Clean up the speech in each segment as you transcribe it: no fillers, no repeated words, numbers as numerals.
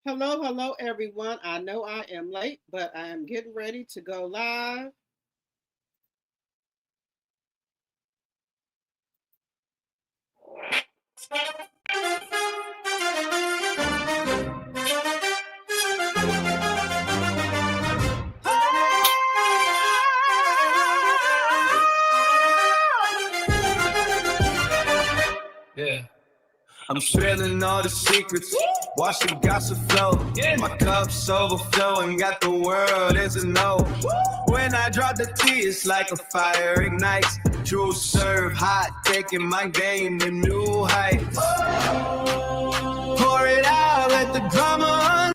Hello, everyone. I know I am late, but I am getting ready to go live. Yeah. I'm spilling all the secrets, watch the gossip flow. My cup's overflowing, got the world as a no. When I drop the tea, it's like a fire ignites. True serve hot, taking my game to new heights. Pour it out, let the drama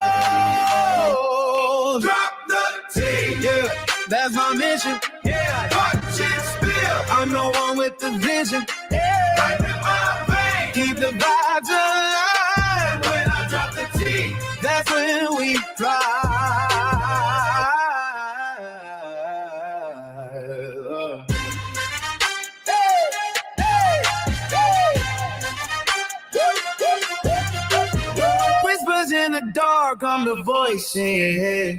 unfold. Drop the tea, yeah, that's my mission. Yeah, watch it spill. I'm the one with the vision. Yeah, keep the vibes alive. When I drop the tea, that's when we fly. Whispers in the dark, I'm the voice, yeah.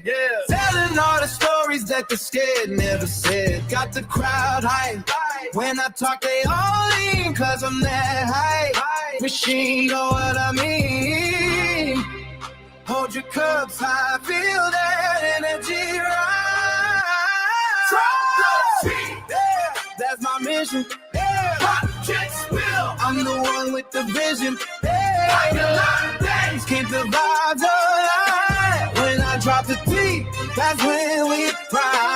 Telling all the stories that the scared never said. Got the crowd hype. When I talk, they all lean, cause I'm that hype. Machine, know what I mean? Hold your cups high, feel that energy rise. Drop the tea, yeah, that's my mission. Yeah, watch it spill. I'm the one with the vision. Yeah, like a lot of things, keep the vibes alive. When I drop the tea, that's when we cry.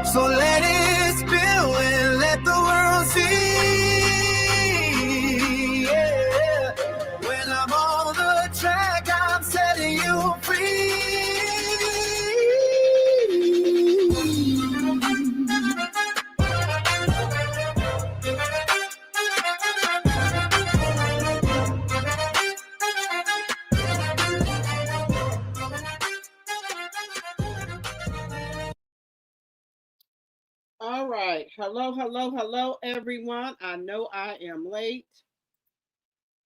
So let it spill and let the world see. Yeah. When I'm on the track, I'm setting you free. All right. Hello, everyone. I know I am late.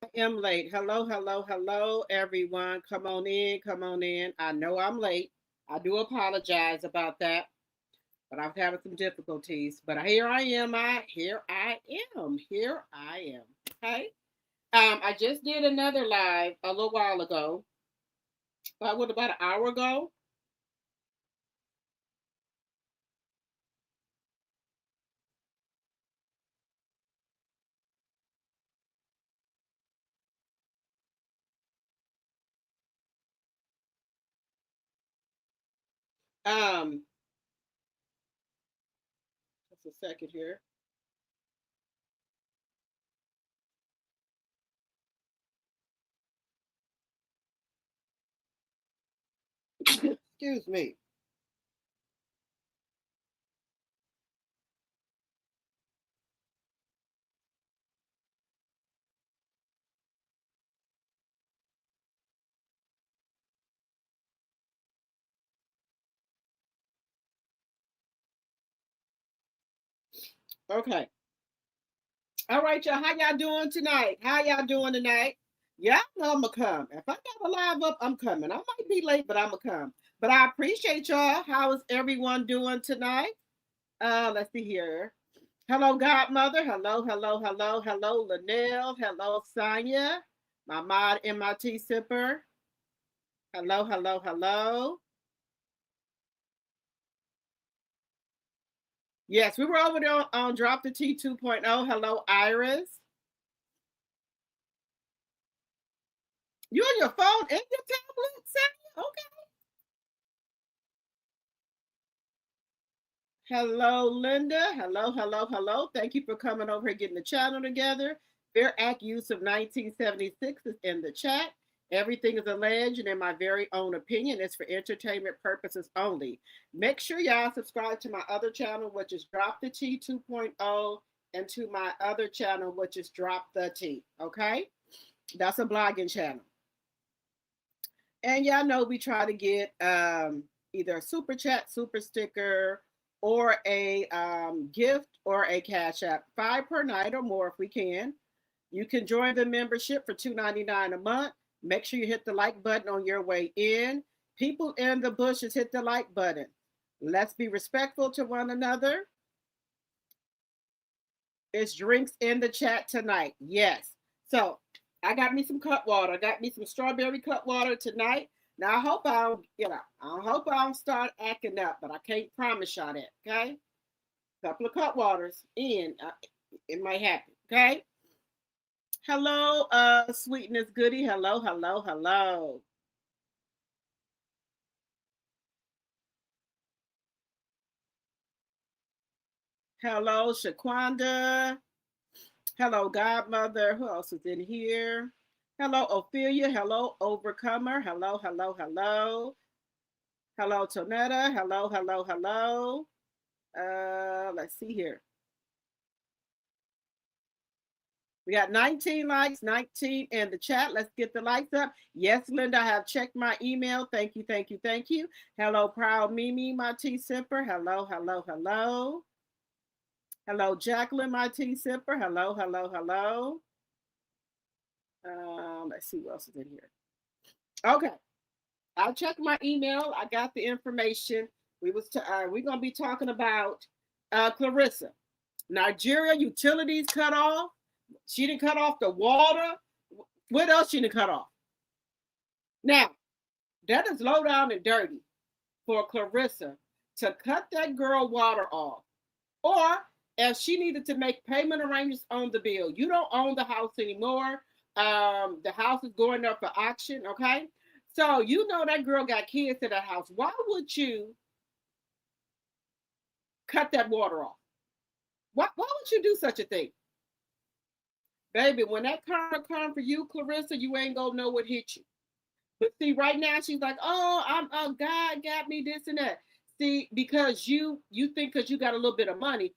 I am late. Hello, everyone. Come on in, come on in. I know I'm late. I do apologize about that, but I've had some difficulties. But here I am. Here I am. Okay. I just did another live a little while ago. About an hour ago. Um, just a second here. Excuse me. Okay. All right, y'all. How y'all doing tonight? How y'all doing tonight? Yeah, know I'm gonna come. If I got a live up, I'm coming. I might be late, but I'm gonna come. But I appreciate y'all. How is everyone doing tonight? Let's see here. Hello, Godmother. Hello, Linnell. Hello, Sonia. My mod MIT sipper. Hello. Yes, we were over there on Drop the T 2.0. Hello, Iris. You on your phone and your tablet, Sonia? Okay. Hello, Linda. Hello. Thank you for coming over here, getting the channel together. Fair Act use of 1976 is in the chat. Everything is alleged and in my very own opinion. It's for entertainment purposes only. Make sure y'all subscribe to my other channel, which is Drop the T 2.0, and to my other channel, which is Drop the T. Okay? That's a blogging channel. And y'all know we try to get either a super chat, super sticker, or a gift or a cash app, 5 per night or more if we can. You can join the membership for $2.99 a month. Make sure you hit the like button on your way in. People in the bushes, hit the like button. Let's be respectful to one another. It's drinks in the chat tonight. Yes. So I got me some cut water. I got me some strawberry cut water tonight. Now I hope I don't, I hope I don't start acting up, but I can't promise y'all that. Okay. Couple of cut waters in, it might happen. Okay. Hello, sweetness goody. Hello, hello, hello. Hello, Shaquanda. Hello, Godmother. Who else is in here? Hello, Ophelia. Hello, Overcomer. Hello, hello, hello. Hello, Tonetta. Hello, hello, hello. Let's see here. We got 19 likes, 19 in the chat. Let's get the likes up. Yes, Linda, I have checked my email. Thank you, thank you, thank you. Hello, Proud Mimi, my tea sipper. Hello, hello, hello. Hello, Jacqueline, my tea sipper. Hello, hello, hello. Let's see what else is in here. Okay, I checked my email. I got the information. We're gonna be talking about Claressa. Nigeria utilities cut off. She didn't cut off the water. What else she didn't cut off? Now, that is low down and dirty for Claressa to cut that girl water off. Or if she needed to make payment arrangements on the bill, you don't own the house anymore. The house is going up for auction, okay? So you know that girl got kids in that house. Why would you cut that water off? Why would you do such a thing? Baby, when that karma come for you, Claressa, you ain't gonna know what hit you. But see, right now she's like, oh, God got me this and that. See, because you think because you got a little bit of money,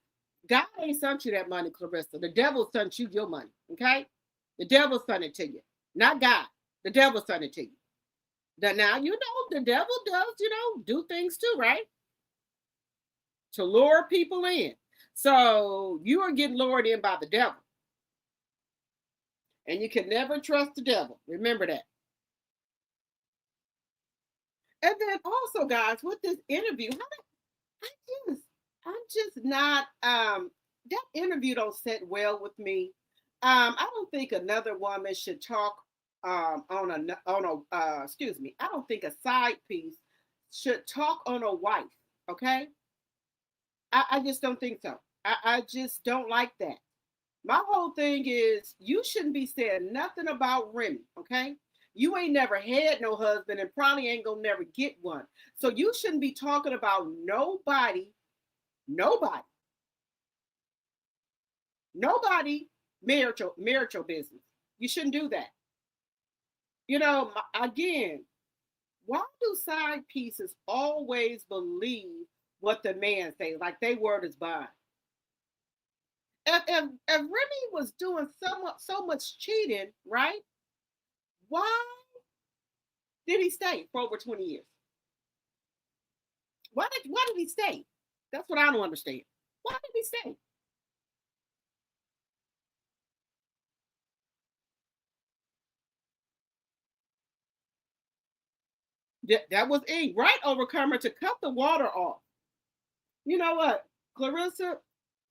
God ain't sent you that money, Claressa. The devil sent you your money, okay? The devil sent it to you, not God. The devil sent it to you. Now, you know, the devil does, do things too, right? To lure people in. So you are getting lured in by the devil. And you can never trust the devil. Remember that. And then also, guys, with this interview, I'm just not that interview don't sit well with me. I don't think another woman should talk on a excuse me. I don't think a side piece should talk on a wife. Okay, I just don't think so. I just don't like that. My whole thing is you shouldn't be saying nothing about Remy. Okay, you ain't never had no husband and probably ain't gonna never get one. So you shouldn't be talking about nobody marital business. You shouldn't do that. Again, why do side pieces always believe what the man says? Like they word is bond. If Remy was doing so much cheating, right? Why did he stay for over 20 years? Why did he stay? That's what I don't understand. Why did he stay? That was it, right, Overcomer, to cut the water off. You know what, Claressa?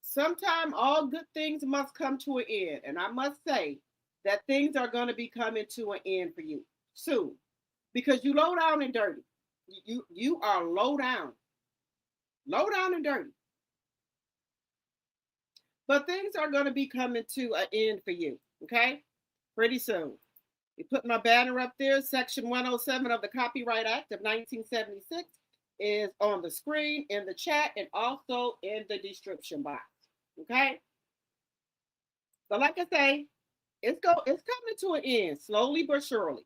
Sometime all good things must come to an end. And I must say that things are going to be coming to an end for you soon. Because you low down and dirty. You are low down. Low down and dirty. But things are going to be coming to an end for you. Okay? Pretty soon. You put my banner up there. Section 107 of the Copyright Act of 1976 is on the screen, in the chat, and also in the description box. Okay? But like I say, it's coming to an end, slowly but surely.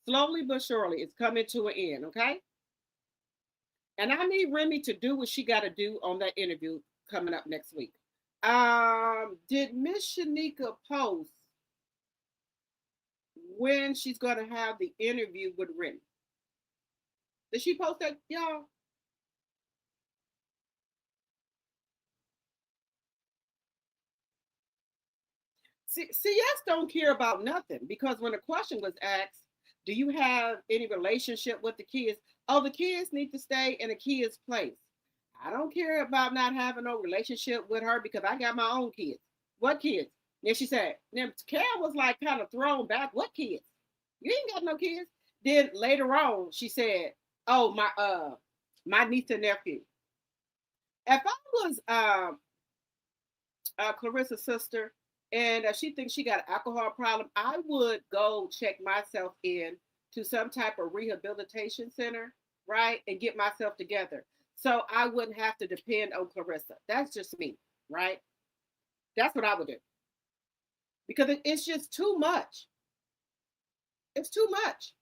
Slowly but surely, it's coming to an end, okay? And I need Remy to do what she got to do on that interview coming up next week. Did Miss Shanika post when she's going to have the interview with Remy? Did she post that, y'all? CS don't care about nothing because when the question was asked, do you have any relationship with the kids? Oh, the kids need to stay in a kid's place. I don't care about not having no relationship with her because I got my own kids. What kids? Then she said, then Karen was like kind of thrown back. What kids? You ain't got no kids. Then later on, she said, oh, my niece and nephew. If I was Clarissa's sister, and she thinks she got an alcohol problem, I would go check myself in to some type of rehabilitation center, right, and get myself together, so I wouldn't have to depend on Claressa. That's just me, right? That's what I would do because it's just too much. It's too much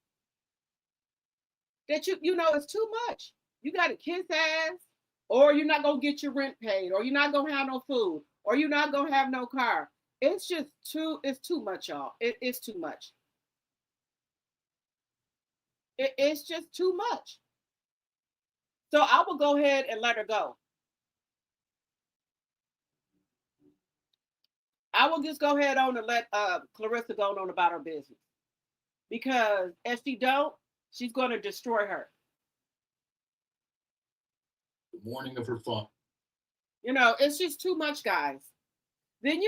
that it's too much. You got to kiss ass, or you're not gonna get your rent paid, or you're not gonna have no food, or you're not gonna have no car. It's just too. It's too much, y'all. It's too much. It's just too much. So I will go ahead and let her go. I will just go ahead on and let Claressa go on about her business because if she don't, she's going to destroy her. The morning of her fun. It's just too much, guys. Then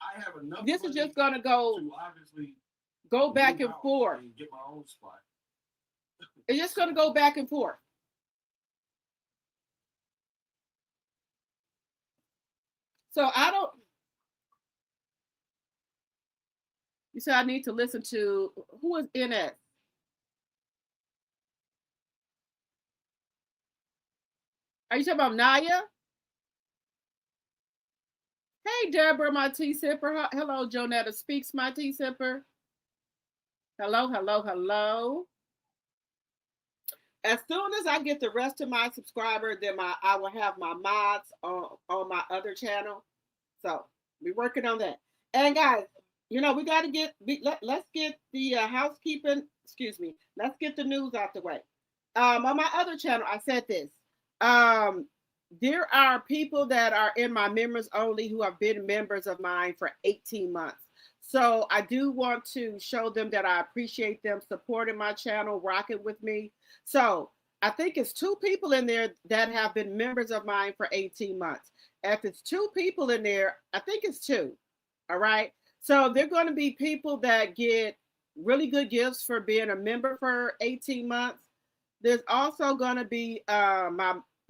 I have enough. This is just going to obviously go back and forth. And get my own spot. It's just going to go back and forth. So I don't. You said I need to listen to who is in it. Are you talking about Naya? Hey, Deborah, my tea sipper. Hello, Jonetta Speaks, my tea sipper. Hello, hello, hello. As soon as I get the rest of my subscribers, then I will have my mods on my other channel. So we're working on that. And guys, we got to let's get the housekeeping. Excuse me. Let's get the news out the way. On my other channel, I said this. There are people that are in my members only who have been members of mine for 18 months. So I do want to show them that I appreciate them supporting my channel, rocking with me. So I think it's 2 people in there that have been members of mine for 18 months. If it's 2 people in there, I think it's 2. All right. So they're going to be people that get really good gifts for being a member for 18 months. There's also going to be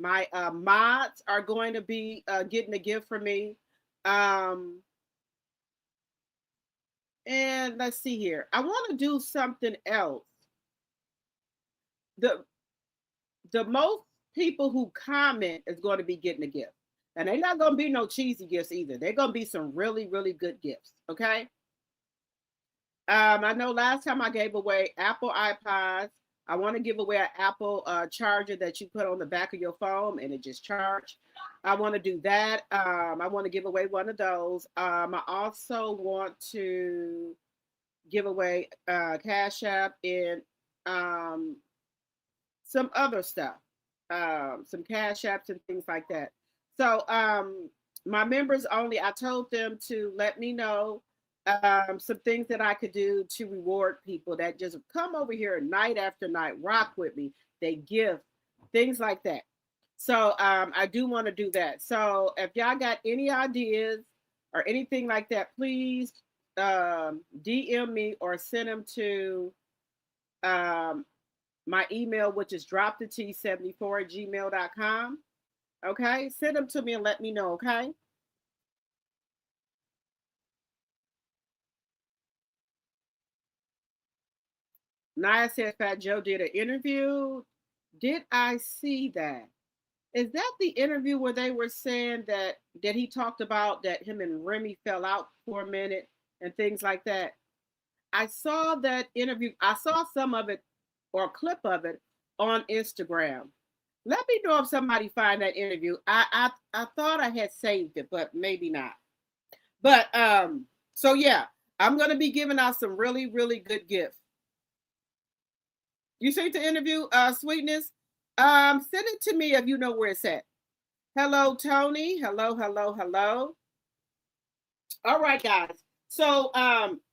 my mods are going to be getting a gift from me. And let's see here. I want to do something else. The most people who comment is going to be getting a gift. And they're not going to be no cheesy gifts either. They're going to be some really, really good gifts. Okay. I know last time I gave away Apple iPods. I want to give away an Apple charger that you put on the back of your phone and it just charged. I want to do that. I want to give away one of those. I also want to give away Cash App and some other stuff, some Cash Apps and things like that. So my members only, I told them to let me know some things that I could do to reward people that just come over here night after night, rock with me. They give things like that. So I do want to do that. So if y'all got any ideas or anything like that, please DM me or send them to my email, which is droptheT74@gmail.com. Okay, send them to me and let me know. Okay. Naya says Fat Joe did an interview. Did I see that? Is that the interview where they were saying that he talked about that him and Remy fell out for a minute and things like that? I saw that interview. I saw some of it or a clip of it on Instagram. Let me know if somebody find that interview. I thought I had saved it, but maybe not. But so yeah, I'm gonna be giving out some really, really good gifts. You see the interview, Sweetness? Send it to me if you know where it's at. Hello, Tony. Hello, hello, hello. All right, guys. So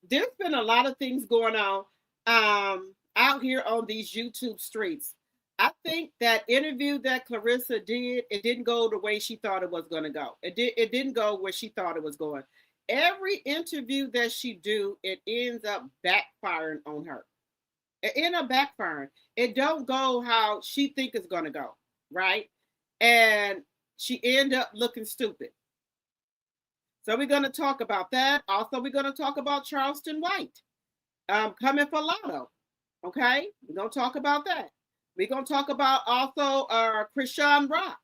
there's been a lot of things going on out here on these YouTube streets. I think that interview that Claressa did, it didn't go the way she thought it was going to go. It didn't go where she thought it was going. Every interview that she do, it ends up backfiring on her. It ends up backfiring. It don't go how she think it's going to go, right? And she end up looking stupid. So we're going to talk about that. Also, we're going to talk about Charleston White coming for Lotto. Okay, we're going to talk about that. We're going to talk about also Krishan Rock,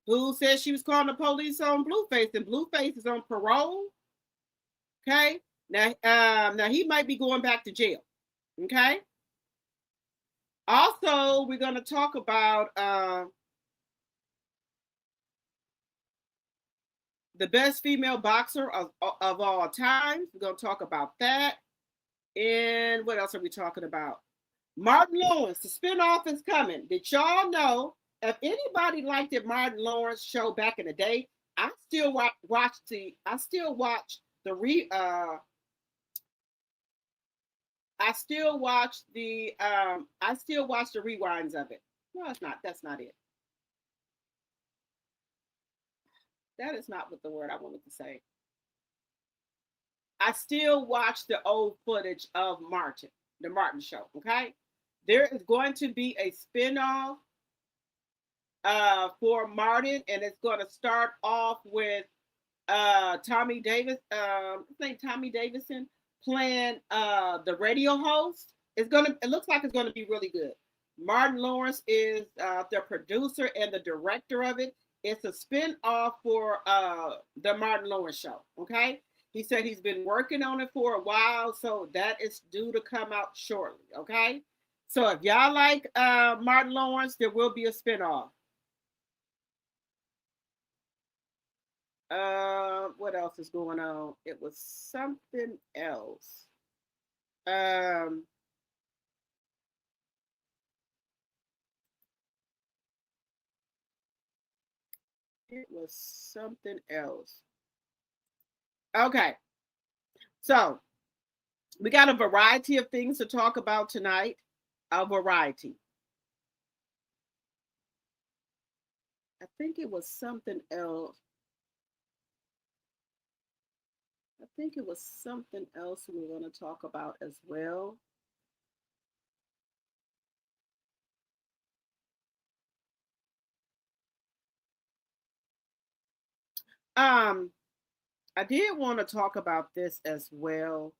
who said she was calling the police on Blueface, and Blueface is on parole. Okay, now he might be going back to jail. Okay. Also, we're going to talk about the best female boxer of all time. We're going to talk about that. And what else are we talking about? Martin Lawrence, the spinoff is coming. Did y'all know? If anybody liked the Martin Lawrence show back in the day, I still watch the rewinds of it. No, it's not. That's not it. That is not what the word I wanted to say. I still watch the old footage of Martin, the Martin show. Okay. There is going to be a spinoff for Martin, and it's going to start off with Tommy Davis, his name Tommy Davidson, playing the radio host. It looks like it's gonna be really good. Martin Lawrence is the producer and the director of it. It's a spin-off for the Martin Lawrence show. Okay. He said he's been working on it for a while, so that is due to come out shortly. Okay. So if y'all like Martin Lawrence, there will be a spin-off. What else is going on? It was something else. It was something else. Okay. So we got a variety of things to talk about tonight. A variety. I think it was something else. I think it was something else we were going to talk about as well. I did want to talk about this as well.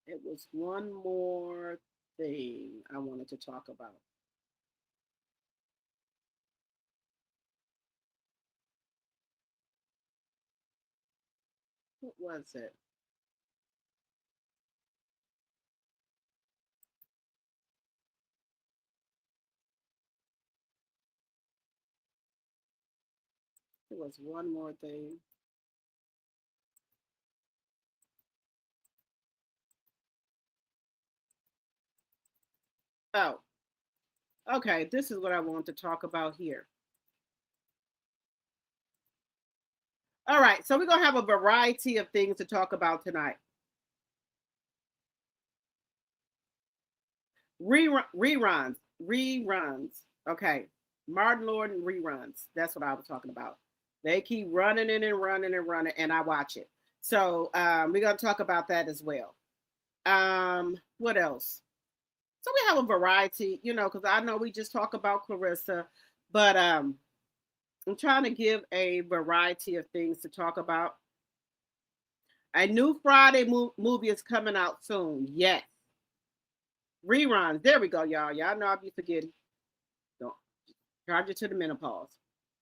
It was one more thing I wanted to talk about. What was it? It was one more thing. Oh, okay. This is what I want to talk about here. All right. So we're going to have a variety of things to talk about tonight. Reruns. Okay. Martin Lawrence reruns. That's what I was talking about. They keep running and running and running, and I watch it. So we're going to talk about that as well. What else? So we have a variety, because I know we just talk about Claressa, but I'm trying to give a variety of things to talk about. A new Friday movie is coming out soon. Yes. Reruns. There we go, y'all. Y'all know I'll be forgetting. Don't charge it to the menopause.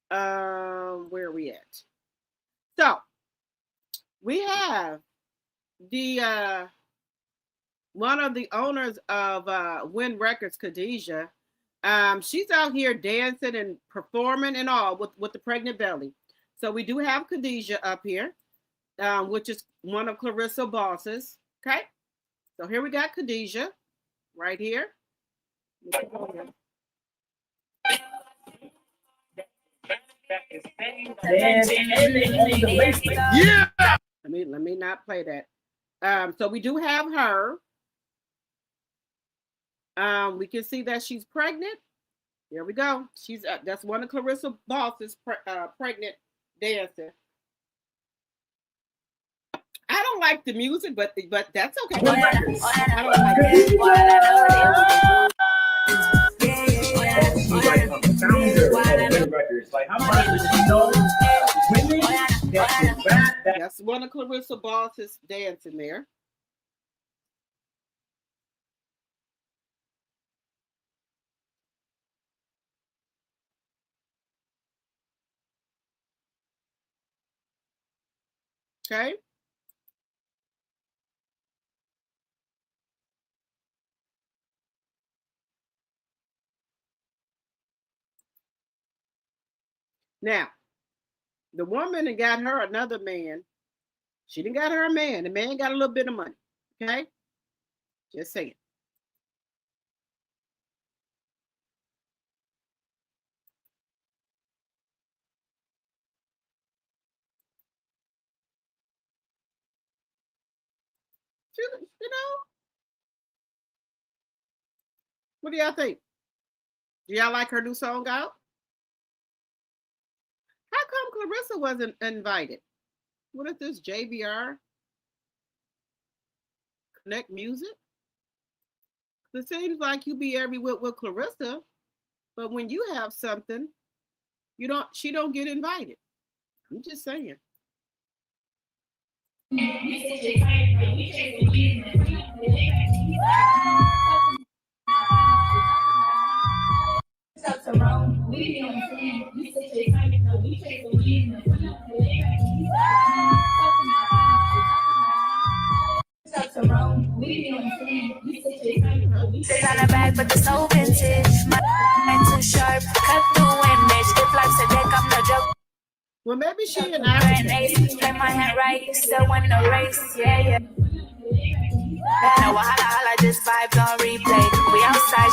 Where are we at? So we have the one of the owners of Win Records, Khadijah. She's out here dancing and performing and all with the pregnant belly. So we do have Khadijah up here, which is one of Claressa's bosses. Okay. So here we got Khadijah right here. Yeah. Let me not play that. So we do have her. We can see that she's pregnant. There we go. She's that's one of Claressa Boss's pregnant dancer. I don't like the music, but that's okay. I don't like it. That's one of Claressa Boss's dancing there. Okay. Now, the woman that got her another man. She didn't got her a man. The man got a little bit of money. Okay? Just saying. You know? What do y'all think? Do y'all like her new song out? How come Claressa wasn't invited? What is this, JBR? Connect Music? It seems like you be everywhere with Claressa, but when you have something, she don't get invited. I'm just saying. Sit on the back, but the so vintage. My too sharp, cut through image. If life's a deck, I'm no joke. Well, maybe she and I. Play my hand right, you still win the race. Yeah. No, holla, just vibes on replay. We outside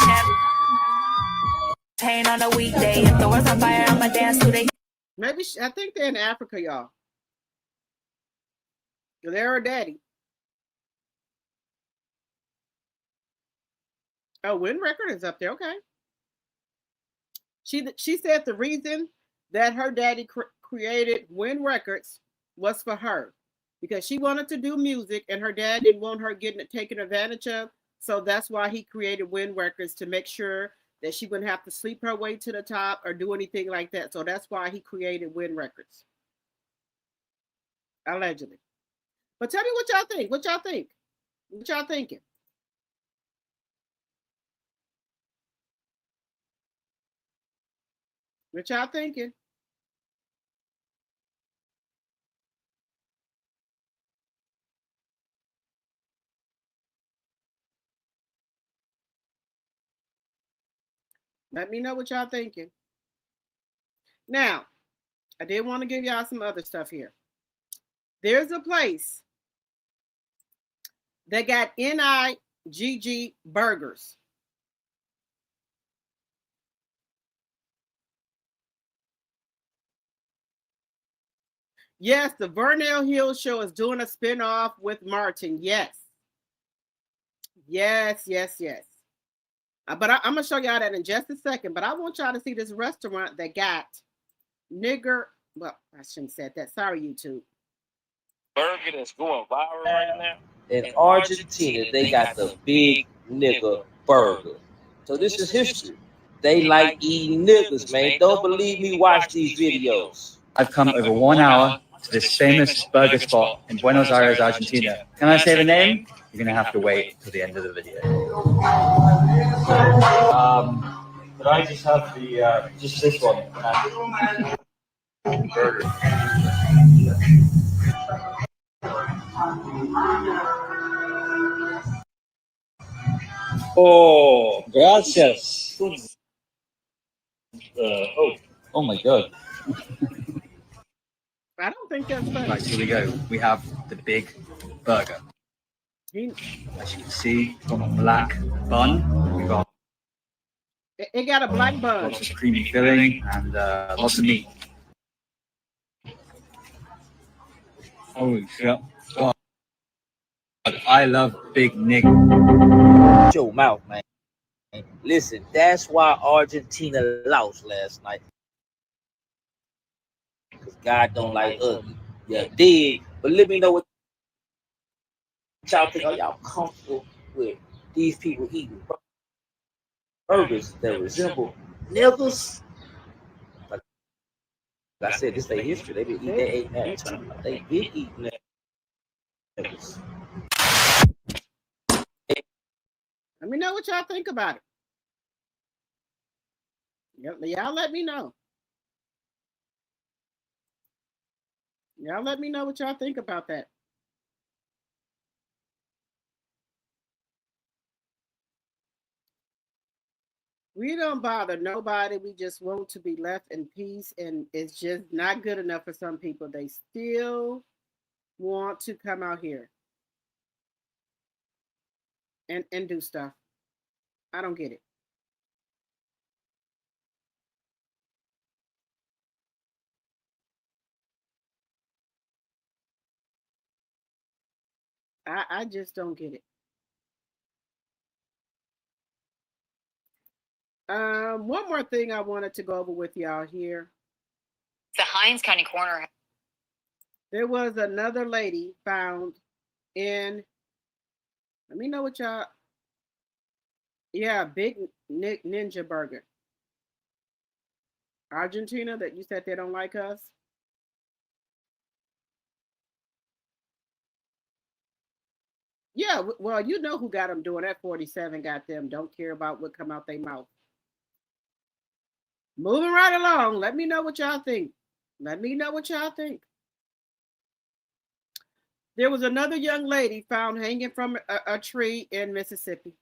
champagne on a weekday. If the world's on fire, I'ma dance to the. Maybe I think they're in Africa, y'all. They're her daddy. Oh, Wind Record is up there. Okay. She said the reason that her daddy created Wind Records was for her because she wanted to do music and her dad didn't want her getting taken advantage of. So that's why he created Wind Records, to make sure that she wouldn't have to sleep her way to the top or do anything like that. So that's why he created Wind Records. Allegedly. But tell me what y'all think. What y'all think? What y'all thinking? What y'all thinking? Let me know what y'all thinking. Now, I did want to give y'all some other stuff here. There's a place that got NIGG burgers. Yes, the Vernell Hill Show is doing a spinoff with Martin. Yes. Yes. But I'm going to show y'all that in just a second. But I want y'all to see this restaurant that got nigger. Well, I shouldn't have said that. Sorry, YouTube. Burger that's going viral right now. In Argentina, they got the big nigga burger. So this is history. They like eating niggas, man. Don't believe me? Watch these videos. I've come over 1 hour to this famous burger spot in Buenos Aires, Argentina. Can I say the name? You're going to have to wait till the end of the video. Could I just have the, just this one? Burger. Oh, gracias. Oh my God. I don't think that's funny. Right, here we go. We have the big burger. He, As you can see, we've got a black bun. We've got it got a black bun. lots of creamy filling and lots of meat. Holy shit. God. I love Big Nick. Shut your mouth, man. Listen, that's why Argentina lost last night. Because God don't like ugly. Yeah, dig. But let me know what y'all think. Are y'all comfortable with these people eating burgers that resemble niggas? Like I said, this is their history. They been eating that 8 that time. They been eating niggas. Let me know what y'all think about it. Y'all let me know. Y'all let me know what y'all think about that. We don't bother nobody. We just want to be left in peace, and it's just not good enough for some people. They still want to come out here and do stuff. I don't get it. I just don't get it. One more thing I wanted to go over with y'all here. The Hinds County coroner. There was another lady found in. Let me know what y'all. Yeah, Big Ninja Burger. Argentina, that you said they don't like us. Yeah, well, you know who got them doing that. 47 got them. Don't care about what come out their mouth. Moving right along. Let me know what y'all think. Let me know what y'all think. There was another young lady found hanging from a tree in Mississippi.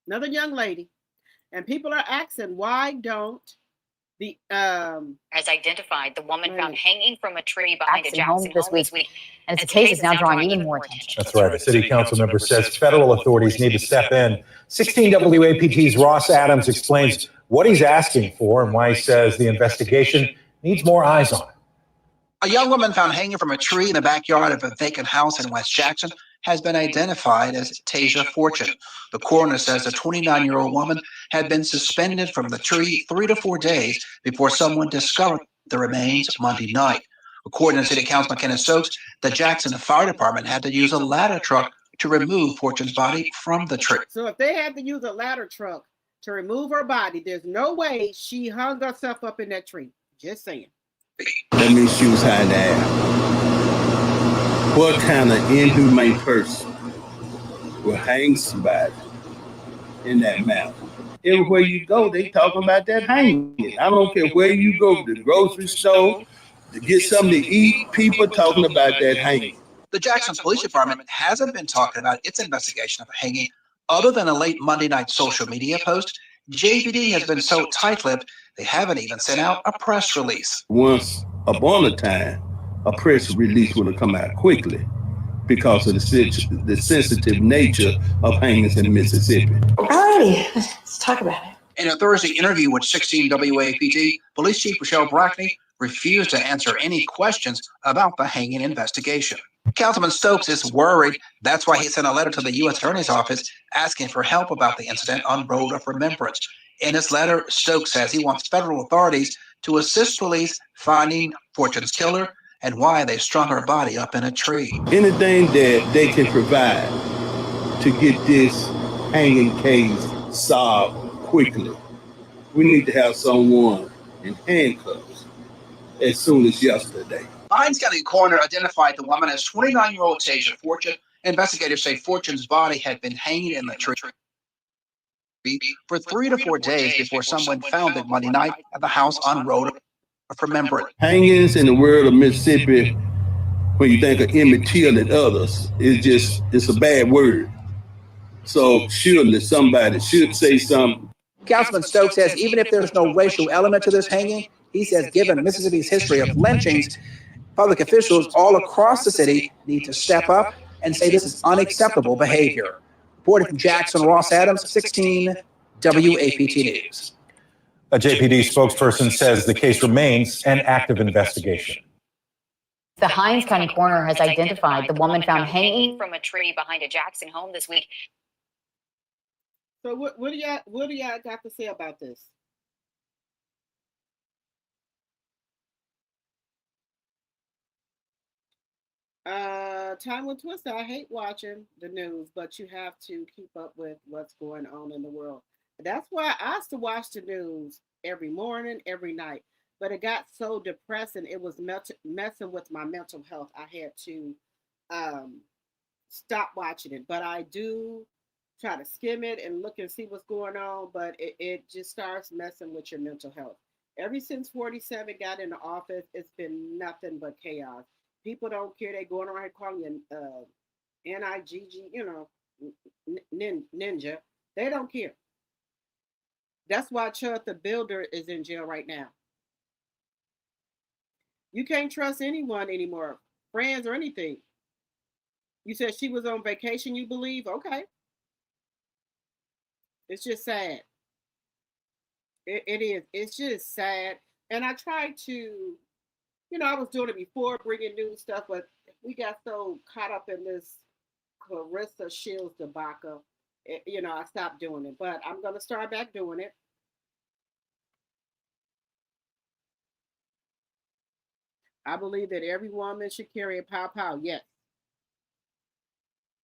Another young lady. And people are asking, why don't the has identified the woman found hanging from a tree behind a Jackson home Jackson this week, and its case is now drawing even more attention. That's right. A city council member says federal authorities need to step in. 16 WAPT's Ross Adams explains what he's asking for and why he says the investigation needs more eyes on it. A young woman found hanging from a tree in the backyard of a vacant house in West Jackson has been identified as Tasia Fortune. The coroner says the 29-year-old woman had been suspended from the tree 3 to 4 days before someone discovered the remains Monday night. According to City Councilman Kenneth Stokes, the Jackson Fire Department had to use a ladder truck to remove Fortune's body from the tree. So if they had to use a ladder truck to remove her body, there's no way she hung herself up in that tree. Just saying. That means she was high in the air. What kind of inhumane person will hang somebody in that manner? Everywhere you go, they talking about that hanging. I don't care where you go, to the grocery store, to get something to eat, people talking about that hanging. The Jackson Police Department hasn't been talking about its investigation of a hanging other than a late Monday night social media post. JPD has been so tight-lipped, they haven't even sent out a press release. Once upon a time, a press release would have come out quickly because of the sensitive nature of hangings in Mississippi. Alrighty, let's talk about it. In a Thursday interview with 16 WAPT, Police Chief Michelle Brackney refused to answer any questions about the hanging investigation. Councilman Stokes is worried. That's why he sent a letter to the U.S. Attorney's Office asking for help about the incident on Road of Remembrance. In his letter, Stokes says he wants federal authorities to assist police finding Fortune's killer and why they strung her body up in a tree. Anything that they can provide to get this hanging case solved quickly. We need to have someone in handcuffs as soon as yesterday. Hinds County coroner identified the woman as 29-year-old Tasia Fortune. Investigators say Fortune's body had been hanging in the tree for 3 to 4 days before someone found it Monday night at the house on Road of Remembrance. Hangings in the world of Mississippi, when you think of Emmett Till and others, it's a bad word. So surely somebody should say something. Councilman Stokes says even if there's no racial element to this hanging, he says given Mississippi's history of lynchings, Public officials all across the city need to step up and say this is unacceptable behavior. Reporting from Jackson, Ross Adams, 16 WAPT News. A JPD spokesperson says the case remains an active investigation. The Hinds County coroner has identified the woman found hanging from a tree behind a Jackson home this week. So what do y'all got to say about this? Time with Twister. I hate watching the news, but you have to keep up with what's going on in the world. That's why I used to watch the news every morning, every night. But it got so depressing, it was messing with my mental health. I had to um, stop watching it. But I do try to skim it and look and see what's going on. But it just starts messing with your mental health. Ever since 47 got into office, it's been nothing but chaos. People don't care. They going around here calling you NIGG, ninja. They don't care. That's why Chud the Builder is in jail right now. You can't trust anyone anymore, friends or anything. You said she was on vacation, you believe? Okay. It's just sad. It is. It's just sad. And I tried to, I was doing it before, bringing new stuff, but we got so caught up in this Claressa Shields debacle. I stopped doing it, but I'm going to start back doing it. I believe that every woman should carry a pow pow. Yes.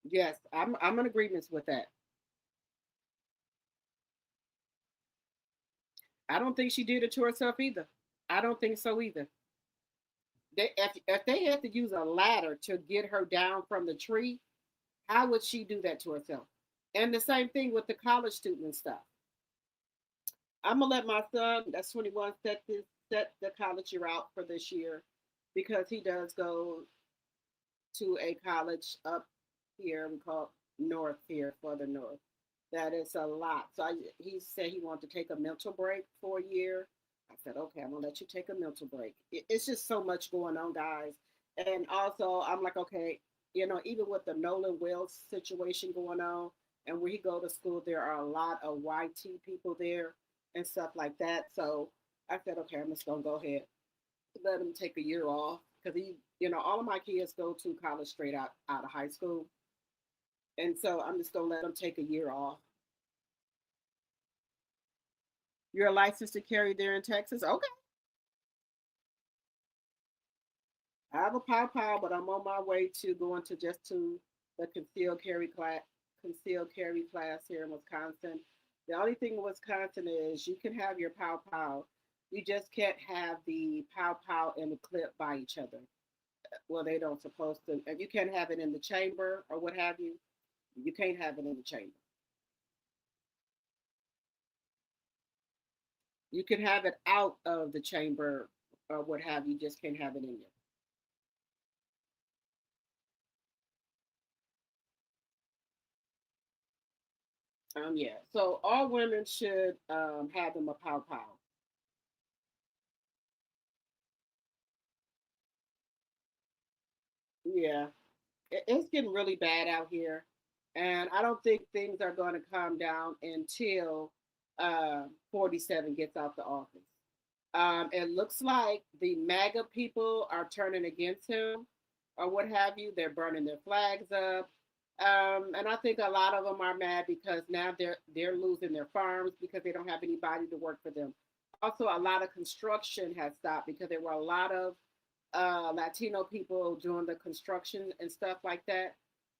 Yes, I'm in agreement with that. I don't think she did it to herself either. I don't think so either. If they had to use a ladder to get her down from the tree, how would she do that to herself? And the same thing with the college student and stuff. I'm gonna let my son, that's 21, set the college year out for this year because he does go to a college up here. We call it north here, further north. That is a lot. So he said he wanted to take a mental break for a year. I said, okay, I'm gonna let you take a mental break. It's just so much going on, guys. And also, I'm like, okay, even with the Nolan Wells situation going on, and where he go to school, there are a lot of YT people there and stuff like that. So I said, okay, I'm just gonna go ahead, let him take a year off because all of my kids go to college straight out of high school, and so I'm just gonna let him take a year off. You're licensed to carry there in Texas? Okay. I have a pow pow, but I'm on my way to going to the concealed carry class here in Wisconsin. The only thing in Wisconsin is you can have your pow pow. You just can't have the pow pow and the clip by each other. Well, they don't supposed to. And you can't have it in the chamber or what have you. You can't have it in the chamber. You can have it out of the chamber or what have you. Just can't have it in there. Yeah. So all women should have them a pow pow. Yeah. It's getting really bad out here, and I don't think things are going to calm down until 47 gets out the office. It looks like the MAGA people are turning against him, or what have you. They're burning their flags up, and I think a lot of them are mad because now they're losing their farms because they don't have anybody to work for them. Also, a lot of construction has stopped because there were a lot of Latino people doing the construction and stuff like that.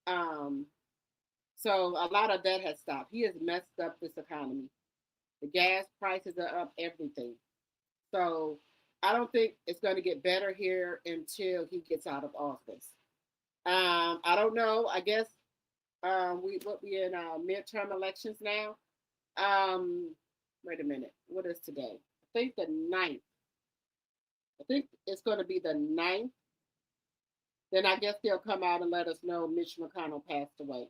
Um, so a lot of that has stopped. He has messed up this economy. The gas prices are up, everything. So I don't think it's going to get better here until he gets out of office. I don't know. I guess we in midterm elections now. Um, Wait a minute. What is today? I think the ninth. I think it's going to be the ninth. Then I guess they'll come out and let us know Mitch McConnell passed away.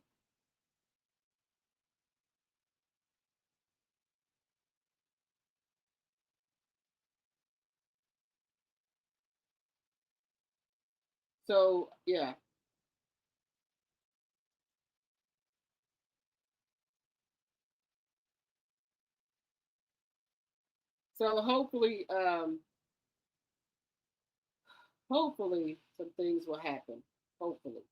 So yeah. So hopefully some things will happen. Hopefully.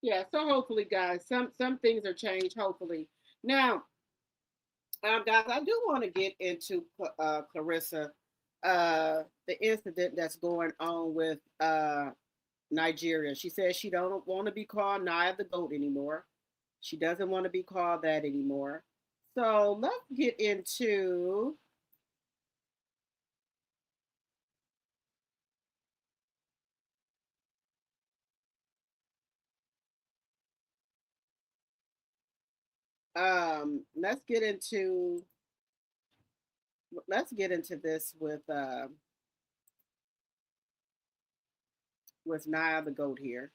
Yeah, so hopefully guys, some things are changed, hopefully. Now, guys, I do want to get into Clarissa, the incident that's going on with Nigeria. She says she don't want to be called Nia the Goat anymore. She doesn't want to be called that anymore. So let's get into let's get into this with Nia the Goat here.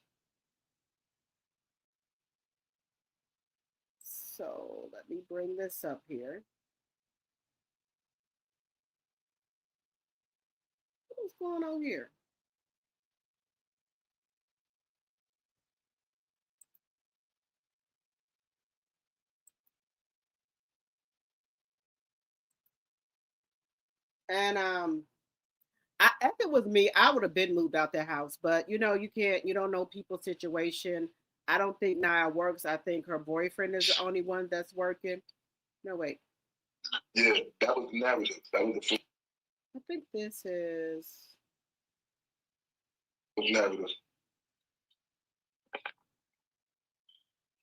So let me bring this up here. What's going on here? And if it was me, I would have been moved out that house. But you can't. You don't know people's situation. I don't think Nia works. I think her boyfriend is the only one that's working. No, wait. Yeah, that was narrative. That was the. I think this is narrative.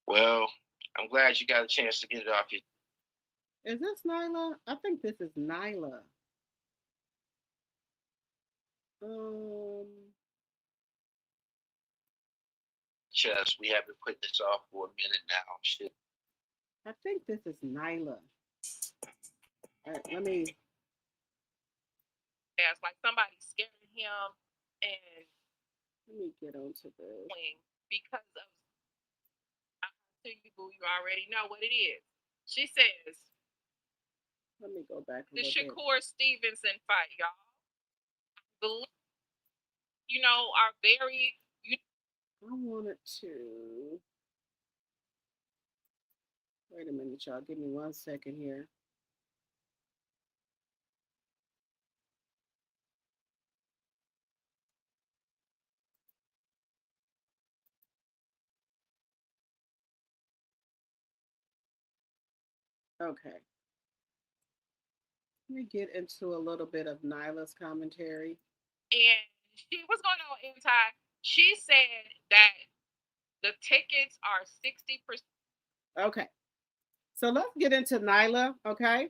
Well, I'm glad you got a chance to get it off your. Is this Nyla? I think this is Nyla. Um, chest. We have been putting this off for a minute now. Shit. I think this is Nyla. All right, let me. Yeah, it's like somebody scaring him, and let me get onto this because of to you, boo. You already know what it is. She says. Let me go back. The Shakur Stevenson fight, y'all. Are very. I wanted to. Wait a minute, y'all. Give me 1 second here. Okay. Let me get into a little bit of Nyla's commentary. And what's going on, anti? She said that the tickets are 60%. Okay. So let's get into Nyla, okay?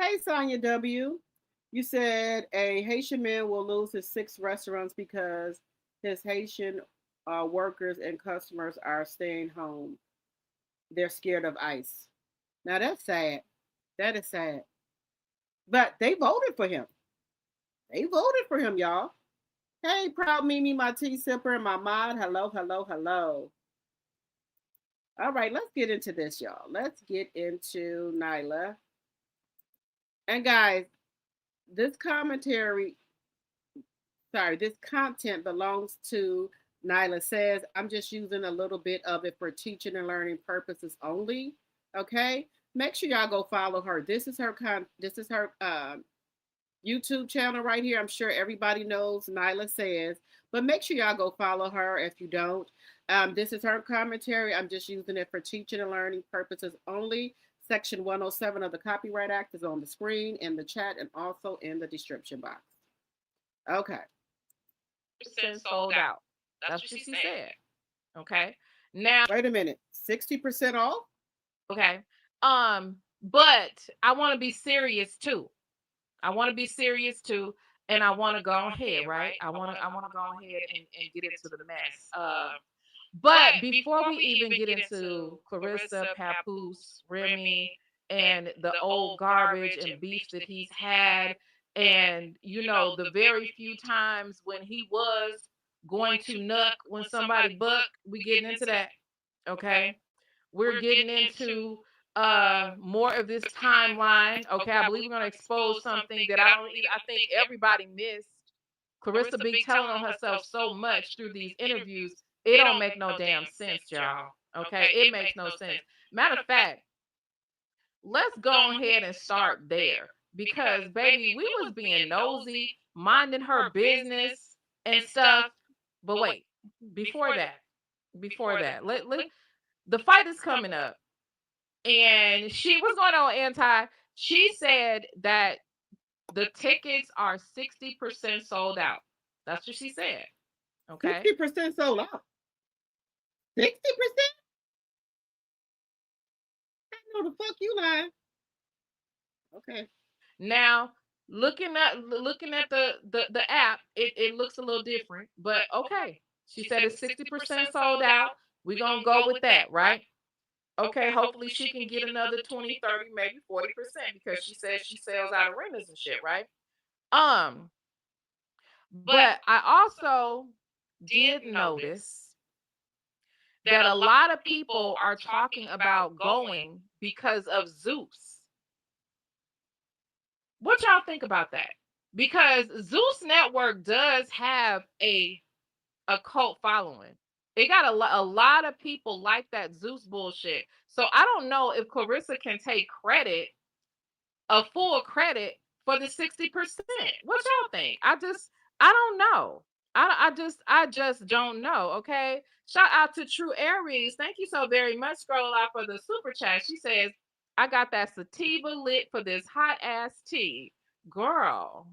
Hey, Sonia W. You said a Haitian man will lose his 6 restaurants because his Haitian workers and customers are staying home. They're scared of ICE. Now that's sad. That is sad. But they voted for him. They voted for him, y'all. Hey, proud Mimi, my tea sipper, and my mod. Hello, hello, hello. All right, let's get into this, y'all. Let's get into Nyla. And guys, this content belongs to Nyla Says. I'm just using a little bit of it for teaching and learning purposes only. Okay, make sure y'all go follow her. This is her YouTube channel right here. I'm sure everybody knows Nyla Says, but make sure y'all go follow her if you don't. This is her commentary. I'm just using it for teaching and learning purposes only. Section 107 of the Copyright Act is on the screen, in the chat, and also in the description box. Okay. Sold out. That's what she said. Okay. Now, wait a minute. 60% off? Okay. But I want to be serious too. I want to be serious too. And I want to go ahead, right? I want to go ahead and get into the mess. But before we even get into Claressa, Papoose, Remy, and the old garbage and beefs that he's had. And, the very few times when he was going to nuck when somebody buck, we getting into that. Okay. We're getting into more of this timeline. Okay. I believe we're going to expose something that I think everybody missed. Clarissa be telling on herself so much through these interviews. It don't make no damn sense, y'all. Okay. It makes no sense. Matter of fact, let's go ahead and start there, because baby, we was being nosy, minding her business and stuff. But wait, before that, the fight is coming up, and she was going on anti. She said that the tickets are 60% sold out. That's what she said. Okay. 60% sold out. 60%? I know the fuck you lying. Okay. Now, looking at the app, it looks a little different, but okay. She said it's 60% sold out. We're gonna go with that, right? Okay, hopefully she can get another 20, 30, maybe 40%, because she says she sells out arenas and shit, right? Um, but I also did notice that a lot of people are talking about going because of Zeus. What y'all think about that? Because Zeus Network does have a cult following. It got a lot of people like that Zeus bullshit. So I don't know if Clarissa can take credit, a full credit, for the 60%. What y'all think? I don't know. I just don't know. Okay. Shout out to True Aries. Thank you so very much, Scroll out, for the super chat. She says, I got that sativa lit for this hot ass tea. Girl,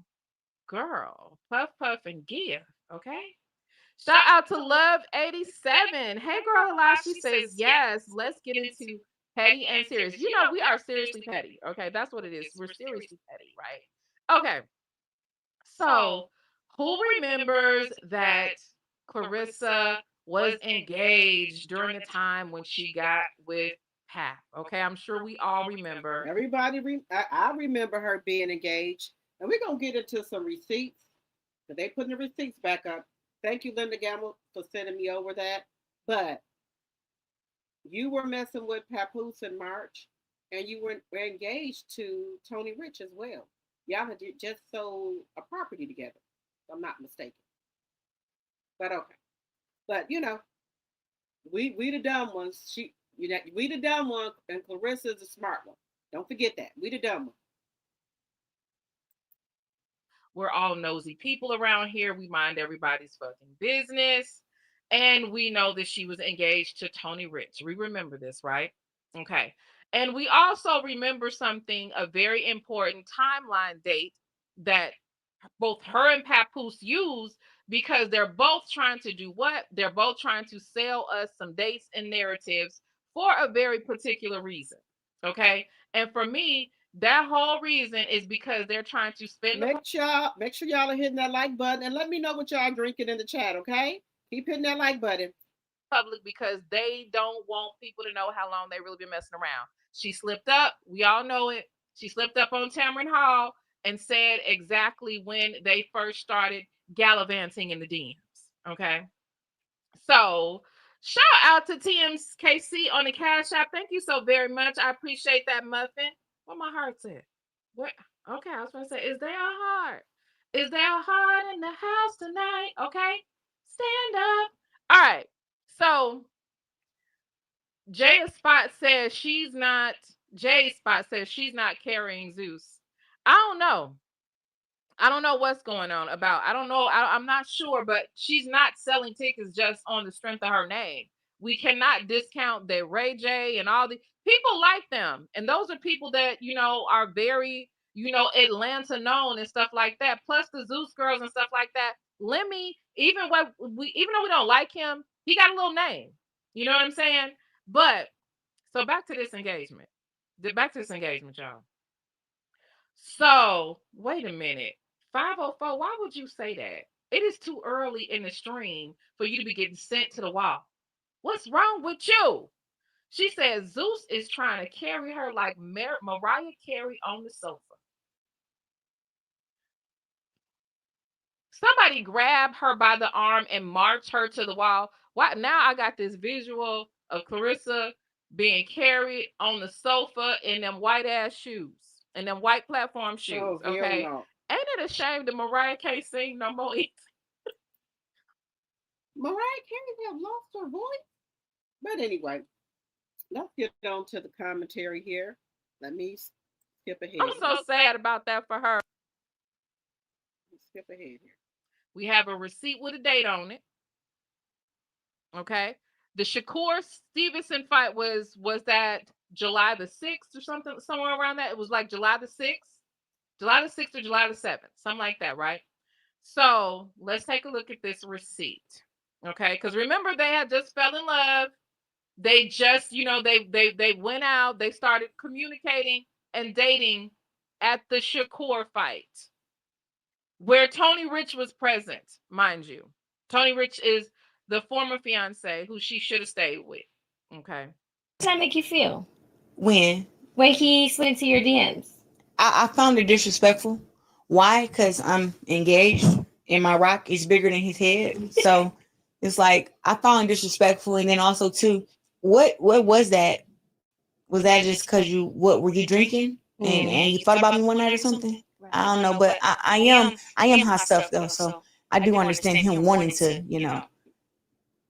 puff, puff, and give. Okay. Shout out to Love 87. Hey, girl, alive. She says, yes, let's get into petty and serious. We are seriously petty. Okay. That's what it is. We're seriously petty, right? Okay. So, who remembers that Clarissa was engaged during the time when she got with Pat? Okay. I'm sure we all remember. I remember her being engaged. And we're going to get into some receipts. Because they putting the receipts back up. Thank you, Linda Gamble, for sending me over that. But you were messing with Papoose in March, and you were engaged to Tony Rich as well. Y'all had just sold a property together, if I'm not mistaken. But okay. But we the dumb ones. We the dumb one, and Clarissa is the smart one. Don't forget that. We the dumb one. We're all nosy people around here. We mind everybody's fucking business. And we know that she was engaged to Tony Rich. We remember this, right? Okay. And we also remember something, a very important timeline date that both her and Papoose use, because they're both trying to do what? They're both trying to sell us some dates and narratives for a very particular reason. Okay. And for me, that whole reason is because they're trying to spend. Make sure y'all are hitting that like button, and let me know what y'all drinking in the chat, okay? Keep hitting that like button. Public, because they don't want people to know how long they really been messing around. She slipped up. We all know it. She slipped up on Tamron Hall and said exactly when they first started gallivanting in the DMs. Okay. So shout out to TMKC on the Cash App. Thank you so very much. I appreciate that muffin. Where my heart's at? What? Okay, I was going to say, is there a heart? Is there a heart in the house tonight? Okay, stand up. All right. So Jay Spot says she's not. Jay Spot says she's not carrying Zeus. I don't know. I don't know what's going on about. I don't know. I'm not sure, but she's not selling tickets just on the strength of her name. We cannot discount that Ray J and all the people like them. And those are people that, are very, Atlanta known and stuff like that. Plus the Zeus girls and stuff like that. Lemmy, even though we don't like him, he got a little name. You know what I'm saying? But so back to this engagement. Y'all. So wait a minute. 504, why would you say that? It is too early in the stream for you to be getting sent to the wall. What's wrong with you? She said Zeus is trying to carry her like Mariah Carey on the sofa. Somebody grab her by the arm and march her to the wall. Why now I got this visual of Claressa being carried on the sofa in them white ass shoes and them white platform shoes. Oh, hell Okay. no. Ain't it a shame that Mariah can't sing no more? Mariah Carey have lost her voice. But anyway, let's get on to the commentary here. Let me skip ahead. I'm so sad about that for her. Skip ahead here. We have a receipt with a date on it. Okay. The Shakur Stevenson fight was that July the 6th or something, somewhere around that. It was like July the 6th. July the 6th or July the 7th, something like that, right? So let's take a look at this receipt. Okay, because remember they had just fell in love. They just, they went out, they started communicating and dating at the Shakur fight, where Tony Rich was present, mind you. Tony Rich is the former fiance who she should have stayed with. Okay. How does that make you feel? When he slid into your DMs? I found it disrespectful. Why? Because I'm engaged and my rock is bigger than his head. So it's like I found it disrespectful. And then also too, what was that? Was that just because what were you drinking and you thought about me one night or something? I don't know, but I am hot stuff though, so I do understand him wanting to,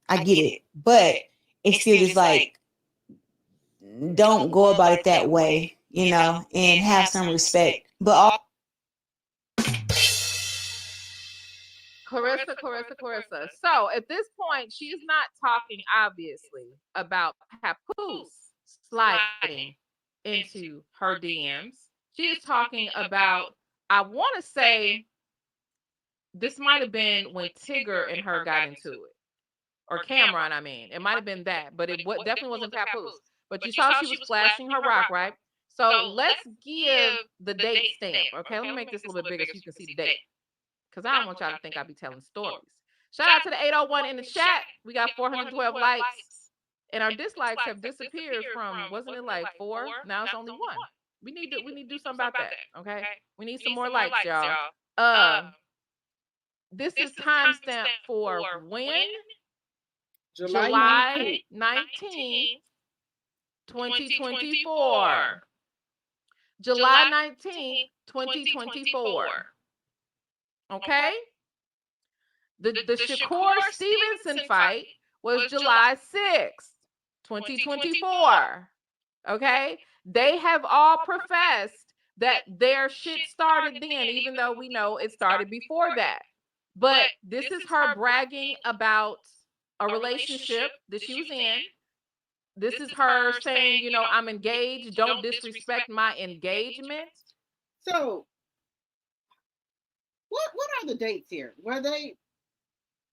I get it, but it's still just like don't go about it that way, and have some respect. But Claressa. So at this point, she's not talking obviously about Papoose sliding into her DMs. She is talking about, I want to say, this might have been when Tigger and her got into it. Or Cameron, I mean. It might have been that, but it definitely wasn't Papoose. But you saw she was flashing her rock, right? So let's give the date stamp. Okay, let me make this a little bit bigger so you can see the date. Because I don't want y'all to think I be telling stories. Shout out to the 801 in the chat. We got 412 likes. And our dislikes have disappeared from, wasn't it like 4? Now it's only 1. We need to do something about that. Okay. We need some more likes, y'all. This is timestamp for when? July 19th, 2024. July 19th, 2024. Okay? The Shakur Stevenson fight was July 6th, 2024. Okay? They have all professed that their shit started then, even though we know it started before that. But this is her bragging about a relationship that she was in. This is her saying, I'm engaged. Don't disrespect my engagement. So, what are the dates here? Were they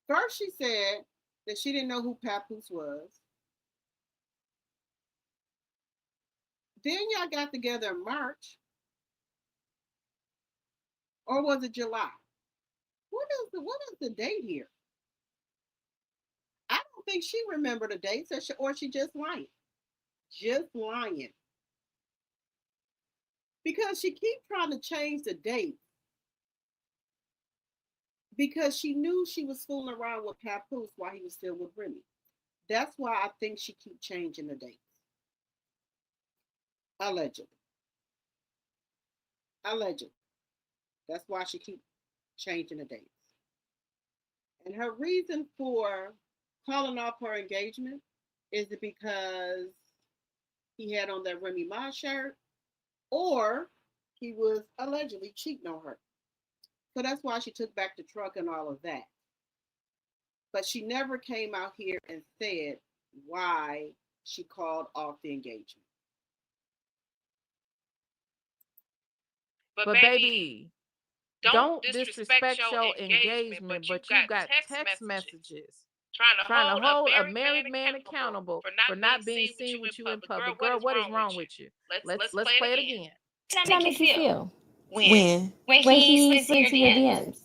first? She said that she didn't know who Papoose was. Then y'all got together in March, or was it July? What is the date here? I don't think she remembered the dates, or she just lying. Just lying. Because she keeps trying to change the date. Because she knew she was fooling around with Papoose while he was still with Remy. That's why I think she keeps changing the dates. Allegedly. That's why she keeps changing the dates. And her reason for calling off her engagement is it because he had on that Remy Ma shirt, or he was allegedly cheating on her. So that's why she took back the truck and all of that. But she never came out here and said why she called off the engagement. But baby, don't disrespect your engagement, but you got text messages trying to hold a married man accountable for not being seen with you in public. Girl, what is wrong with you? Let's play it again. How does that make you feel? When he slid into your DMs?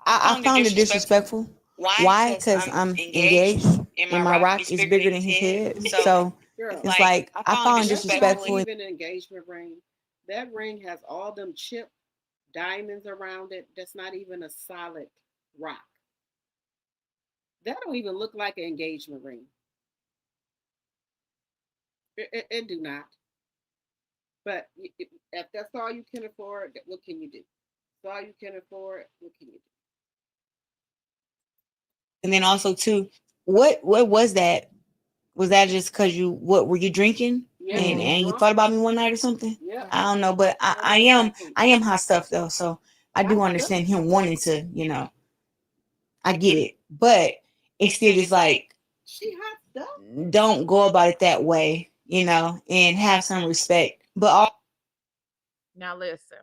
I found it disrespectful. Why? Because I'm engaged and my rock is bigger than his head. So Girl, Girl, It's like I found it that's not disrespectful. even an engagement ring. That ring has all them chip diamonds around it. That's not even a solid rock. That don't even look like an engagement ring. It do not. But if that's all you can afford, what can you do? That's all you can afford. What can you do? And then also too, what was that? Was that just because you what were you drinking Yeah, and you thought about me one night or something? Yeah. I don't know, but I am hot stuff though, so I do understand him wanting to, I get it, but it's still just like She hot stuff. don't go about it that way, and have some respect. But all Now listen,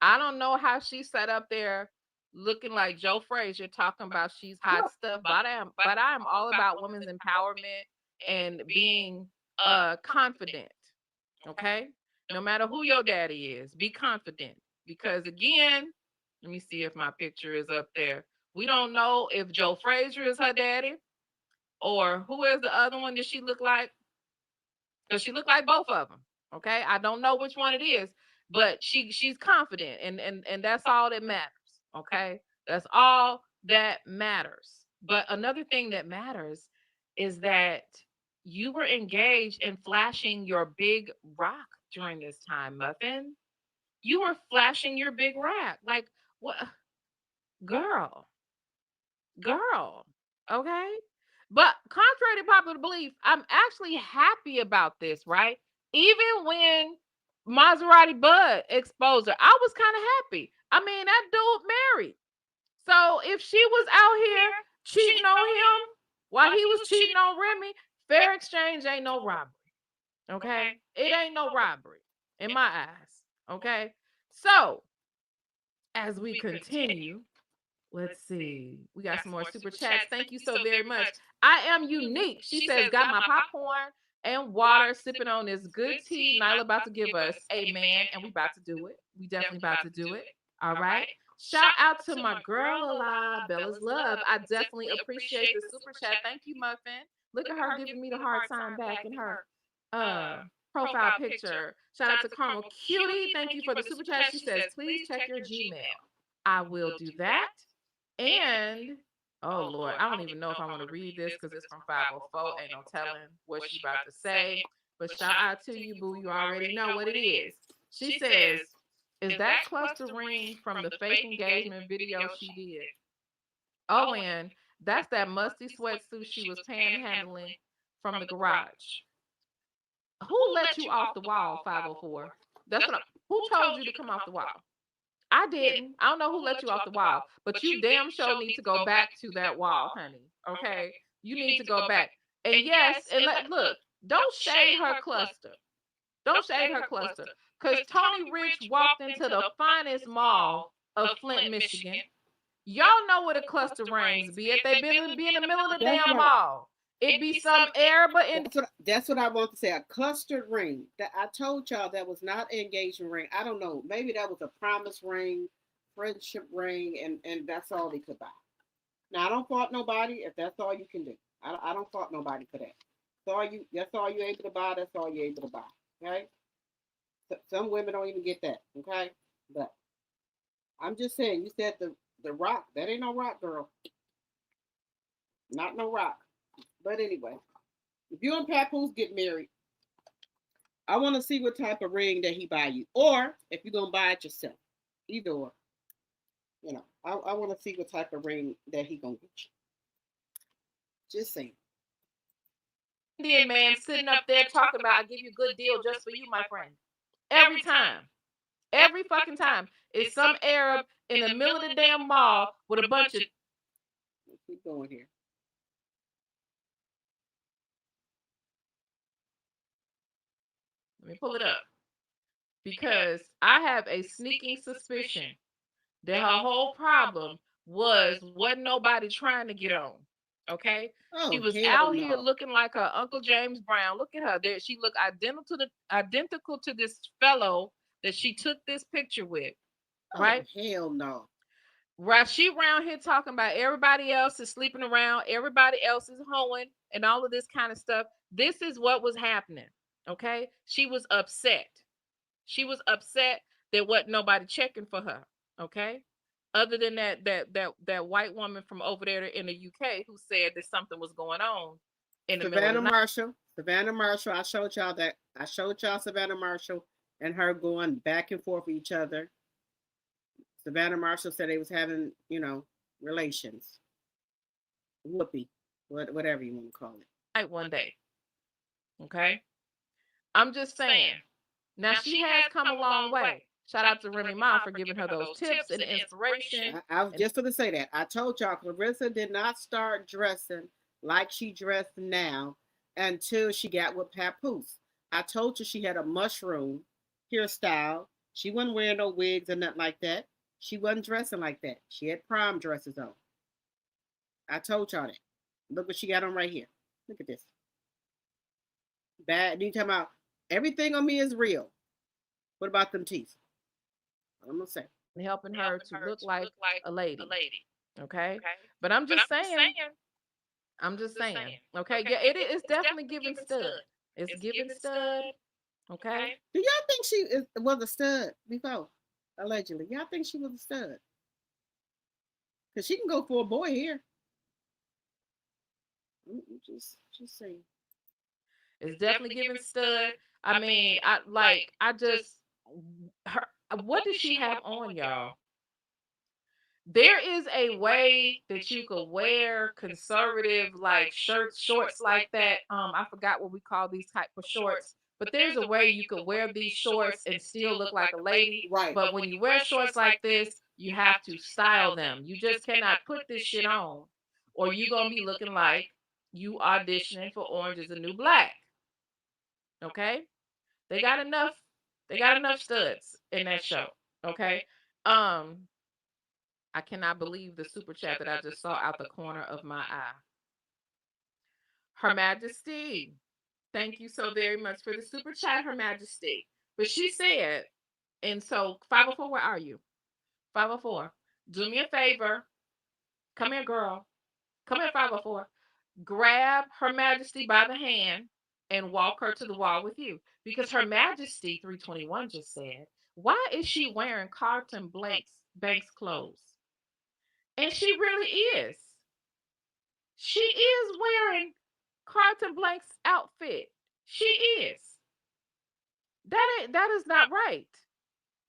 I don't know how she sat up there looking like Joe Frazier talking about she's hot stuff, but I am all about women's empowerment and being confident. Okay? No matter who your daddy is, be confident. Because again, let me see if my picture is up there. We don't know if Joe Frazier is her daddy or who is the other one that she looked like, because she looked like both of them. Okay, I don't know which one it is, but she's confident, and that's all that matters. Okay, that's all that matters. But another thing that matters is that you were engaged in flashing your big rock during this time, Muffin. You were flashing your big rock, like what, girl, girl. Okay. But contrary to popular belief, I'm actually happy about this, right? Even when Maserati Bud exposed her, I was kind of happy. I mean, that dude married. So if she was out here cheating on him while he was cheating on Remy, fair exchange ain't no robbery. Okay? It ain't no robbery in my eyes. Okay? So as we continue, let's see. We got some more super chats. Thank you so very much. I am unique. She says, got my popcorn and water, sipping on this good tea Nyla about to give us. Amen. And we about to do it. We definitely about to do it. All right. Shout out to my girl alive, Bella's Love. I definitely appreciate the super chat. Thank you, Muffin. Look at her giving me the hard time back in her uh profile picture. Shout out to Carmel Cutie. Thank you for the super chat. She says, please check your Gmail. I will do that. And oh Lord, I don't even know if I want to read this because it's from 504. Ain't no telling what she about to say. But shout out to you, boo. You already know what it is. She says, is that cluster ring from the fake engagement video she did? Oh, and that's that musty sweatsuit she was panhandling from the garage. Who let you off the wall, 504? That's what who told you to come off the wall? I didn't. I don't know who let you off the wall, but you damn sure need to go back to that wall, honey. Okay? You need to go back. And yes, and look, don't shade her cluster. Don't shade her cluster. Because Tony Rich walked into the finest mall of Flint, Michigan. Y'all know where the cluster rings be at. They be in the middle of the damn mall. It be some air, but in that's what I want to say. A clustered ring. That I told y'all that was not an engagement ring. I don't know. Maybe that was a promise ring, friendship ring, and that's all they could buy. Now I don't fault nobody if that's all you can do. I don't fault nobody for that. That's all you're able to buy. That's all you're able to buy. Okay. Some women don't even get that. Okay. But I'm just saying. You said the rock. That ain't no rock, girl. Not no rock. But anyway, if you and Papoose get married, I want to see what type of ring that he buy you, or if you're gonna buy it yourself. Either or, I want to see what type of ring that he gonna get you. Just saying. Indian man sitting up there talking about, I give you a good deal just for you, my friend. Every time. Every fucking time. It's some Arab in the middle of the damn mall with a bunch of. Let's keep going here. Let me pull it up. Because I have a sneaking suspicion that her whole problem wasn't nobody trying to get on. Okay? Oh, she was out here looking like her Uncle James Brown. Look at her. There, she looked identical to this fellow that she took this picture with. Right? Oh, hell no. Right. She around here talking about everybody else is sleeping around, everybody else is hoeing, and all of this kind of stuff. This is what was happening. Okay. She was upset. She was upset that wasn't nobody checking for her. Okay. Other than that white woman from over there in the UK who said that something was going on in the middle of the night. Savannah Marshall. I showed y'all that. I showed y'all Savannah Marshall and her going back and forth with each other. Savannah Marshall said they was having, relations. Whoopee, whatever you want to call it. One day. Okay. I'm just saying. Now she has come a long way. Shout out to Remy Ma for giving her those tips and inspiration. I was just going to say that. I told y'all Claressa did not start dressing like she dressed now until she got with Papoose. I told you she had a mushroom hairstyle. She wasn't wearing no wigs or nothing like that. She wasn't dressing like that. She had prom dresses on. I told y'all that. Look what she got on right here. Look at this. Bad. You talking about everything on me is real. What about them teeth? I'm gonna say helping her to look like a lady. Okay, but I'm just saying. I'm just saying. Okay, yeah, it is definitely giving stud. It's giving stud. Okay. Do y'all think she was a stud before? Allegedly, y'all think she was a stud? Cause she can go for a boy here. Just saying. It's definitely giving stud. I mean, her. What does she have on, y'all? There is a way that you could wear conservative like shirts, shorts like that. I forgot what we call these type of shorts, but there's a way you could wear these shorts and still look like a lady. Right. But when you wear shorts like this, you have to style them. You just cannot put this shit on, or you're gonna be looking like you auditioning for Orange Is the New Black. Okay? They got enough. They got enough studs in that show. Okay? I cannot believe the super chat that I just saw out the corner of my eye. Her Majesty, thank you so very much for the super chat, Her Majesty. But she said, and so 504, where are you? 504, do me a favor. Come here, girl. Come here, 504. Grab Her Majesty by the hand and walk her to the wall with you. Because Her Majesty 321 just said, why is she wearing Carlton Banks clothes? And she really is. She is wearing Carlton Blank's outfit. She is. That is not right.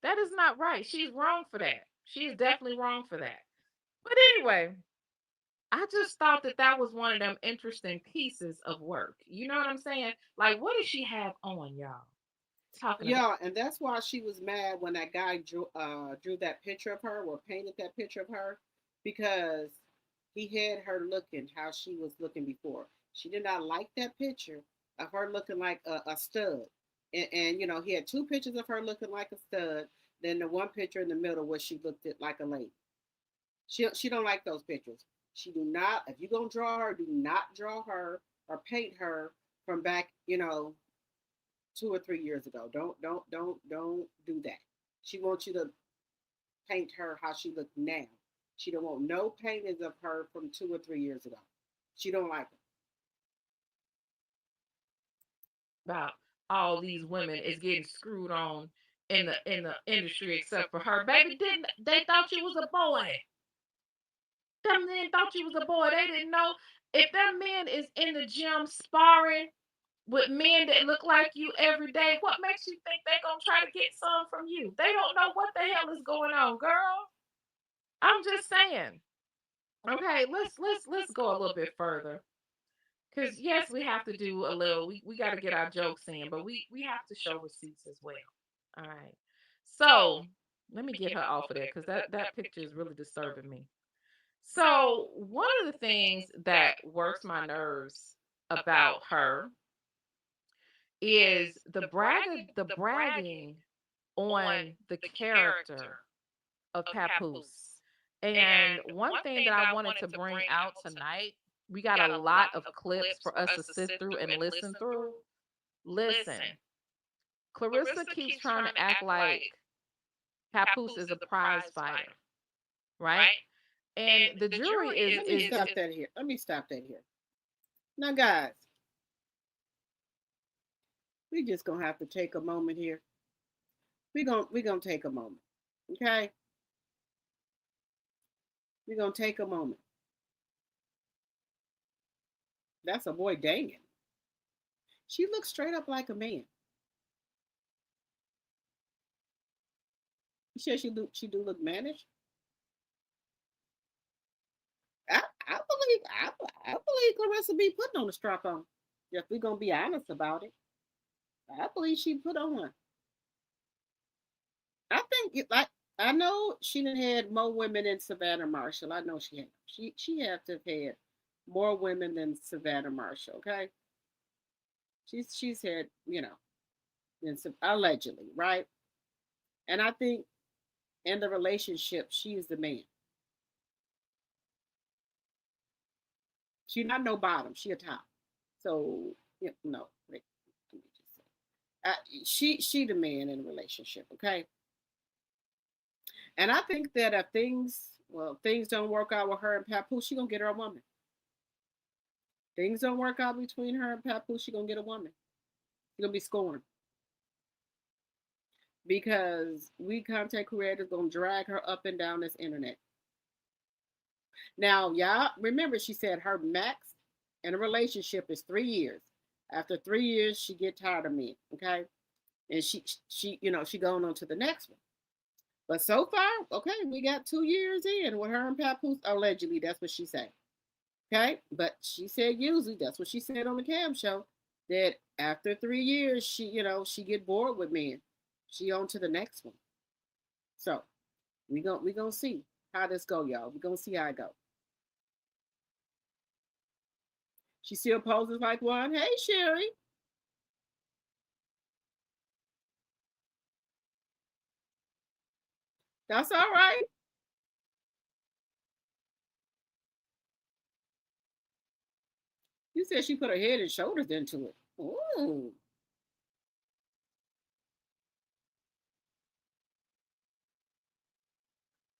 That is not right. She's wrong for that. She is definitely wrong for that. But anyway, I just thought that was one of them interesting pieces of work. You know what I'm saying? Like, what does she have on, y'all? And that's why she was mad when that guy drew that picture of her or painted that picture of her, because he had her looking how she was looking before. She did not like that picture of her looking like a stud. And he had two pictures of her looking like a stud. Then the one picture in the middle where she looked like a lady. She don't like those pictures. She do not. If you're gonna draw her, do not draw her or paint her from back, 2 or 3 years ago. Don't do that. She wants you to paint her how she looked now. She don't want no paintings of her from 2 or 3 years ago. She don't like them. About all these women is getting screwed on in the industry except for her. Baby, didn't they thought you was a boy? Them men thought you was a boy. They didn't know if that man is in the gym sparring with men that look like you every day. What makes you think they're gonna try to get some from you? They don't know what the hell is going on, girl. I'm just saying. Okay, let's go a little bit further. Because yes, we have to do a little. We got to get our jokes in, but we have to show receipts as well. All right. So let me get her off of there because that picture is really disturbing me. So one of the things that works my nerves about her is the bragging on the character of Papoose. And one thing that I wanted to bring out tonight, we got a lot of clips for us to sit through and listen through. Listen, Claressa keeps trying to act like Papoose is a prize fighter, right? And the jury is Let me stop that here. Now, guys, we just gonna have to take a moment here. We gonna take a moment, okay? We gonna take a moment. That's a boy danging. She looks straight up like a man. You said she do look mannish. I believe Claressa be putting on a strap on. If we gonna be honest about it, I believe she put on one. I think like I know she done had more women than Savannah Marshall. I know she had. She had to have had more women than Savannah Marshall. Okay, she's had than allegedly, right? And I think in the relationship, she's the man. She not no bottom. She a top. So no, wait, let me just say, she the man in a relationship. Okay, and I think that if things don't work out with her and Papoose, she gonna get her a woman. Things don't work out between her and Papoose, she gonna get a woman. She's gonna be scorned because we content creators gonna drag her up and down this internet. Now, y'all remember she said her max in a relationship is 3 years. After 3 years, she get tired of me. Okay, and she going on to the next one. But so far, okay, we got 2 years in with her and Papoose. Allegedly, that's what she said. Okay, but she said usually that's what she said on the Cam show that after 3 years, she get bored with men. She on to the next one. So we gonna see how this go, y'all. We gonna see how it go. She still poses like one. Hey, Sherry. That's all right. You said she put her head and shoulders into it. Ooh.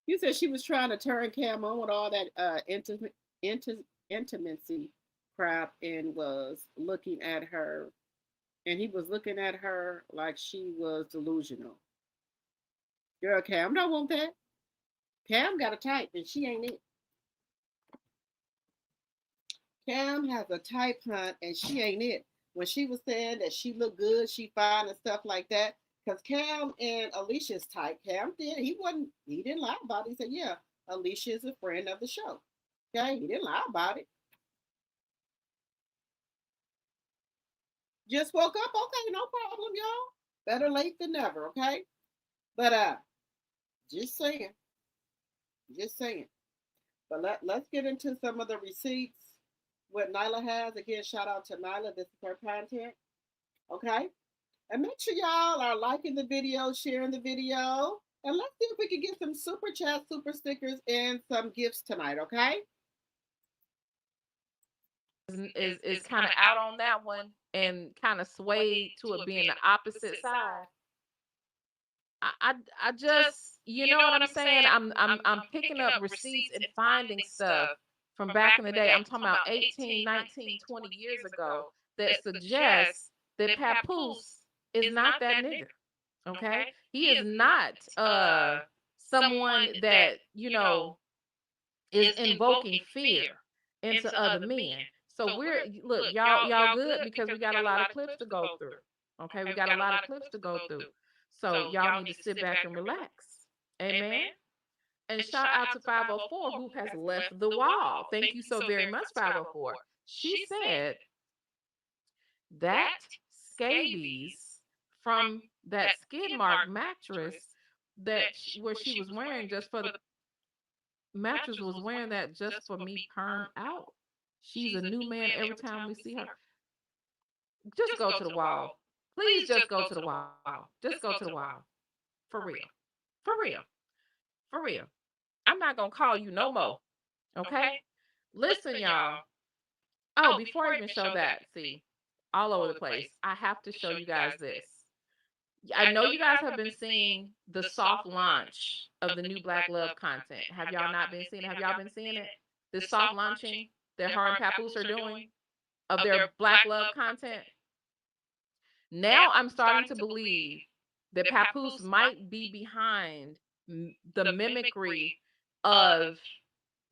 You said she was trying to turn Cam on with all that intimacy crap and was looking at her, and he was looking at her like she was delusional. Girl, Cam don't want that. Cam got a type, and she ain't it. Cam has a type hunt, and she ain't it. When she was saying that she looked good, she fine and stuff like that, because Cam and Alicia's type. Cam did. He didn't lie about it. He said, yeah, Alicia is a friend of the show. Okay, he didn't lie about it. Just woke up. Okay, no problem, y'all. Better late than never. Okay, but just saying, just saying. But let's get into some of the receipts. What Nyla has again. Shout out to Nyla. This is her content. Okay, and make sure y'all are liking the video, sharing the video, and let's see if we can get some super chat, super stickers, and some gifts tonight. Okay. Is kind of out on that one and kind of swayed to it being the opposite side. I just you know what I'm saying? I'm picking up receipts and finding stuff from back in the day. I'm talking about 18, 19, 20 years ago that suggests that Papoose is not that nigga. Okay? He is not someone that, is invoking fear into other men. So we're look, y'all good because we got a lot of clips to go through. Okay, we got a lot of clips to go through. So y'all need to sit back and relax. Amen. And shout out to 504 who has left the wall. Thank you so very much, 504. She said that scabies from that skid mark mattress where she was wearing just for the mattress was wearing that just for me perm out. She's a new man every time we see her. Just go to the wall. Please just go to the wall. Just go to the wall. For real. For real. For real. I'm not going to call you no more. Okay? Listen, y'all. Oh, before I even show that, see, all over the place, I have to show you guys this. I know you guys have been seeing the soft launch of the new Black Love content. Have y'all not been seeing it? Have y'all been seeing it? The soft launching that her and Papoose are doing? of their Black love content. Now I'm starting to believe that Papoose might be behind the mimicry of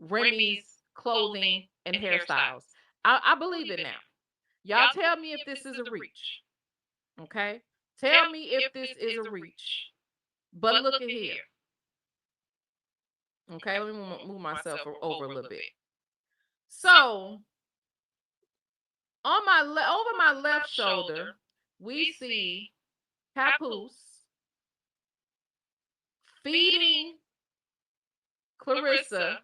Remy's clothing and hairstyles. I believe it now. Y'all tell me if this is a reach. Okay? Tell me if this is a reach. But look at here. Okay, let me move myself over a little bit. So, on over my left shoulder, we see Papoose feeding Claressa.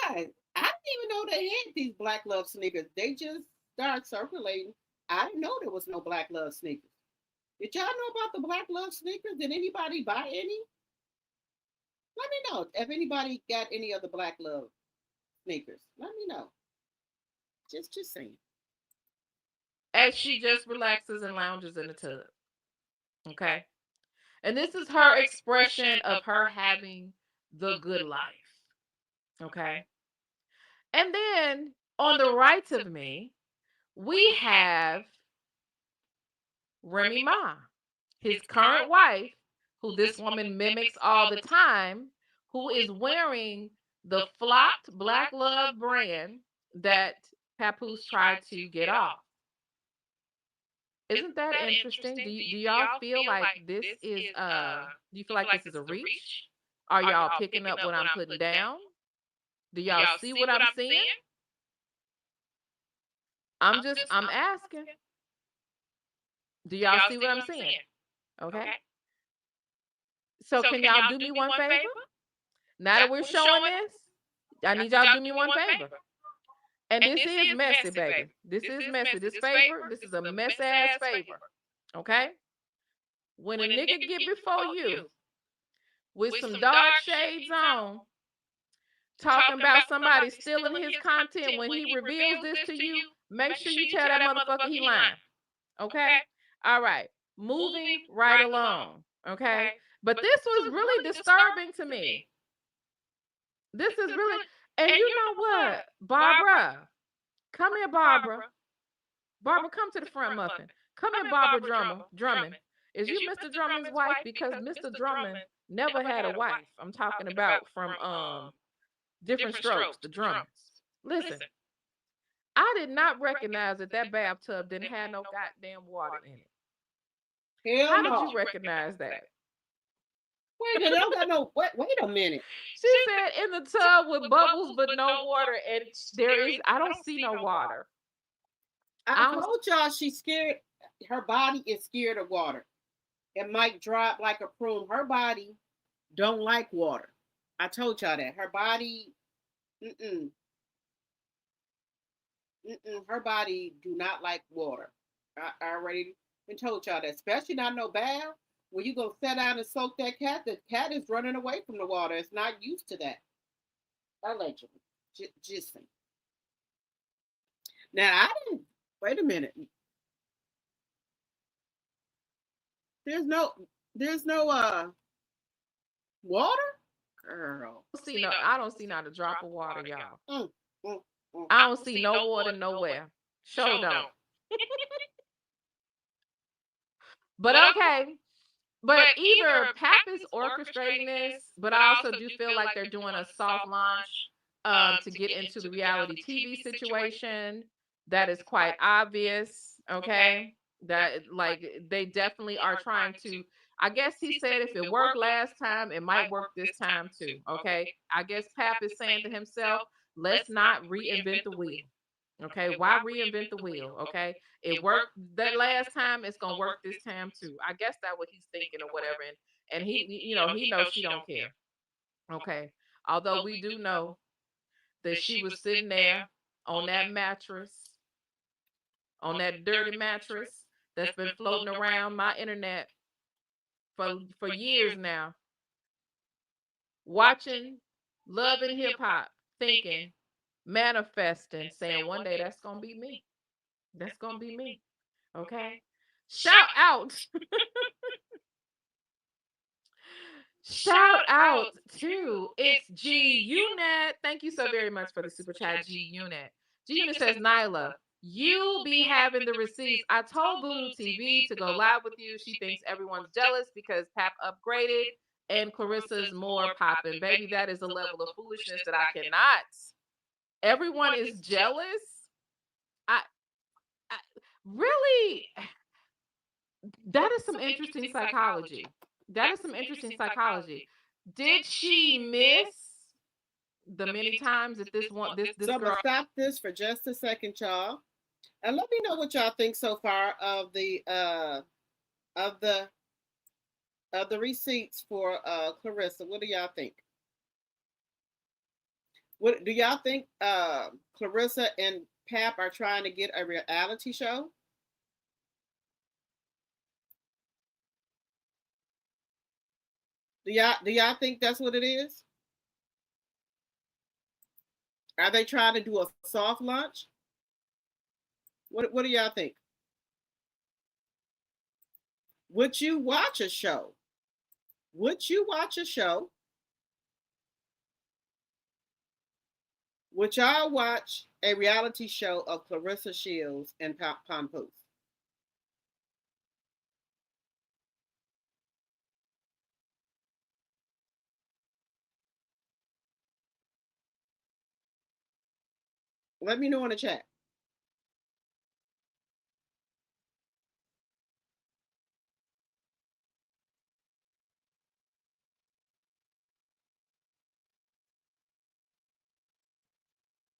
Guys, I didn't even know they had these Black Love sneakers. They just started circulating. I didn't know there was no Black Love sneakers. Did y'all know about the Black Love sneakers? Did anybody buy any? Let me know if anybody got any of the Black Love sneakers. Let me know. Just saying. As she just relaxes and lounges in the tub. Okay. And this is her expression of her having the good life. Okay. And then on the right of me, we have Remy Ma, his current wife, who this woman mimics all the time, who is wearing the flopped Black Love brand that Papoose tried to get off. Isn't that interesting? Do y'all feel like this is do you feel like this is a reach? Are y'all picking up what I'm putting down? Do y'all see what I'm seeing? I'm asking. Do y'all see what I'm seeing? Okay. So can y'all do me one favor? Now that we're showing this, I need y'all to do me one favor. And this is messy, baby. This is messy. This favor, this is a mess ass favor. Okay? When a nigga get before you with some dark shades on, talking about somebody stealing his content, when he reveals this to you, make sure you tell that motherfucker he lying. Okay? All right. Moving right along. Okay? But this was really disturbing to me. This is really, and you know what, Barbara? Come here, Barbara. Barbara, come to the front, Muffin. Come here, Barbara Drummond. Is you Mr. Drummond's wife? Because Mr. Drummond never had a wife. I'm talking about from Different Strokes, the Drummonds. Listen, I did not recognize that bathtub didn't have no goddamn water in it. How did you recognize that? Wait, they don't got no. Wait a minute. She said in the tub with bubbles but no water, and I don't see no water. I told y'all she's scared. Her body is scared of water. It might drop like a prune. Her body don't like water. I told y'all that. Her body, her body do not like water. I already been told y'all that. Especially not no bath. When you go sit down and soak that cat, the cat is running away from the water. It's not used to that. Allegedly. Just saying. Now, I didn't. Wait a minute. There's no water? Girl. I don't see not a drop of water, y'all. I don't see no water nowhere. Sure don't. But okay. But either Pap is orchestrating this, but I also do feel like they're doing a soft launch to get into the reality TV situation. That is quite obvious. Okay. That like they definitely are trying to. I guess he said if it worked last time, it might work this time too. Okay. I guess Pap is saying to himself, let's not reinvent the wheel. Okay, why reinvent the wheel? Okay, it worked that last time, it's gonna work this time too. I guess that's what he's thinking or whatever, and he knows she don't care. Okay, although we do know that she was sitting there on that mattress, on that dirty mattress that's been floating around my internet for years now, watching Love and Hip Hop, thinking, manifesting, saying one day that's gonna be me. That's gonna be me. Okay. Shout out. Shout out to It's G Unit. Thank you so very much for the super chat, G Unit. G Unit says, Nyla, you be having the receipts. I told Voodoo TV to go live with you. She thinks everyone's jealous because Pap upgraded and Clarissa's more popping. Baby, that is a level of foolishness that I cannot. Everyone is jealous. I really, that is some interesting psychology. That is some interesting psychology. Did she miss the many times that this one this So I'm girl? gonna stop this for just a second, y'all, and let me know what y'all think so far of the of the receipts for Claressa. What do y'all think? What do y'all think? Claressa and Pap are trying to get a reality show. Do y'all think that's what it is? Are they trying to do a soft launch? What do y'all think? Would you watch a show? Would you watch a show? Would y'all watch a reality show of Claressa Shields and Papoose? Let me know in the chat.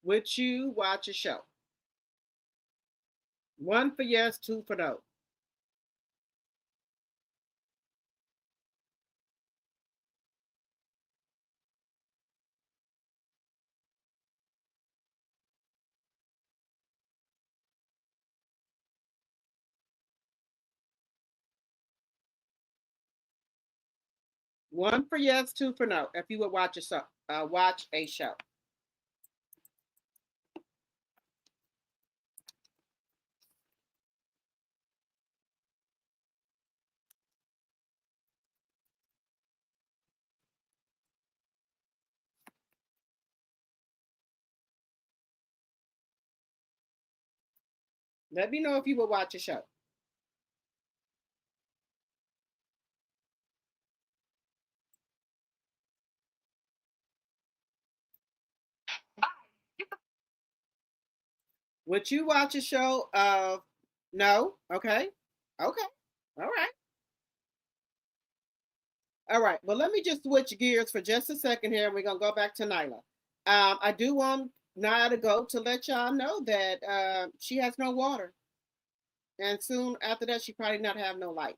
Would you watch a show? One for yes, two for no. One for yes, two for no. If you would watch watch a show. Let me know if you would watch a show. Would you watch a show of no? Okay. Okay. All right. All right. Well, let me just switch gears for just a second here. We're gonna go back to Nyla. I do want Nyla to go to let y'all know that she has no water. And soon after that, she probably not have no light.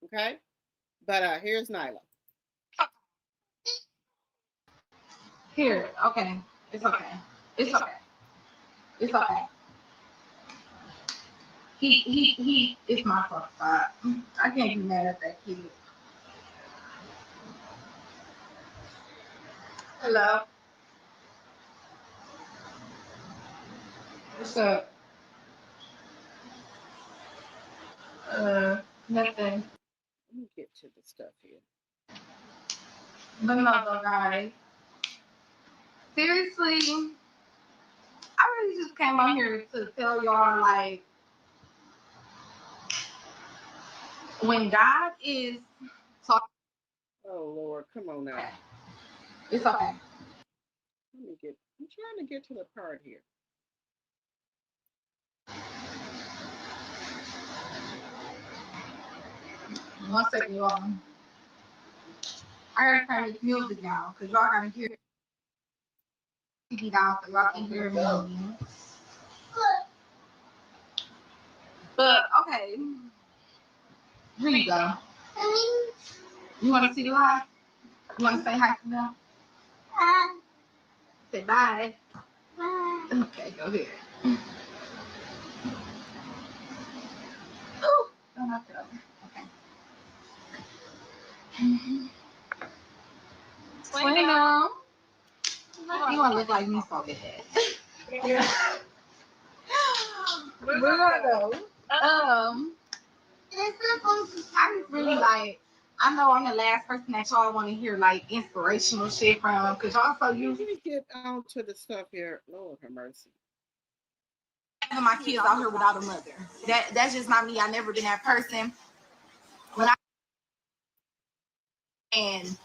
Okay? But here's Nyla. Here, okay. It's okay. It's okay. It's okay. It's my fault. I can't be mad at that kid. Hello. What's up? Nothing. Let me get to the stuff here. But no, though, guys. Seriously, I really just came out here to tell y'all, like, when God is talking. Oh Lord, come on now. It's okay. I'm trying to get to the part here. One second, y'all. I gotta turn this music down because y'all gotta hear TV down so y'all can hear me. But okay, here you go. You want to see the live? You want to say hi to them? Say bye. Okay, go ahead. Oh, don't have to. Okay. Bueno. You want to look like me so bad. We're gonna go. I just really like. I know I'm the last person that y'all want to hear like inspirational shit from, cause y'all so Let used. me get on to the stuff here. Lord have mercy. having my kids out here without a mother. That's just not me. I've never been that person. And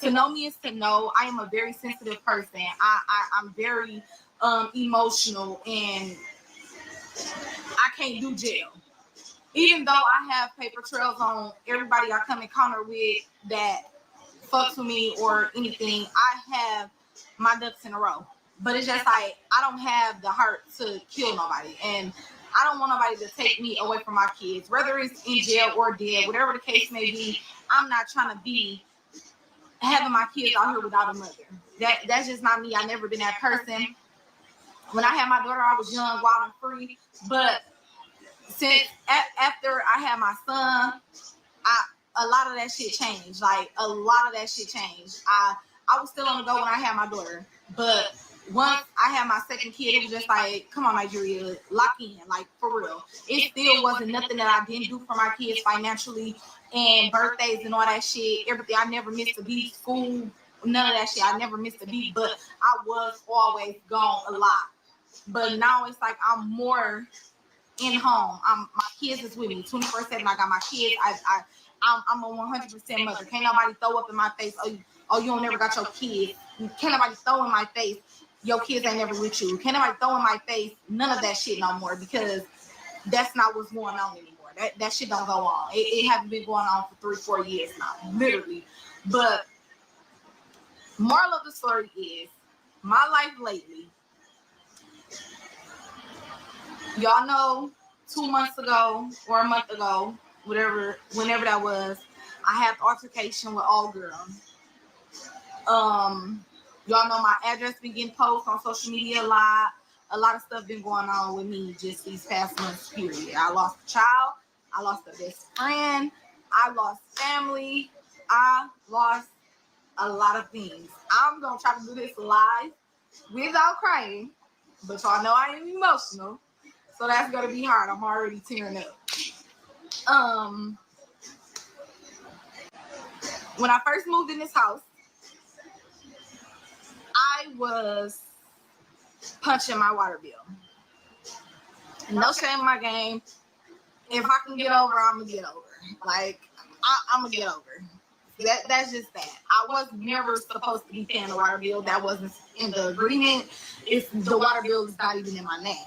to know me is to know I am a very sensitive person. I'm very emotional, and I can't do jail. Even though I have paper trails on everybody I come in encounter with that fucks with me or anything, I have my ducks in a row. But it's just like I don't have the heart to kill nobody, and I don't want nobody to take me away from my kids, whether it's in jail or dead, whatever the case may be. I'm not trying to be having my kids out here without a mother. That's just not me. I've never been that person. When I had my daughter, I was young, wild, and free. But since after I had my son, a lot of that shit changed. Like a lot of that shit changed. I was still on the go when I had my daughter, but once I had my second kid, it was just like, come on, Nigeria, lock in, like for real. It still wasn't nothing that I didn't do for my kids financially and birthdays and all that shit. Everything. I never missed a beat, school, none of that shit. I never missed a beat, but I was always gone a lot. But now it's like I'm more in home. My kids is with me 24/7. I got my kids. I'm a 100% mother. Can't nobody throw up in my face. Oh, you don't never got your kids. Can't nobody throw in my face. Your kids ain't never with you. Can't nobody throw in my face none of that shit no more, because that's not what's going on anymore. That shit don't go on. It hasn't been going on for 3-4 years now, literally. But moral of the story is my life lately. Y'all know 2 months ago or a month ago, whenever that was, I had altercation with all girls. Y'all know my address been getting posted on social media a lot. A lot of stuff been going on with me just these past months, period. I lost a child. I lost a best friend. I lost family. I lost a lot of things. I'm going to try to do this live without crying, but y'all know I am emotional. So that's going to be hard. I'm already tearing up. When I first moved in this house, I was punching my water bill. No shame in my game. If I can get over, I'm going to get over. Like, I'm going to get over. That's just that. I was never supposed to be paying the water bill. That wasn't in the agreement. If the water bill is not even in my name.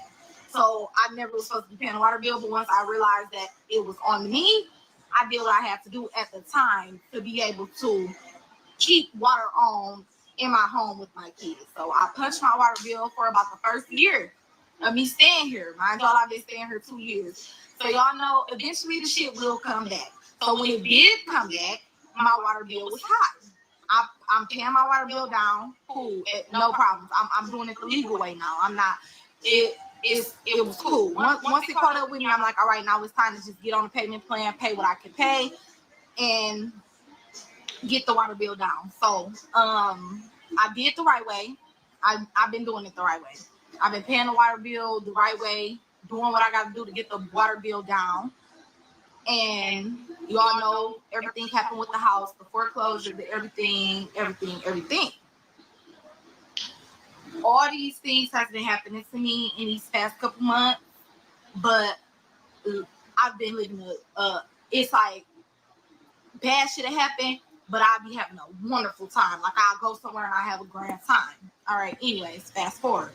So I never was supposed to be paying the water bill. But once I realized that it was on me, I did what I had to do at the time to be able to keep water on in my home with my kids. So I punched my water bill for about the first year of me staying here. Mind y'all, I've been staying here 2 years. So y'all know eventually the shit will come back. So when it did come back, my water bill was high. I'm paying my water bill down. Cool. No problems. I'm doing it the legal way now. I'm not. It was cool. Once it caught up with me, I'm like, all right, now it's time to just get on the payment plan, pay what I can pay, and get the water bill down. So I did the right way. I've been doing it the right way. I've been paying the water bill the right way, doing what I got to do to get the water bill down. And y'all know everything happened with the house, the foreclosure, the everything. All these things have been happening to me in these past couple months, but I've been living it's like bad shit happened, but I'll be having a wonderful time. Like I'll go somewhere and I have a grand time. All right, anyways, fast forward.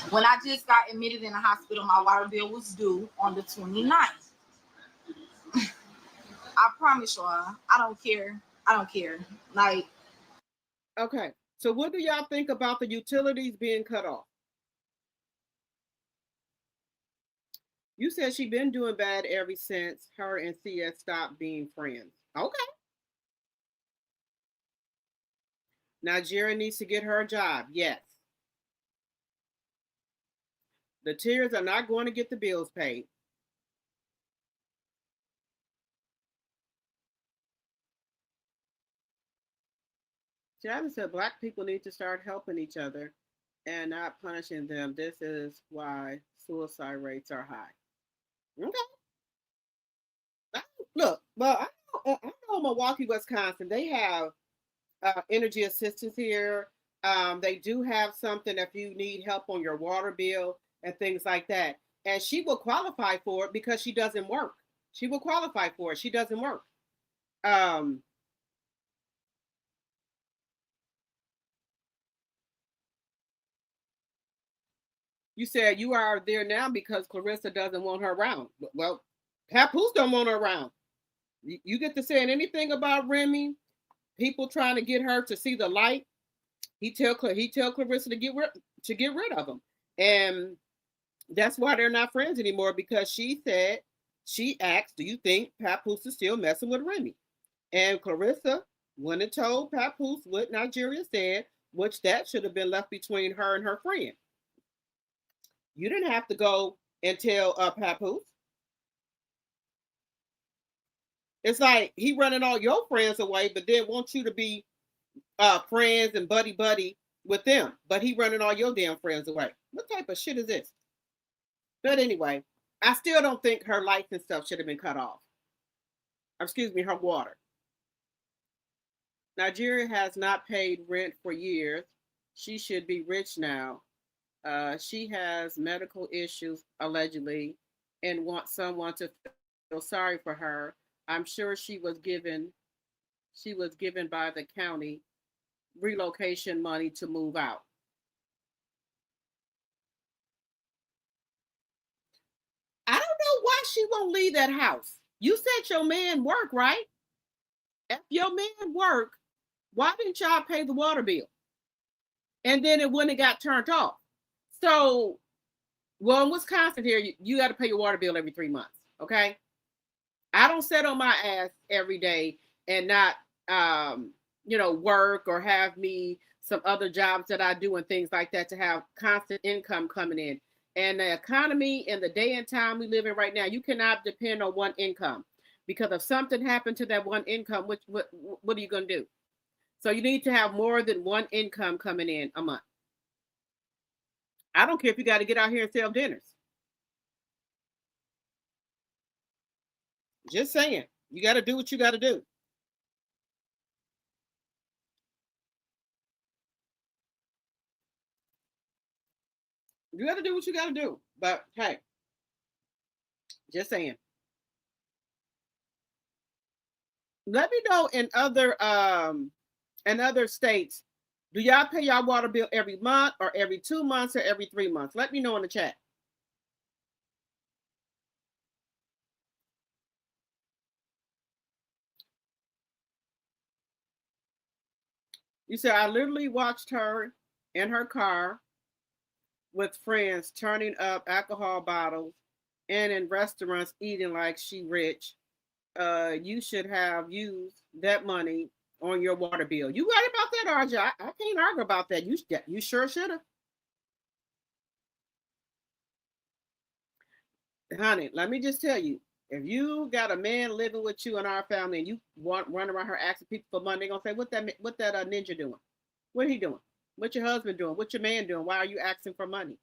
When I just got admitted in the hospital, my water bill was due on the 29th. I promise y'all, I don't care. Like, okay. So what do y'all think about the utilities being cut off? You said she been doing bad ever since her and CS stopped being friends. Okay. Nigeria needs to get her a job. Yes. The tears are not going to get the bills paid. Jasmine said Black people need to start helping each other and not punishing them. This is why suicide rates are high. Okay. Look, well, I know Milwaukee, Wisconsin, they have energy assistance here. They do have something if you need help on your water bill. and things like that. And she will qualify for it because she doesn't work. She will qualify for it. She doesn't work. Um, you said you are there now because Claressa doesn't want her around. Well, Papoose don't want her around. You get to saying anything about Remy, people trying to get her to see the light. He tell Claressa to get rid of him, and that's why they're not friends anymore. Because she asked, "Do you think Papoose is still messing with Remy?" And Claressa went and told Papoose what Nigeria said, which that should have been left between her and her friend. You didn't have to go and tell Papoose. It's like he running all your friends away, but then wants you to be friends and buddy with them. But he running all your damn friends away. What type of shit is this? But anyway, I still don't think her lights and stuff should have been cut off. Excuse me, her water. Nigeria has not paid rent for years. She should be rich now. She has medical issues allegedly and wants someone to feel sorry for her. I'm sure she was given by the county relocation money to move out. I don't know why she won't leave that house. You said your man work, right? If your man work, why didn't y'all pay the water bill? And then it wouldn't have got turned off. So, well, in Wisconsin here, you got to pay your water bill every 3 months. Okay. I don't sit on my ass every day and not, work or have me some other jobs that I do and things like that to have constant income coming in. And the economy and the day and time we live in right now, you cannot depend on one income, because if something happened to that one income, what are you going to do? So you need to have more than one income coming in a month. I don't care if you got to get out here and sell dinners. Just saying, you got to do what you got to do. You got to do what you got to do. But hey, just saying. Let me know in other states, do y'all pay y'all water bill every month or every 2 months or every 3 months? Let me know in the chat. You said, I literally watched her in her car with friends turning up alcohol bottles and in restaurants eating like she rich. You should have used that money on your water bill. You right about that, RJ. I can't argue about that. You sure should have. Honey, let me just tell you, if you got a man living with you in our family and you run around her asking people for money, they're gonna say, what that ninja doing? What he doing? What your husband doing? What your man doing? Why are you asking for money?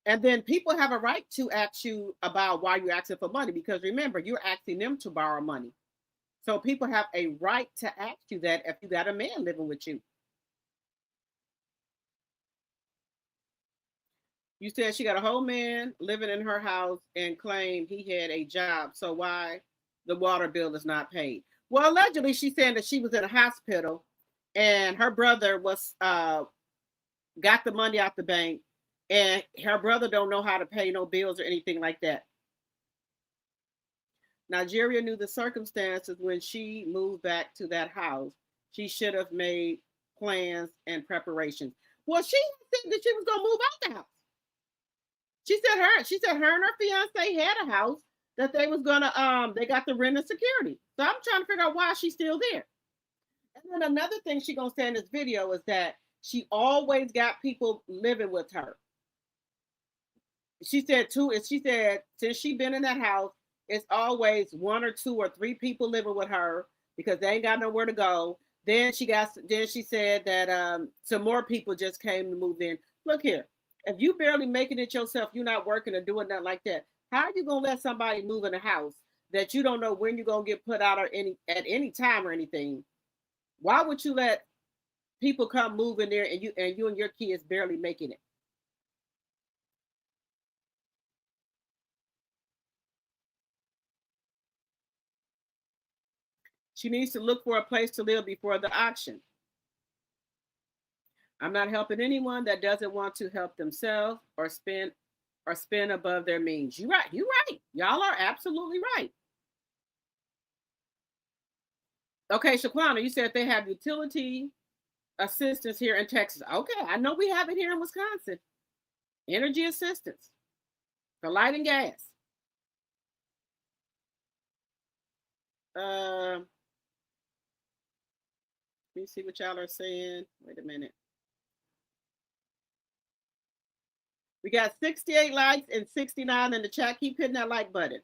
And then people have a right to ask you about why you're asking for money, because remember, you're asking them to borrow money. So people have a right to ask you that if you got a man living with you. You said she got a whole man living in her house and claimed he had a job. So why the water bill is not paid? Well, allegedly she's saying that she was in a hospital and her brother was got the money out the bank, and her brother don't know how to pay no bills or anything like that. Nigeria knew the circumstances when she moved back to that house. She should have made plans and preparations. Well, she said that she was gonna move out the house. She said her and her fiance had a house that they was gonna they got the rent and security. So I'm trying to figure out why she's still there. And then another thing she gonna say in this video is that she always got people living with her. She said since she been in that house, it's always 1 or 2 or 3 people living with her because they ain't got nowhere to go. Then she said that some more people just came to move in. Look here, if you barely making it yourself, you're not working or doing nothing like that. How are you gonna let somebody move in a house that you don't know when you're gonna get put out or at any time or anything? Why would you let people come move in there and you and your kids barely making it? She needs to look for a place to live before the auction. I'm not helping anyone that doesn't want to help themselves or spend above their means. You're right. You're right. Y'all are absolutely right. Okay, Shaquana, you said they have utility assistance here in Texas. Okay, I know we have it here in Wisconsin. Energy assistance for light and gas. Let me see what y'all are saying. Wait a minute. We got 68 likes and 69 in the chat. Keep hitting that like button.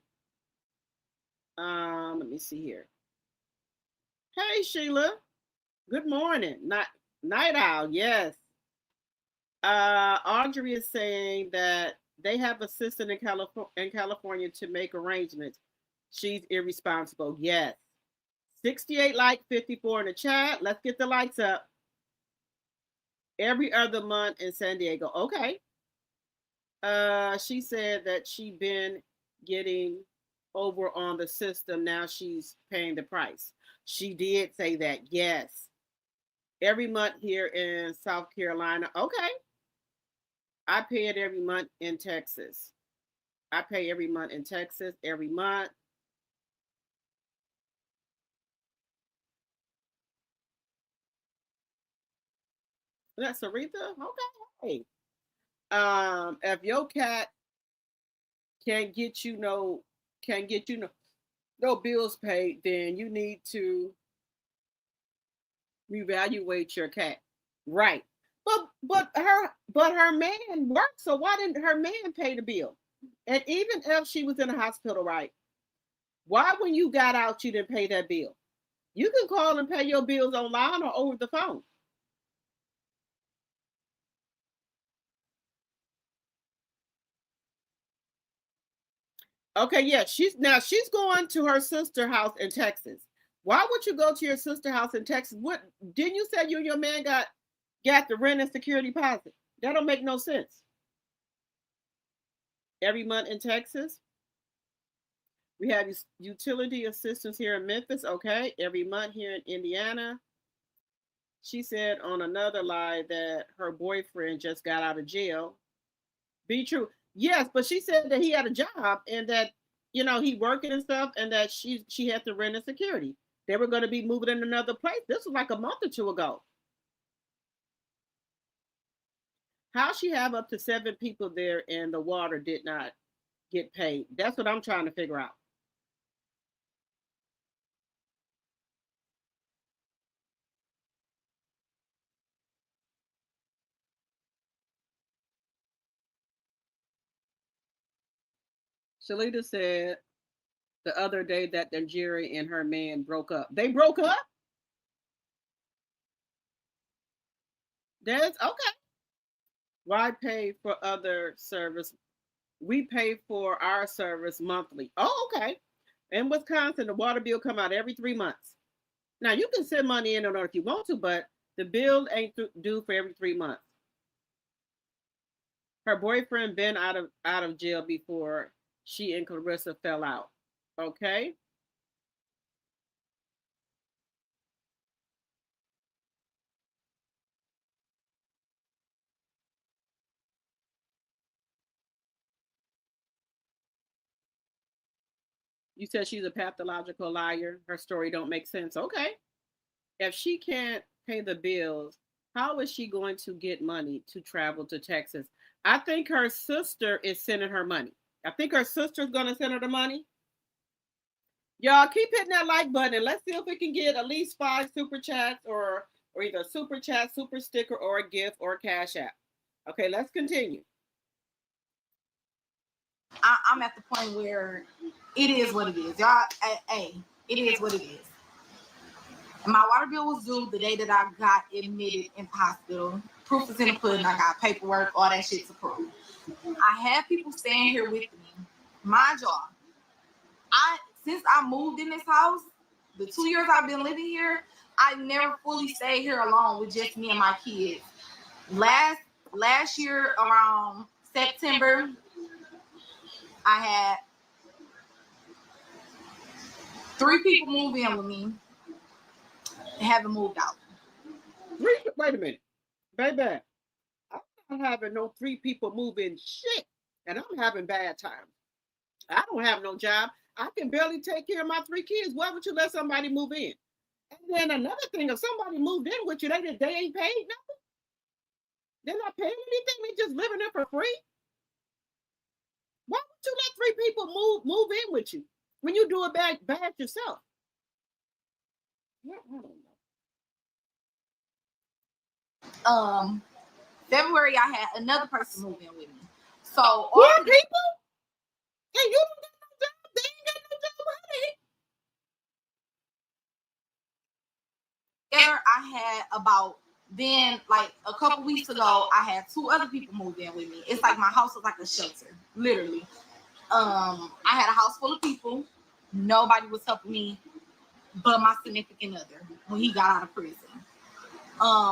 Let me see here. Hey, Sheila. Good morning. Night owl. Yes. Audrey is saying that they have a sister in California to make arrangements. She's irresponsible. Yes. 68 like, 54 in the chat. Let's get the lights up. Every other month in San Diego. Okay. She said that she'd been getting over on the system. Now she's paying the price. She did say that. Yes. Every month here in South Carolina. Okay. I pay it every month in Texas. I pay every month in Texas, every month. That's Aretha? Okay. If your cat can't get you no bills paid, then you need to reevaluate your cat. Right. But her man worked, so why didn't her man pay the bill? And even if she was in a hospital, right? Why when you got out you didn't pay that bill? You can call and pay your bills online or over the phone. Okay, yeah, she's going to her sister house in Texas. Why would you go to your sister house in Texas? What didn't you say you and your man got the rent and security deposit? That don't make no sense. Every month in Texas. We have utility assistance here in Memphis. Okay, every month here in Indiana. She said on another live that her boyfriend just got out of jail. Be true. Yes, but she said that he had a job and that, he working and stuff and that she had to rent and security. They were going to be moving in another place. This was like a month or two ago. How she have up to 7 people there and the water did not get paid? That's what I'm trying to figure out. Shalita said the other day that Nigeria and her man broke up. They broke up? That's okay. Why pay for other service? We pay for our service monthly. Oh, okay. In Wisconsin, the water bill come out every 3 months. Now you can send money in on it if you want to, but the bill ain't due for every 3 months. Her boyfriend been out of jail before she and Claressa fell out. Okay. You said she's a pathological liar. Her story don't make sense. Okay. If she can't pay the bills, how is she going to get money to travel to Texas? I think her sister is sending her money. I think her sister's going to send her the money. Y'all keep hitting that like button. Let's see if we can get at least 5 super chats or either super chat, super sticker, or a gift or a cash app. Okay, let's continue. I'm at the point where it is what it is. Y'all, hey, it is what it is. And my water bill was due the day that I got admitted in the hospital. Proof is in the pudding. I got paperwork, all that shit's approved. I have people staying here with me. Mind y'all, since I moved in this house, the 2 years I've been living here, I never fully stayed here alone with just me and my kids. Last year around September, I had 3 people move in with me. haven't moved out. Wait a minute, baby. I'm not having no 3 people move in shit, and I'm having bad times. I don't have no job. I can barely take care of my 3 kids. Why would you let somebody move in? And then another thing, if somebody moved in with you, they ain't paid nothing. They're not paying anything. They just living there for free. Why would you let 3 people move in with you when you do it bad yourself? I don't know. February I had another person move in with me. So all more people? And you don't got no job. They ain't got no job, honey. Together, I had about then like a couple weeks ago, I had 2 other people move in with me. It's like my house was like a shelter, literally. I had a house full of people. Nobody was helping me but my significant other when he got out of prison.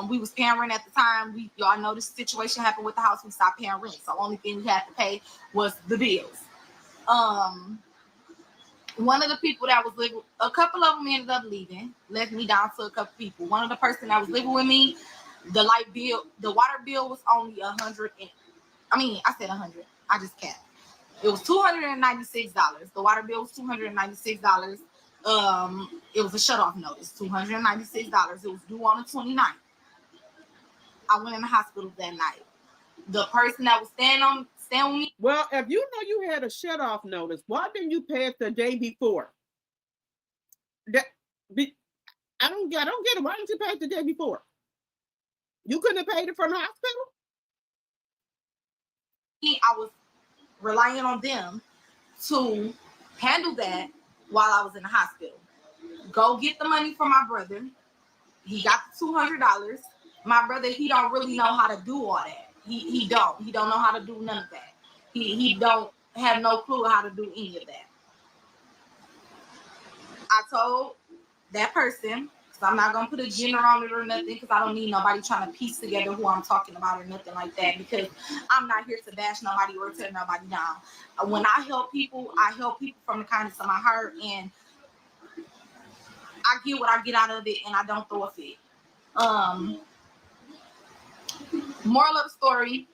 We was paying rent at the time. Y'all know this situation happened with the house. We stopped paying rent. So only thing we had to pay was the bills. One of the people that was living, a couple of them ended up leaving, left me down to a couple people. One of the person that was living with me, the light bill, the water bill was only $100. I said 100. I just capped. It was $296. The water bill was $296. It was a shutoff notice, $296. It was due on the 29th. I went in the hospital that night. The person that was staying with me. Well, if you know you had a shutoff notice, why didn't you pay it the day before? I don't get it. Why didn't you pay it the day before? You couldn't have paid it from the hospital? I was relying on them to handle that while I was in the hospital. Go get the money from my brother. He got the $200. My brother, he don't really know how to do all that. He don't know how to do none of that. He don't have no clue how to do any of that. I told that person, because I'm not going to put a gender on it or nothing, because I don't need nobody trying to piece together who I'm talking about or nothing like that, because I'm not here to bash nobody or tear nobody down. When I help people from the kindness of my heart, and I get what I get out of it, and I don't throw a fit. Moral of the story,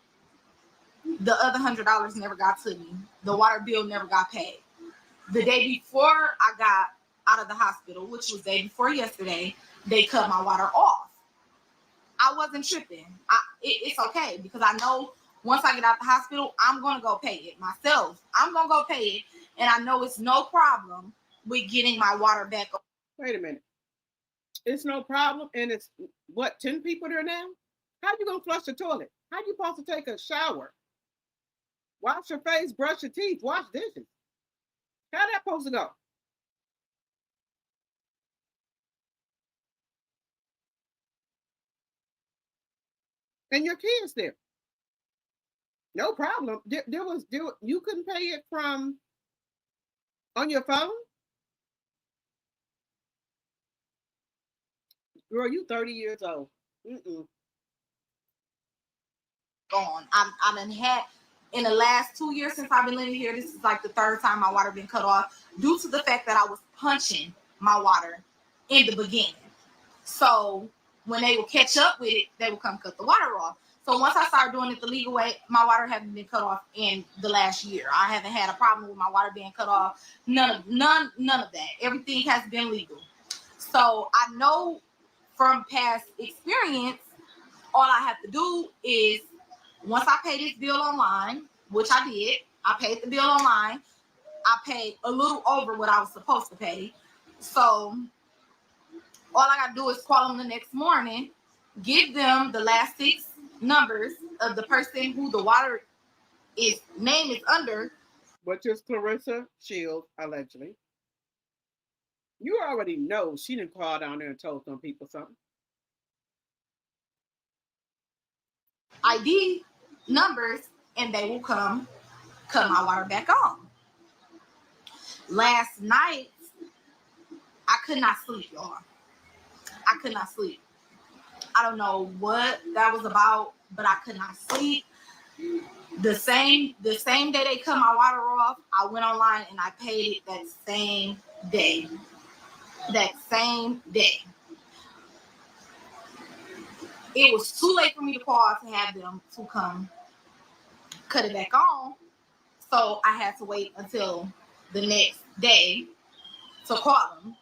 the other $100 never got to me. The water bill never got paid. The day before I got out of the hospital, which was the day before yesterday, they cut my water off. I wasn't tripping. It's okay, because I know once I get out the hospital, I'm going to go pay it myself. I'm going to go pay it, and I know it's no problem with getting my water back. Wait a minute. It's no problem, and it's, 10 people there now? How you going to flush the toilet? How you supposed to take a shower? Wash your face, brush your teeth, wash dishes. How that supposed to go? And your kids there. No problem. You couldn't pay it from on your phone? Girl, you 30 years old. Gone. I done had, in the last 2 years since I've been living here, this is like the 3rd time my water been cut off due to the fact that I was punching my water in the beginning. So when they would catch up with it, they would come cut the water off. So once I started doing it the legal way, my water hasn't been cut off in the last year. I haven't had a problem with my water being cut off. None of that. Everything has been legal. So I know from past experience, all I have to do is, once I pay this bill online, which I did, I paid the bill online. I paid a little over what I was supposed to pay. So all I got to do is call them the next morning, give them the last 6 numbers of the person who the water name is under. Which is Claressa Shields, allegedly. You already know she didn't call down there and told some people something. ID numbers, and they will come cut my water back on. Last night, I could not sleep, y'all. I could not sleep. I don't know what that was about, but I could not sleep. The same day they cut my water off, I went online and I paid it that same day. That same day. it was too late for me to call to have them to come cut it back on. So I had to wait until the next day to call them.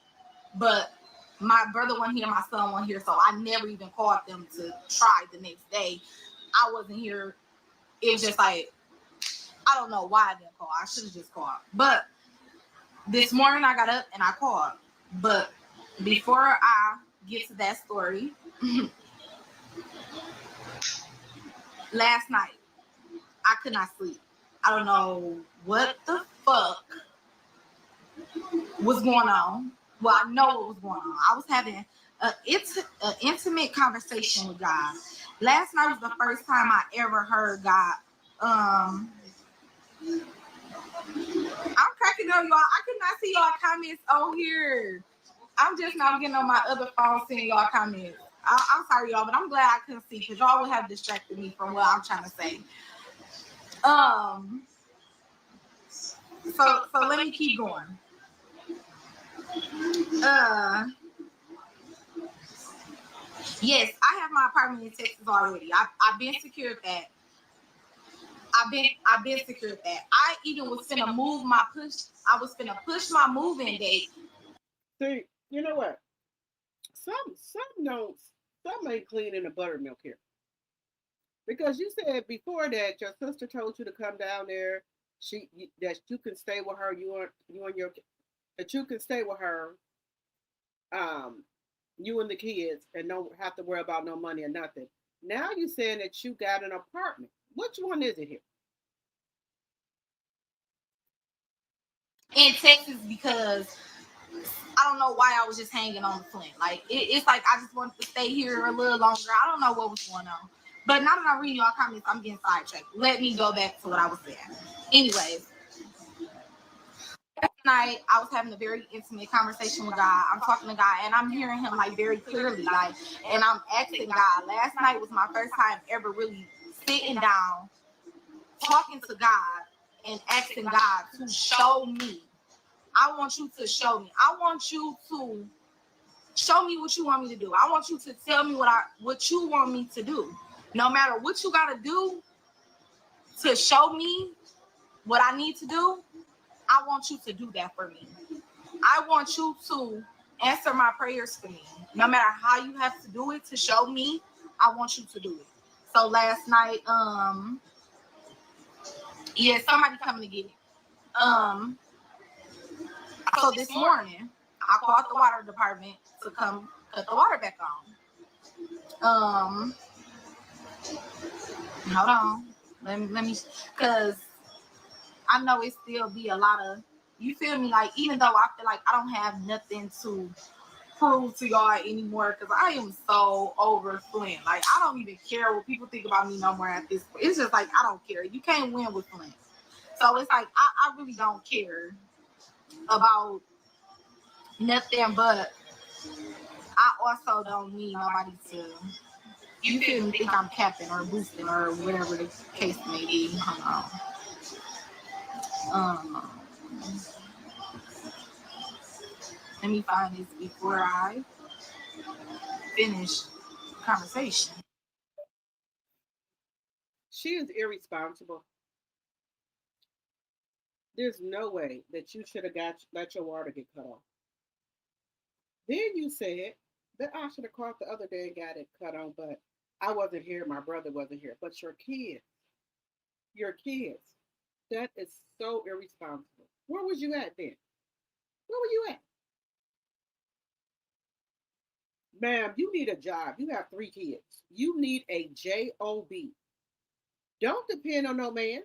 But my brother wasn't here, my son wasn't here, so I never even called them to try the next day. I wasn't here. It was just like, I don't know why I didn't call. I should have just called. But this morning I got up and I called. But before I get to that story, last night I could not sleep. I don't know what the fuck was going on. Well, I know what was going on. I was having an intimate conversation with God. Last night was the first time I ever heard God. I'm cracking up, y'all. I could not see y'all comments on here. I'm just now getting on my other phone seeing y'all comments. I'm sorry, y'all, but I'm glad I couldn't see because y'all would have distracted me from what I'm trying to say. So let me keep going. Yes, I have my apartment in Texas already. I've been secured that. I've been secured that. I even was finna move my push. I was finna push my move-in date. See, you know what? Some notes, some ain't clean in the buttermilk here. Because you said before that your sister told you to come down there. That you can stay with her. You and your that you can stay with her. Um, you and the kids, and don't have to worry about no money or nothing. Now you saying that you got an apartment. Which one is it here? In Texas because I don't know why I was just hanging on the Flint. Like it's like I just wanted to stay here a little longer. I don't know what was going on. But now that I'm reading y'all comments, I'm getting sidetracked. Let me go back to what I was saying. Anyways, last night I was having a very intimate conversation with God. I'm talking to God and I'm hearing him like very clearly. Like, and I'm asking God. Last night was my first time ever really sitting down, talking to God and asking God to show me. I want you to show me. I want you to show me what you want me to do. I want you to tell me what you want me to do. No matter what you gotta do to show me what I need to do, I want you to do that for me. I want you to answer my prayers for me. No matter how you have to do it to show me, I want you to do it. So last night, yeah, somebody coming to get it. So this morning, I called the water department to come cut the water back on. Hold on. Let me, because I know it still be a lot of, you feel me? Like, even though I feel like I don't have nothing to prove to y'all anymore, because I am so over Flint. Like, I don't even care what people think about me no more at this point. It's just like, I don't care. You can't win with Flint. So it's like, I really don't care about nothing, but I also don't need nobody to, you feel me, think I'm capping or boosting or whatever the case may be. Hold on. Let me find this before I finish the conversation. She is irresponsible. There's no way that you should have let your water get cut off. Then you said that I should have called the other day and got it cut on, but I wasn't here. My brother wasn't here. But your kids, that is so irresponsible. Where was you at then? Where were you at? Ma'am, you need a job. You have 3 kids. You need a job. Don't depend on no man.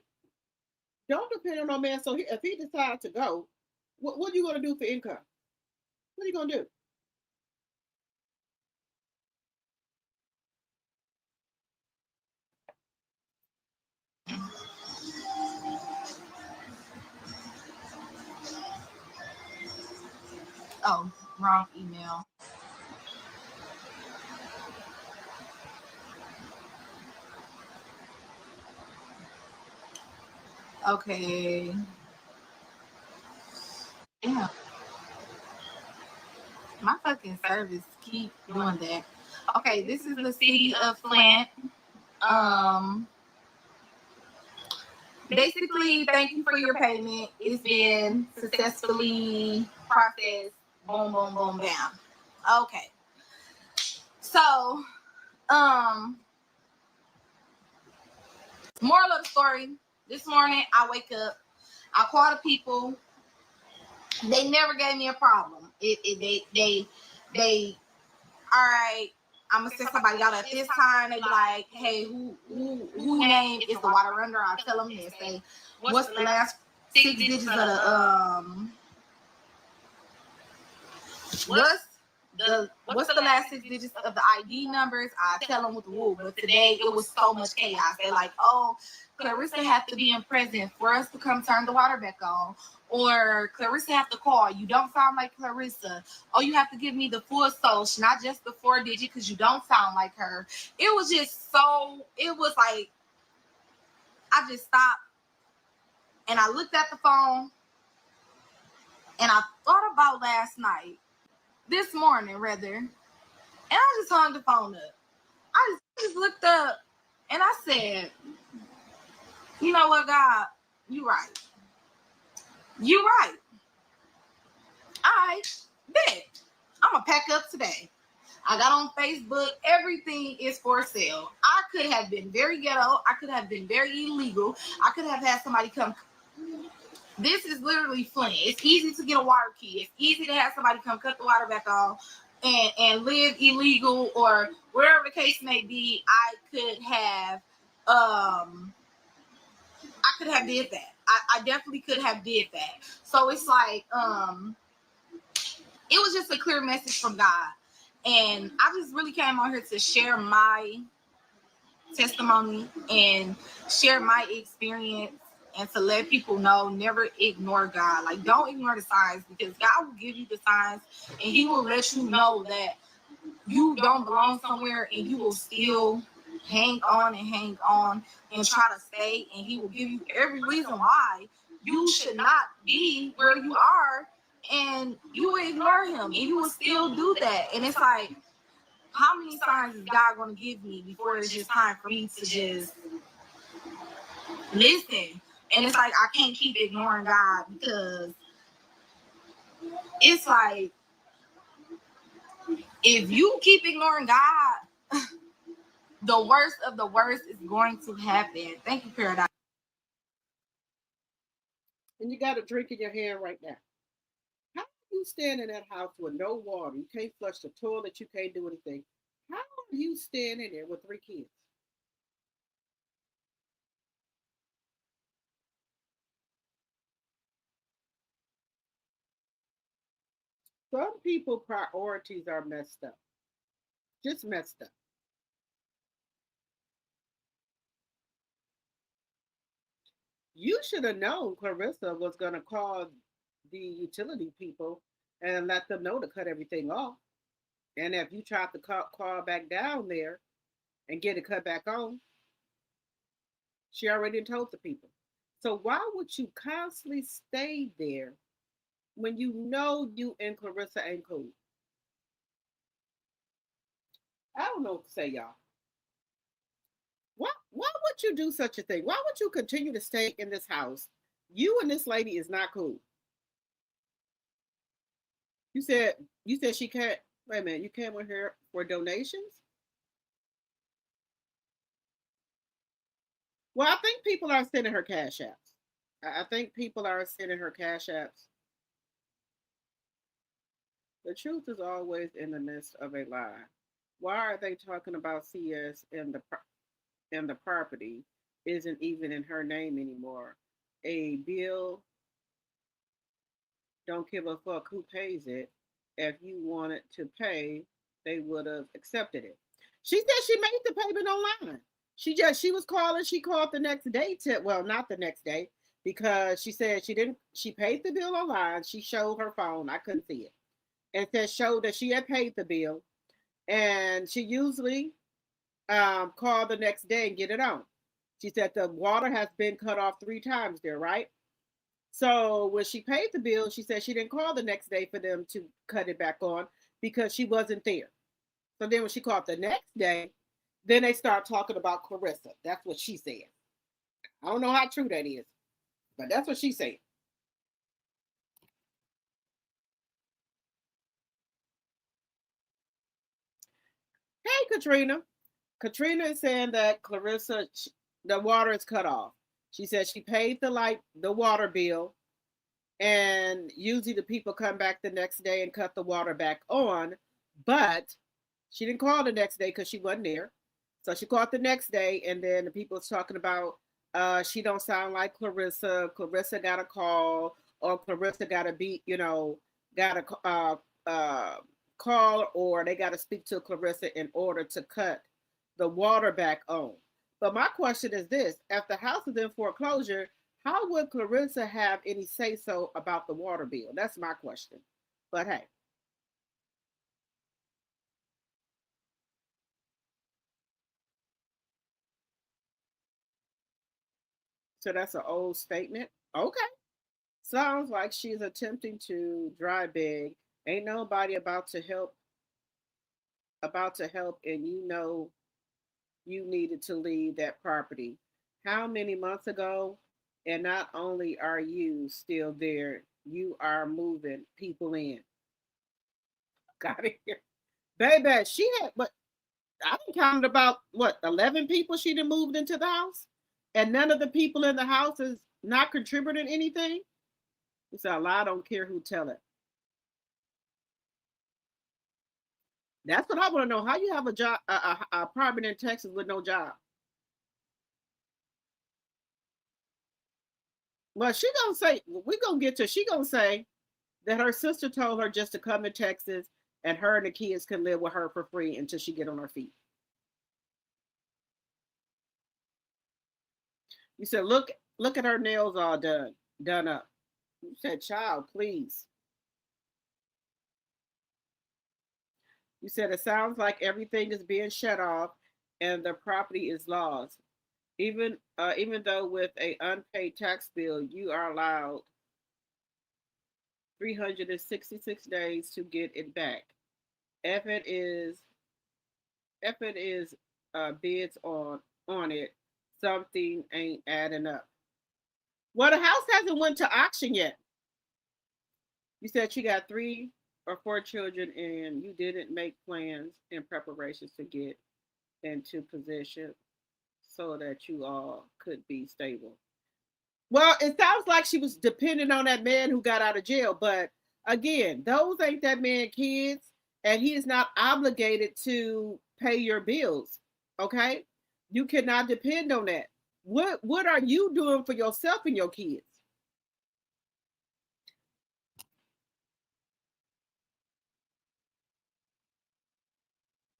Don't depend on no man. So if he decides to go, what are you going to do for income? What are you going to do? Oh, wrong email. Okay. Yeah. My fucking service keep doing that. Okay, this is the city of Flint. Basically, thank you for your payment. It's been successfully processed. Boom, boom, boom, bam. Okay. So, moral of the story, this morning I wake up, I call the people. They never gave me a problem. They all right, I'm gonna send somebody out at this time. They be like, hey, who name is the water under? I tell them this. Say, what's the last 6 digits of the what's the last 6 digits of the ID numbers? I tell them with the woo. But today it was so much chaos. They're like, oh, Claressa have to be in prison for us to come turn the water back on. Or Claressa have to call. You don't sound like Claressa. Oh, you have to give me the full social, not just the 4 digit, because you don't sound like her. It was just so, it was like, I just stopped and I looked at the phone and I thought about last night, this morning rather, and I just hung the phone up. I just looked up and I said, you know what, God, you right. You right. I bet I'm gonna pack up today. I got on Facebook. Everything is for sale. I could have been very ghetto. I could have been very illegal. I could have had somebody come. This is literally Flint. It's easy to get a water key. It's easy to have somebody come cut the water back on and live illegal or wherever the case may be. I could have did that. I definitely could have did that. So it's like it was just a clear message from God. And I just really came on here to share my testimony and share my experience and to let people know, never ignore God. Like, don't ignore the signs, because God will give you the signs and he will let you know that you don't belong somewhere, and you will still hang on and try to stay, and he will give you every reason why you should not be where you are, and you will ignore him and you will still do that. And it's like, how many signs is God going to give me before it's just time for me to just listen? And it's like, I can't keep ignoring God, because it's like, if you keep ignoring God, the worst of the worst is going to happen. Thank you, Paradise. And you got a drink in your hand right now. How do you stand in that house with no water? You can't flush the toilet. You can't do anything. How are you standing there with 3 kids? Some people priorities are messed up. Just messed up. You should have known Claressa was going to call the utility people and let them know to cut everything off. And if you tried to call back down there and get it cut back on, she already told the people. So why would you constantly stay there when you know you and Claressa ain't cool? I don't know what to say, y'all. Why would you do such a thing? Why would you continue to stay in this house? You and this lady is not cool. You said she can't. Wait a minute. You came with her for donations? Well, I think people are sending her cash apps. I think people are sending her cash apps. The truth is always in the midst of a lie. Why are they talking about CS and the property isn't even in her name anymore? A bill, don't give a fuck who pays it. If you wanted to pay, they would have accepted it. She said she made the payment online. She was calling. She called the next day to, well, not the next day, because she said she paid the bill online. She showed her phone. I couldn't see it. And said showed that she had paid the bill. And she usually called the next day and get it on. She said the water has been cut off 3 times there, right? So when she paid the bill, she said she didn't call the next day for them to cut it back on because she wasn't there. So then when she called the next day, then they start talking about Claressa. That's what she said. I don't know how true that is, but that's what she said. Hey, Katrina. Katrina is saying that Claressa, the water is cut off. She said she paid the water bill, and usually the people come back the next day and cut the water back on, but she didn't call the next day because she wasn't there. So she called the next day, and then the people was talking about she don't sound like Claressa. Claressa got a call, or Claressa got to be, got a call, or they got to speak to Claressa in order to cut the water back on. But my question is this: if the house is in foreclosure, how would Claressa have any say so about the water bill? That's my question. But hey, so that's an old statement. Okay. Sounds like she's attempting to dry beg. Ain't nobody about to help, and you needed to leave that property. How many months ago? And not only are you still there, you are moving people in. Got it here. Baby, she had, but I didn't count about what, 11 people she done moved into the house, and none of the people in the house is not contributing anything. It's a lie. I don't care who tell it. That's what I want to know. How you have a job, a apartment in Texas with no job? Well, she gonna say we gonna get to. She gonna say that her sister told her just to come to Texas, and her and the kids can live with her for free until she get on her feet. You said, look at her nails all done up. You said, child, please. You said it sounds like everything is being shut off, and the property is lost. Even though with a unpaid tax bill, you are allowed 366 days to get it back. If it is if it is bids on it, something ain't adding up. Well, the house hasn't went to auction yet. You said she got 3 or 4 children, and you didn't make plans and preparations to get into position so that you all could be stable. Well, it sounds like she was dependent on that man who got out of jail, but again, those ain't that man kids, and he is not obligated to pay your bills. Okay, you cannot depend on that. What are you doing for yourself and your kids?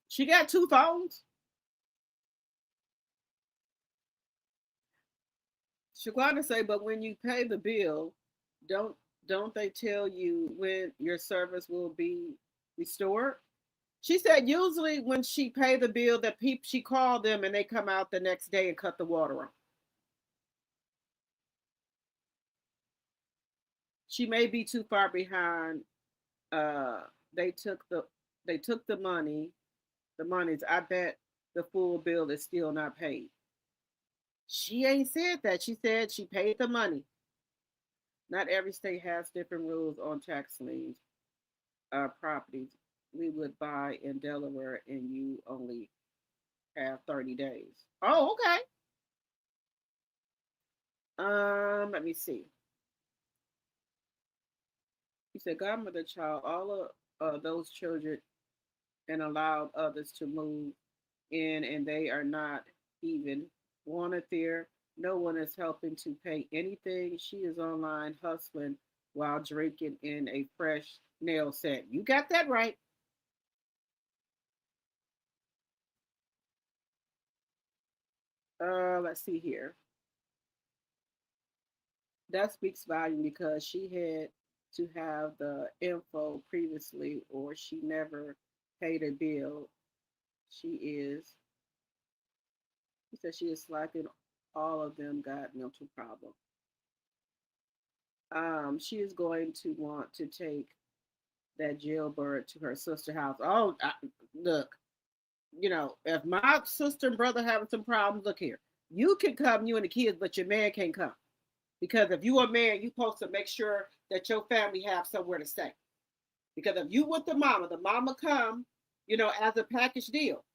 She got 2 phones. Shaquana say, but when you pay the bill, don't don't they tell you when your service will be restored? She said usually when she pay the bill, that people she called them and they come out the next day and cut the water on. She may be too far behind. Uh, they took the money. The monies. I bet the full bill is still not paid. She ain't said that. She said she paid the money. Not every state has different rules on tax liens. Properties we would buy in Delaware, and you only have 30 days. Oh, okay. Let me see. He said, godmother child, all of those children, and allowed others to move in, and they are not even wanted there. No one is helping to pay anything. She is online hustling while drinking in a fresh nail set. You got that right. Let's see here. That speaks volume because she had to have the info previously, or she never paid a bill. She is, he said she is slacking. All of them got mental problem. She is going to want to take that jailbird to her sister house. Oh, look. if my sister and brother having some problems, look here, you can come, you and the kids, but your man can't come. Because if you a man, you supposed to make sure that your family have somewhere to stay. Because if you with the mama come, as a package deal.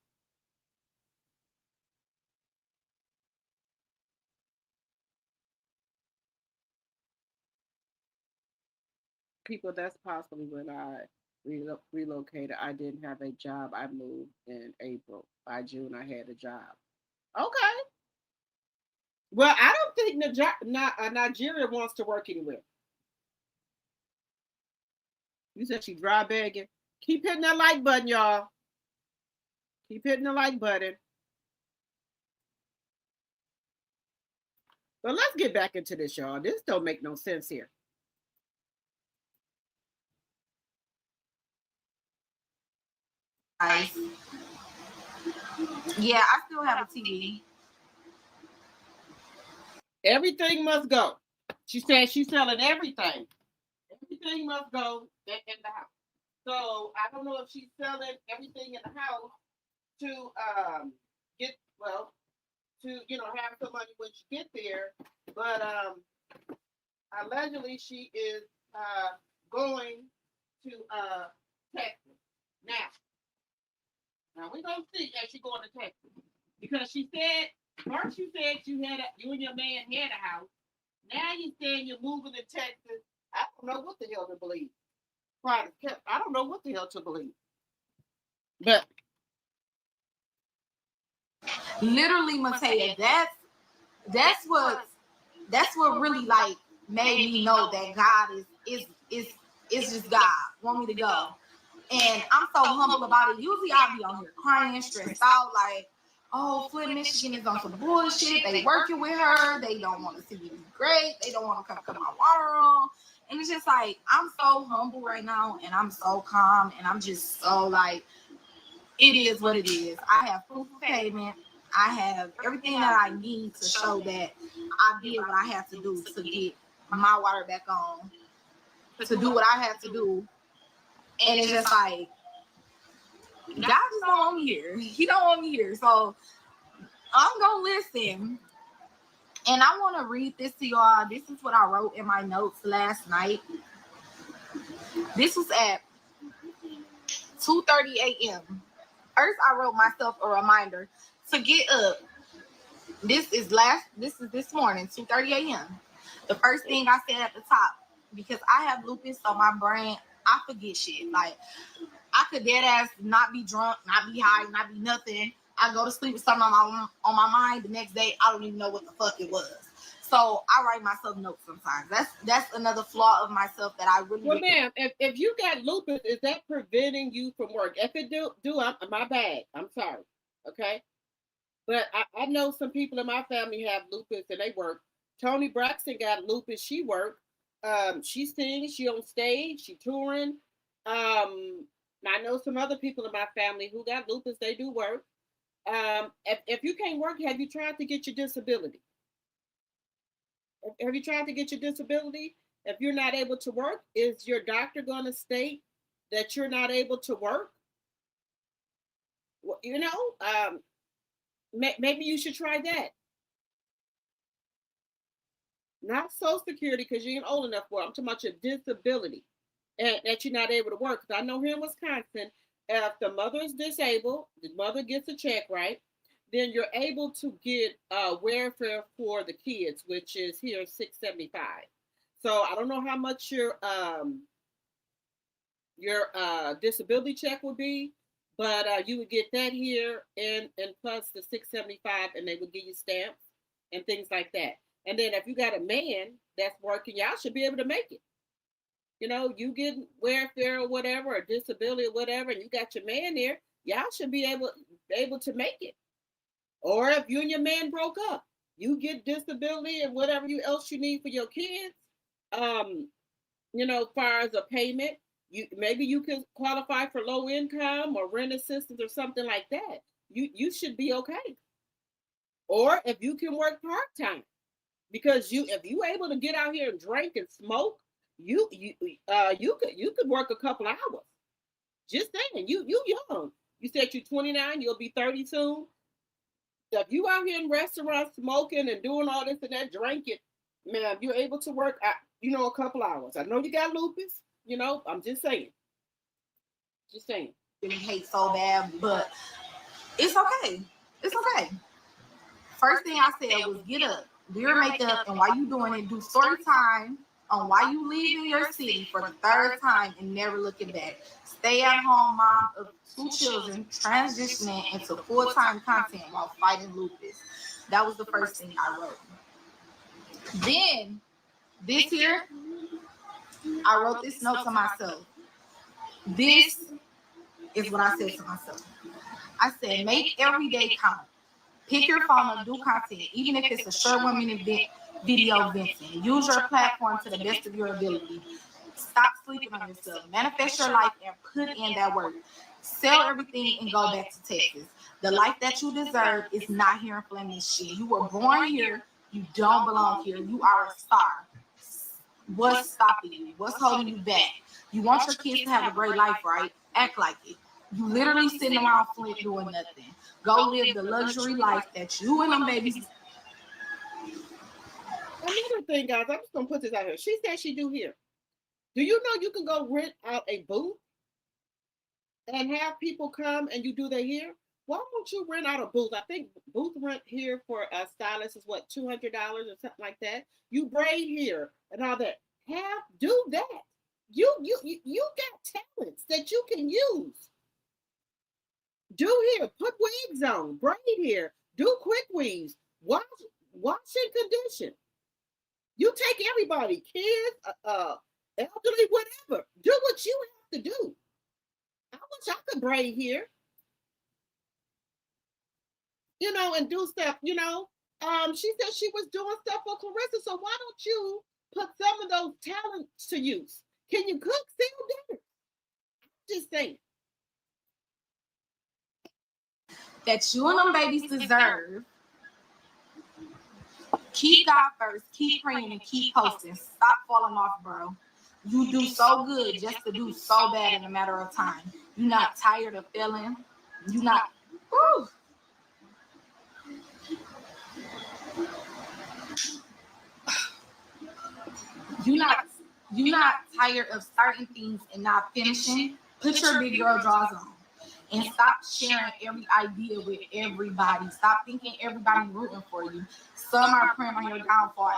People, that's possibly when I relocated. I didn't have a job. I moved in April. By June, I had a job. Okay. Well, I don't think Nigeria wants to work anywhere. You said she dry begging. Keep hitting that like button, y'all. Keep hitting the like button. But let's get back into this, y'all. This don't make no sense here. Yeah, I still have a TV. Everything must go. She said she's selling everything. Everything must go in the house. So I don't know if she's selling everything in the house to get to have some money when she get there. But allegedly she is going to Texas now. Now we're gonna see as she going to Texas because she said first you said you and your man had a house. Now you saying you're moving to Texas. I don't know what the hell to believe. I don't know what the hell to believe. But literally, Matea, that's what really like made me know that God is just God. Want me to go. And I'm so humble about it. Usually I'll be on here crying, stressed out, like, oh, Flint, Michigan is on some bullshit. They working with her. They don't want to see me be great. They don't want to come cut my water on. And it's just like, I'm so humble right now, and I'm so calm, and I'm just so like, it is what it is. I have proof of payment. I have everything that I need to show that I did what I had to do to get my water back on, to do what I had to do. And it's just like, God just don't want me here. He don't want me here. So I'm going to listen. And I want to read this to y'all. This is what I wrote in my notes last night. This was at 2:30 a.m. First, I wrote myself a reminder to get up. This is this morning, 2:30 a.m. The first thing I said at the top, because I have lupus, so my brain, I forget shit. Like, I could dead ass not be drunk, not be high, not be nothing. I go to sleep with something on my mind. The next day, I don't even know what the fuck it was. So I write myself notes sometimes. That's another flaw of myself that I really. Well, ma'am, if you got lupus, is that preventing you from work? If it do, my bad. I'm sorry. Okay, but I know some people in my family have lupus and they work. Tony Braxton got lupus. She worked. She sings. She on stage. She touring. I know some other people in my family who got lupus. They do work. If you can't work, have you tried to get your disability? Have you tried to get your disability? If you're not able to work, is your doctor going to state that you're not able to work? Well, maybe you should try that. Not Social Security because you ain't old enough for it. I'm talking about your disability and that you're not able to work. Because I know here in Wisconsin, if the mother is disabled, the mother gets a check, right? Then you're able to get welfare for the kids, which is here $6.75. So I don't know how much your disability check would be, but you would get that here and plus the $6.75, and they would give you stamps and things like that. And then if you got a man that's working, y'all should be able to make it. You get welfare or whatever, or disability or whatever, and you got your man there, y'all should be able to make it. Or if you and your man broke up, you get disability and whatever else you need for your kids. As far as a payment, maybe you can qualify for low income or rent assistance or something like that. You should be okay. Or if you can work part time, because if you able to get out here and drink and smoke, you could work a couple hours. Just saying, you young. You said you're 29, you'll be 30 soon. If you out here in restaurants smoking and doing all this and that, drinking, man, you're able to work, a couple hours. I know you got lupus. I'm just saying. Just saying. Really hate so bad, but it's okay. It's okay. First thing I said was get up, do your makeup, and while you doing it, do story time on why you leaving your city for the third time and never looking back. Stay at home mom of 2 children transitioning into full-time content while fighting lupus. That was the first thing I wrote. Then this year, I wrote this note to myself. This is what I said to myself. I said, make every day count. Pick your phone up, do content, even if it's a short 1 minute video venting. Use your platform to the best of your ability. Stop sleeping on yourself. Manifest your life and put in that work. Sell everything and go back to Texas. The life that you deserve is not here in Fleming shit. You were born here. You don't belong here. You are a star. What's stopping you? What's holding you back? You want your kids to have a great life, right? Act like it. You literally sitting around Flint doing nothing. Go live the luxury life that you and them babies. Another thing, guys, I'm just gonna put this out here. She said she do here. Do you know you can go rent out a booth and have people come and you do their hair? Why don't you rent out a booth? I think booth rent here for a stylist is what, $200 or something like that. You braid here and all that. Do that. You got talents that you can use. Do here, put wigs on, braid here, do quick weaves, wash and condition. You take everybody, kids, elderly, whatever. Do what you have to do. I wish I could braid here, and do stuff. She said she was doing stuff for Claressa, so why don't you put some of those talents to use? Can you cook, sell dinner? Just saying. That you and them babies deserve. Keep God first, keep praying, and keep posting. Stop falling off, bro. You do so good just to do so bad in a matter of time. You're not tired of failing. You're not. Woo. You're not tired of starting things and not finishing. Put your big girl drawers on. And stop sharing every idea with everybody. Stop thinking everybody rooting for you. Some are praying on your downfall.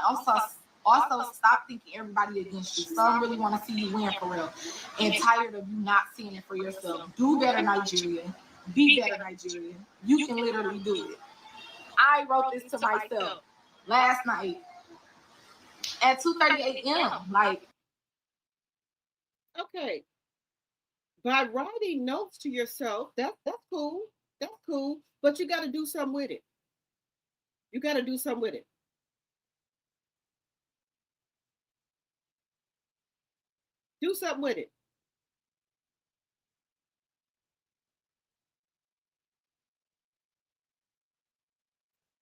Also stop thinking everybody against you. Some really want to see you win for real. And tired of you not seeing it for yourself. Do better, Nigeria. Be better, Nigeria. You can literally do it. I wrote this to myself last night at 2:30 a.m. Okay. By writing notes to yourself, that's cool. That's cool. But you got to do something with it. You got to do something with it. Do something with it.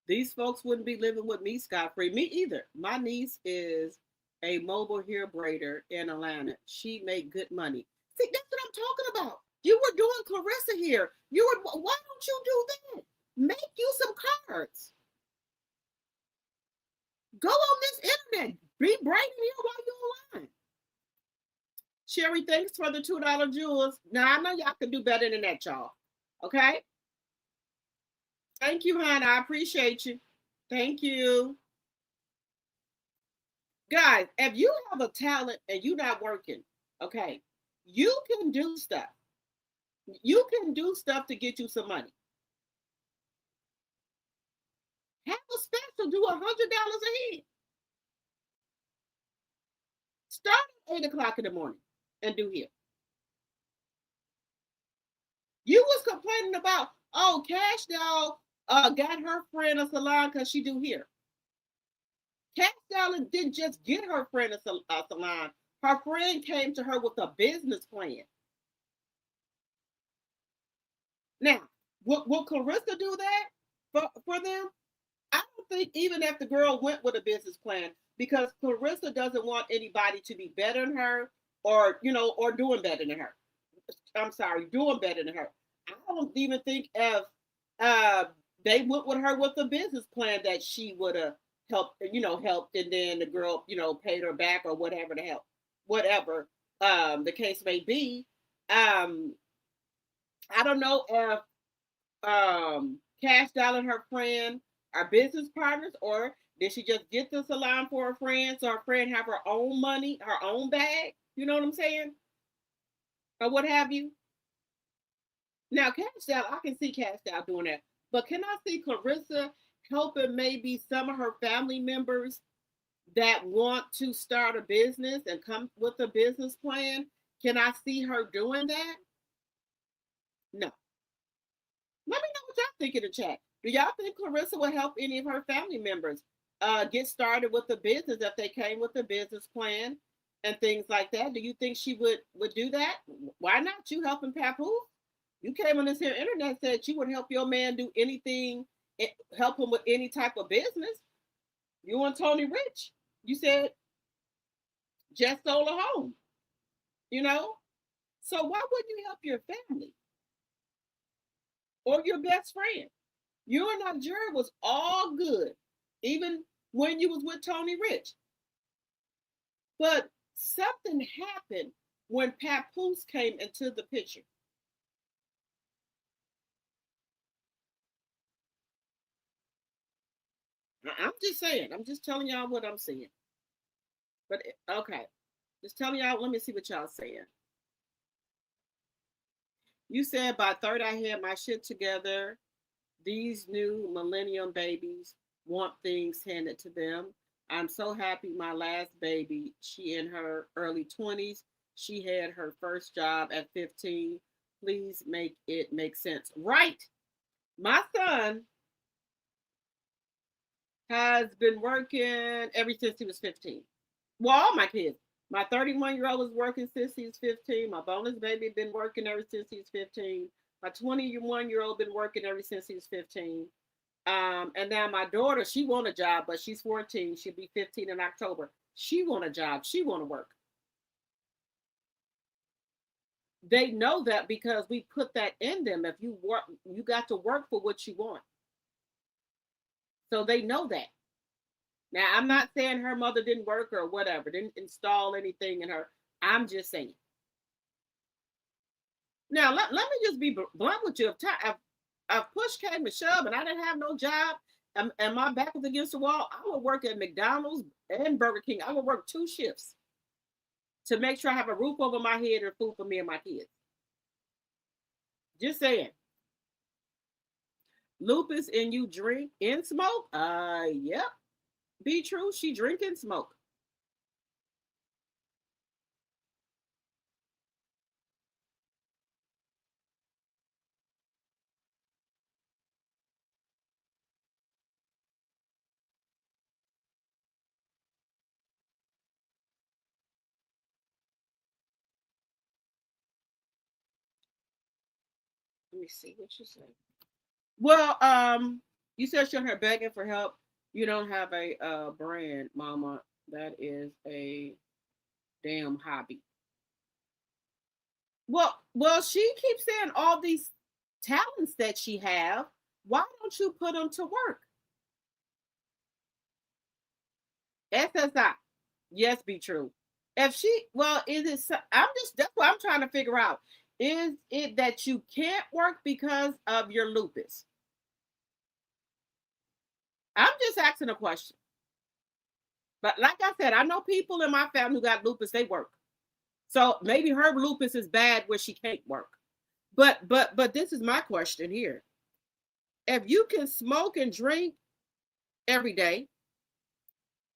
These folks wouldn't be living with me scot-free. Me either. My niece is a mobile hair braider in Atlanta. She made good money. See, that's what I'm talking about. You were doing Claressa here. Why don't you do that? Make you some cards. Go on this internet. Be braiding here while you're online. Sherry, thanks for the $2 jewels. Now, I know y'all can do better than that, y'all. Okay? Thank you, Hannah. I appreciate you. Thank you. Guys, if you have a talent and you're not working, okay, you can do stuff. You can do stuff to get you some money. Have a special, do $100 a head. Start at 8 o'clock in the morning and do here. You was complaining about, Cash Doll got her friend a salon because she do here. Cash Doll didn't just get her friend a salon. Her friend came to her with a business plan. Now, will Claressa do that for them? I don't think even if the girl went with a business plan, because Claressa doesn't want anybody to be better than her or doing better than her. I'm sorry, doing better than her. I don't even think if they went with her with a business plan that she would have helped, and then the girl, paid her back or whatever the hell, whatever the case may be. Um, I don't know if Cash Doll and her friend are business partners, or did she just get the salon for her friend so her friend have her own money, her own bag? You know what I'm saying? Or what have you? Now, Cash Doll, I can see Cash Doll doing that. But can I see Claressa helping maybe some of her family members that want to start a business and come with a business plan? Can I see her doing that? No. Let me know what y'all think in the chat. Do y'all think Claressa will help any of her family members get started with the business if they came with a business plan and things like that? Do you think she would do that? Why not? You helping Papoose? You came on this here internet, said you would help your man do anything, help him with any type of business. You and Tony Rich, you said just sold a home, you know? So why wouldn't you help your family or your best friend? You and Nigeria was all good, even when you was with Tony Rich. But something happened when Papoose came into the picture. I'm just saying. I'm just telling y'all what I'm saying. But okay, just telling y'all. Let me see what y'all saying. You said by third I had my shit together. These new millennium babies want things handed to them. I'm so happy my last baby, she in her early 20s. She had her first job at 15. Please make it make sense. Right. My son has been working ever since he was 15. Well, all my kids. My 31-year-old was working since he's 15. My bonus baby been working ever since he's 15. My 21-year-old been working ever since he's 15. And now my daughter, she want a job, but she's 14. She'll be 15 in October. She want a job. She want to work. They know that because we put that in them. If you work, you got to work for what you want. So they know that. Now, I'm not saying her mother didn't work or whatever, didn't install anything in her. I'm just saying. Now, let me just be blunt with you. If push came to shove and I didn't have no job and my back was against the wall, I would work at McDonald's and Burger King. I would work 2 shifts to make sure I have a roof over my head and food for me and my kids. Just saying. Lupus and you drink and smoke? Yep. Be true. She drink and smoke. Let me see what you say. Well, you said you're here begging for help. You don't have a brand, Mama. That is a damn hobby. Well, she keeps saying all these talents that she have. Why don't you put them to work? SSI. Yes, be true. If she, well, is it? I'm just. That's what I'm trying to figure out. Is it that you can't work because of your lupus? I'm just asking a question. But like I said, I know people in my family who got lupus. They work. So maybe her lupus is bad where she can't work. But this is my question here. If you can smoke and drink every day,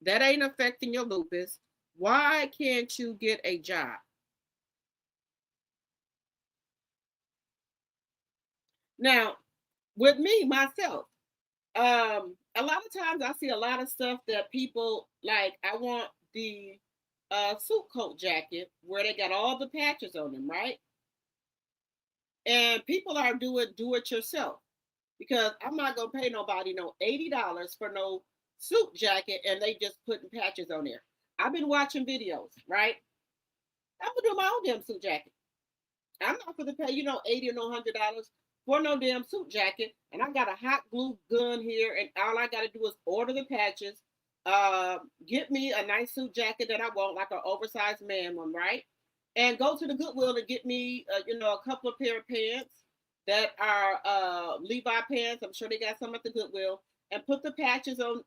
that ain't affecting your lupus. Why can't you get a job? Now, with me myself, a lot of times I see a lot of stuff that people like. I want the suit coat jacket where they got all the patches on them, right? And people are do it yourself because I'm not gonna pay nobody no $80 for no suit jacket and they just putting patches on there. I've been watching videos, right? I'm gonna do my own damn suit jacket. I'm not going to pay, $80 or no $100 for no damn suit jacket. And I got a hot glue gun here, and all I got to do is order the patches, get me a nice suit jacket that I want, like an oversized man one, right? And go to the Goodwill and get me, a couple of pair of pants that are Levi pants. I'm sure they got some at the Goodwill. And put the patches on,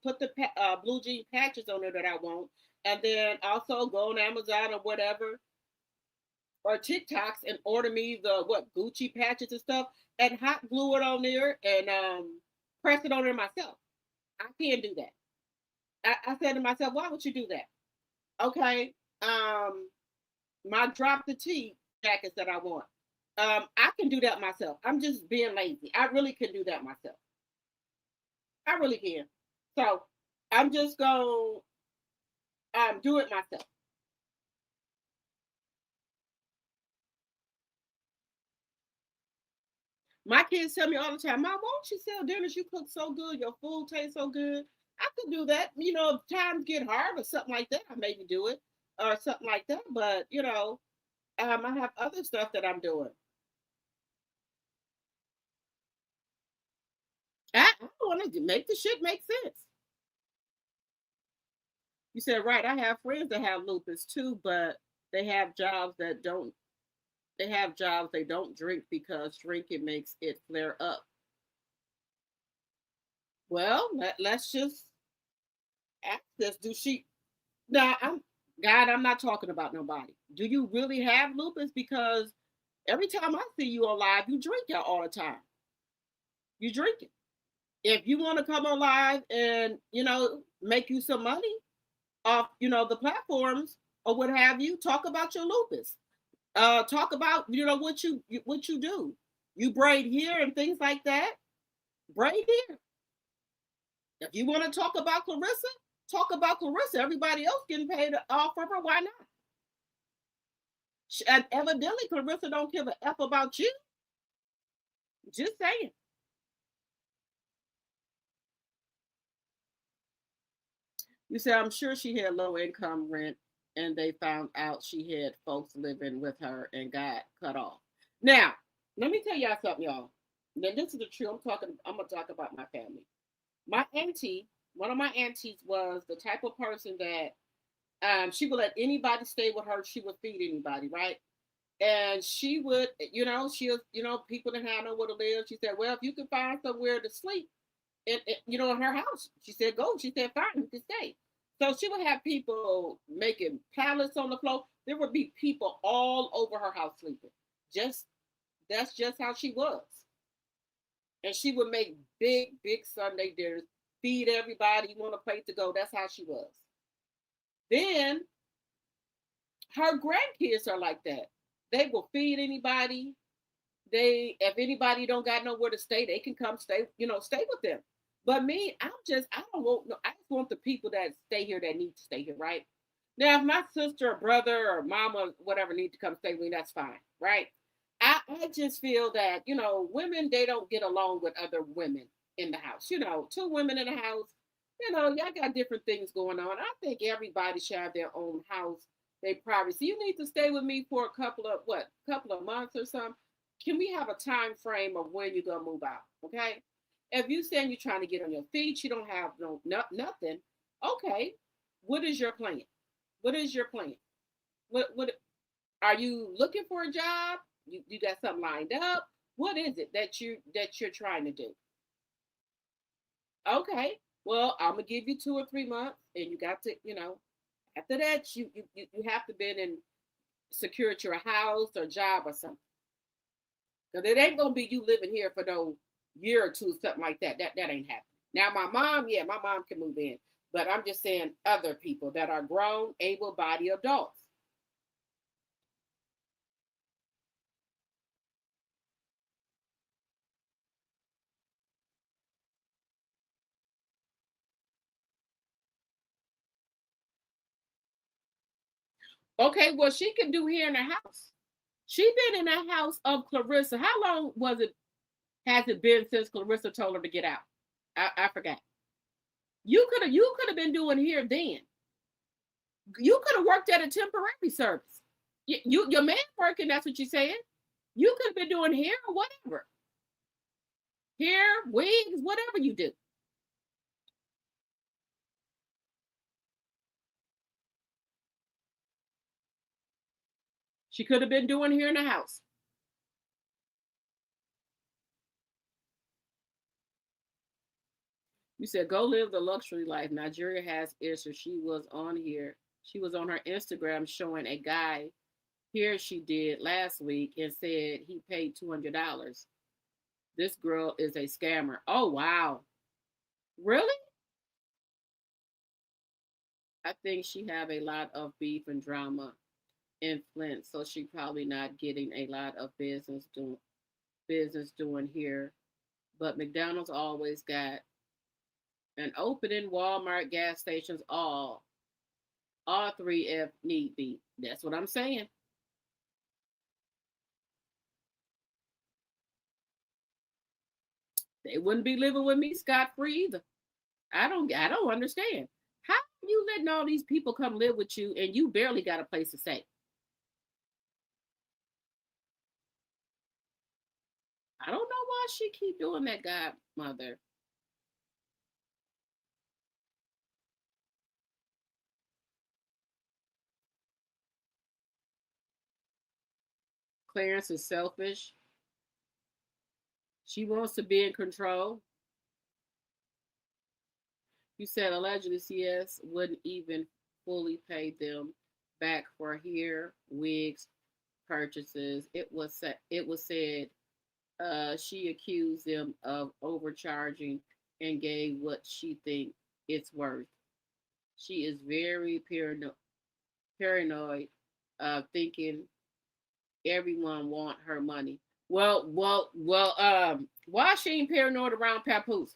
put the blue jean patches on there that I want. And then also go on Amazon or whatever, or TikToks, and order me the Gucci patches and stuff, and hot glue it on there and press it on there myself. I can't do that. I said to myself, why would you do that? Okay. My drop the T jackets that I want. I can do that myself. I'm just being lazy. I really can do that myself. I really can. So I'm just gonna do it myself. My kids tell me all the time, Mom, won't you sell dinners? You cook so good. Your food tastes so good. I could do that. If times get hard or something like that, I maybe do it or something like that. But, I have other stuff that I'm doing. I want to make the shit make sense. You said, right. I have friends that have lupus too, but they have jobs that don't. They have jobs they don't drink because drinking makes it flare up. Well, let's just ask this. Do she now? I'm not talking about nobody. Do you really have lupus? Because every time I see you on live, you drink it all the time. You drink it. If you want to come on live and make you some money off the platforms or what have you, talk about your lupus. Talk about what you do. You braid here and things like that. Braid here. If you want to talk about Claressa, talk about Claressa. Everybody else getting paid off of her. Why not? And evidently, Claressa don't give a F about you. Just saying. You said, I'm sure she had low income rent and they found out she had folks living with her and got cut off. Now, let me tell y'all something, y'all. Now, this is the truth. I'm gonna talk about my family. My auntie, one of my aunties was the type of person that she would let anybody stay with her. She would feed anybody, right? And she would, she was, people that had nowhere to live. She said, well, if you can find somewhere to sleep, in her house, she said, go. She said, fine, you can stay. So she would have people making pallets on the floor. There would be people all over her house sleeping. That's just how she was. And she would make big, big Sunday dinners, feed everybody. You want a place to go. That's how she was. Then her grandkids are like that. They will feed anybody. If anybody don't got nowhere to stay, they can come stay with them. But me, I don't want no, I just want the people that stay here that need to stay here, right? Now, if my sister or brother or mama, whatever, need to come stay with me, that's fine, right? I just feel that, women, they don't get along with other women in the house. Two women in the house, y'all got different things going on. I think everybody should have their own house, their privacy. You need to stay with me for a couple of months or something. Can we have a time frame of when you're gonna move out? Okay. If you saying you're trying to get on your feet, you don't have nothing. Okay. What is your plan? What is your plan? What are you looking for a job? You got something lined up? What is it that you're trying to do? Okay. Well, I'm gonna give you 2 or 3 months, and you got to, after that, you have to been in secured your house or job or something. Because it ain't gonna be you living here for no year or two, something like that. That ain't happening. Now, my mom can move in, but I'm just saying other people that are grown, able-bodied adults. Okay, well, she can do here in the house. She been in that house of Claressa. How long has it been since Claressa told her to get out? I forgot. You could have been doing here then. You could have worked at a temporary service. Your man working, that's what you said. You could have been doing hair or whatever. Hair, wigs, whatever you do. She could have been doing here in the house. You said go live the luxury life. Nigeria has issues. She was on here. She was on her Instagram showing a guy here she did last week and said he paid $200. This girl is a scammer. Oh wow. Really? I think she have a lot of beef and drama in Flint, so she probably not getting a lot of business doing here. But McDonald's always got an opening, Walmart, gas stations, all three if need be. That's what I'm saying. They wouldn't be living with me scot free either. I don't understand. How are you letting all these people come live with you and you barely got a place to stay? I don't know why she keep doing that, godmother. Clarence is selfish. She wants to be in control. You said allegedly CS wouldn't even fully pay them back for hair, wigs, purchases. It was said she accused them of overcharging and gave what she think it's worth. She is very paranoid, thinking everyone want her money. Well. Why she ain't paranoid around Papoose?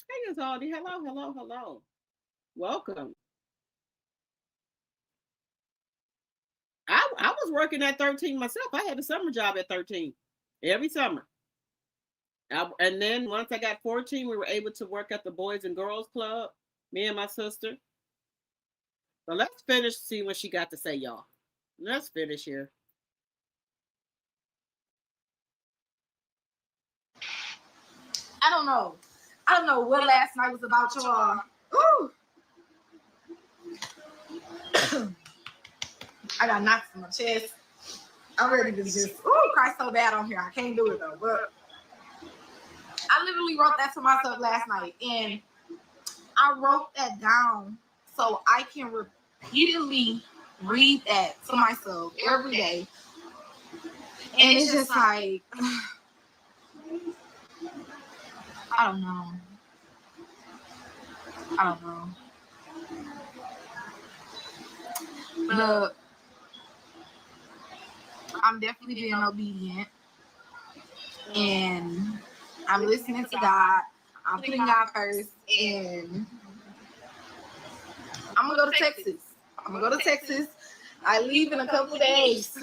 Hey, Azaldi. Hello, hello, hello. Welcome. I was working at 13 myself. I had a summer job at 13 every summer. And then once I got 14, we were able to work at the Boys and Girls Club, me and my sister. But let's finish, see what she got to say, y'all. Let's finish here. I don't know. I don't know what last night was about, y'all. Ooh. I got knocks in my chest. I'm ready to just cry so bad on here. I can't do it though. But I literally wrote that to myself last night, and I wrote that down so I can repeatedly read that to myself every day. And it's just like I don't know. I don't know. But I'm definitely being obedient. And I'm listening to God. I'm putting God first. And I'm going to go to Texas. I leave in a couple of days.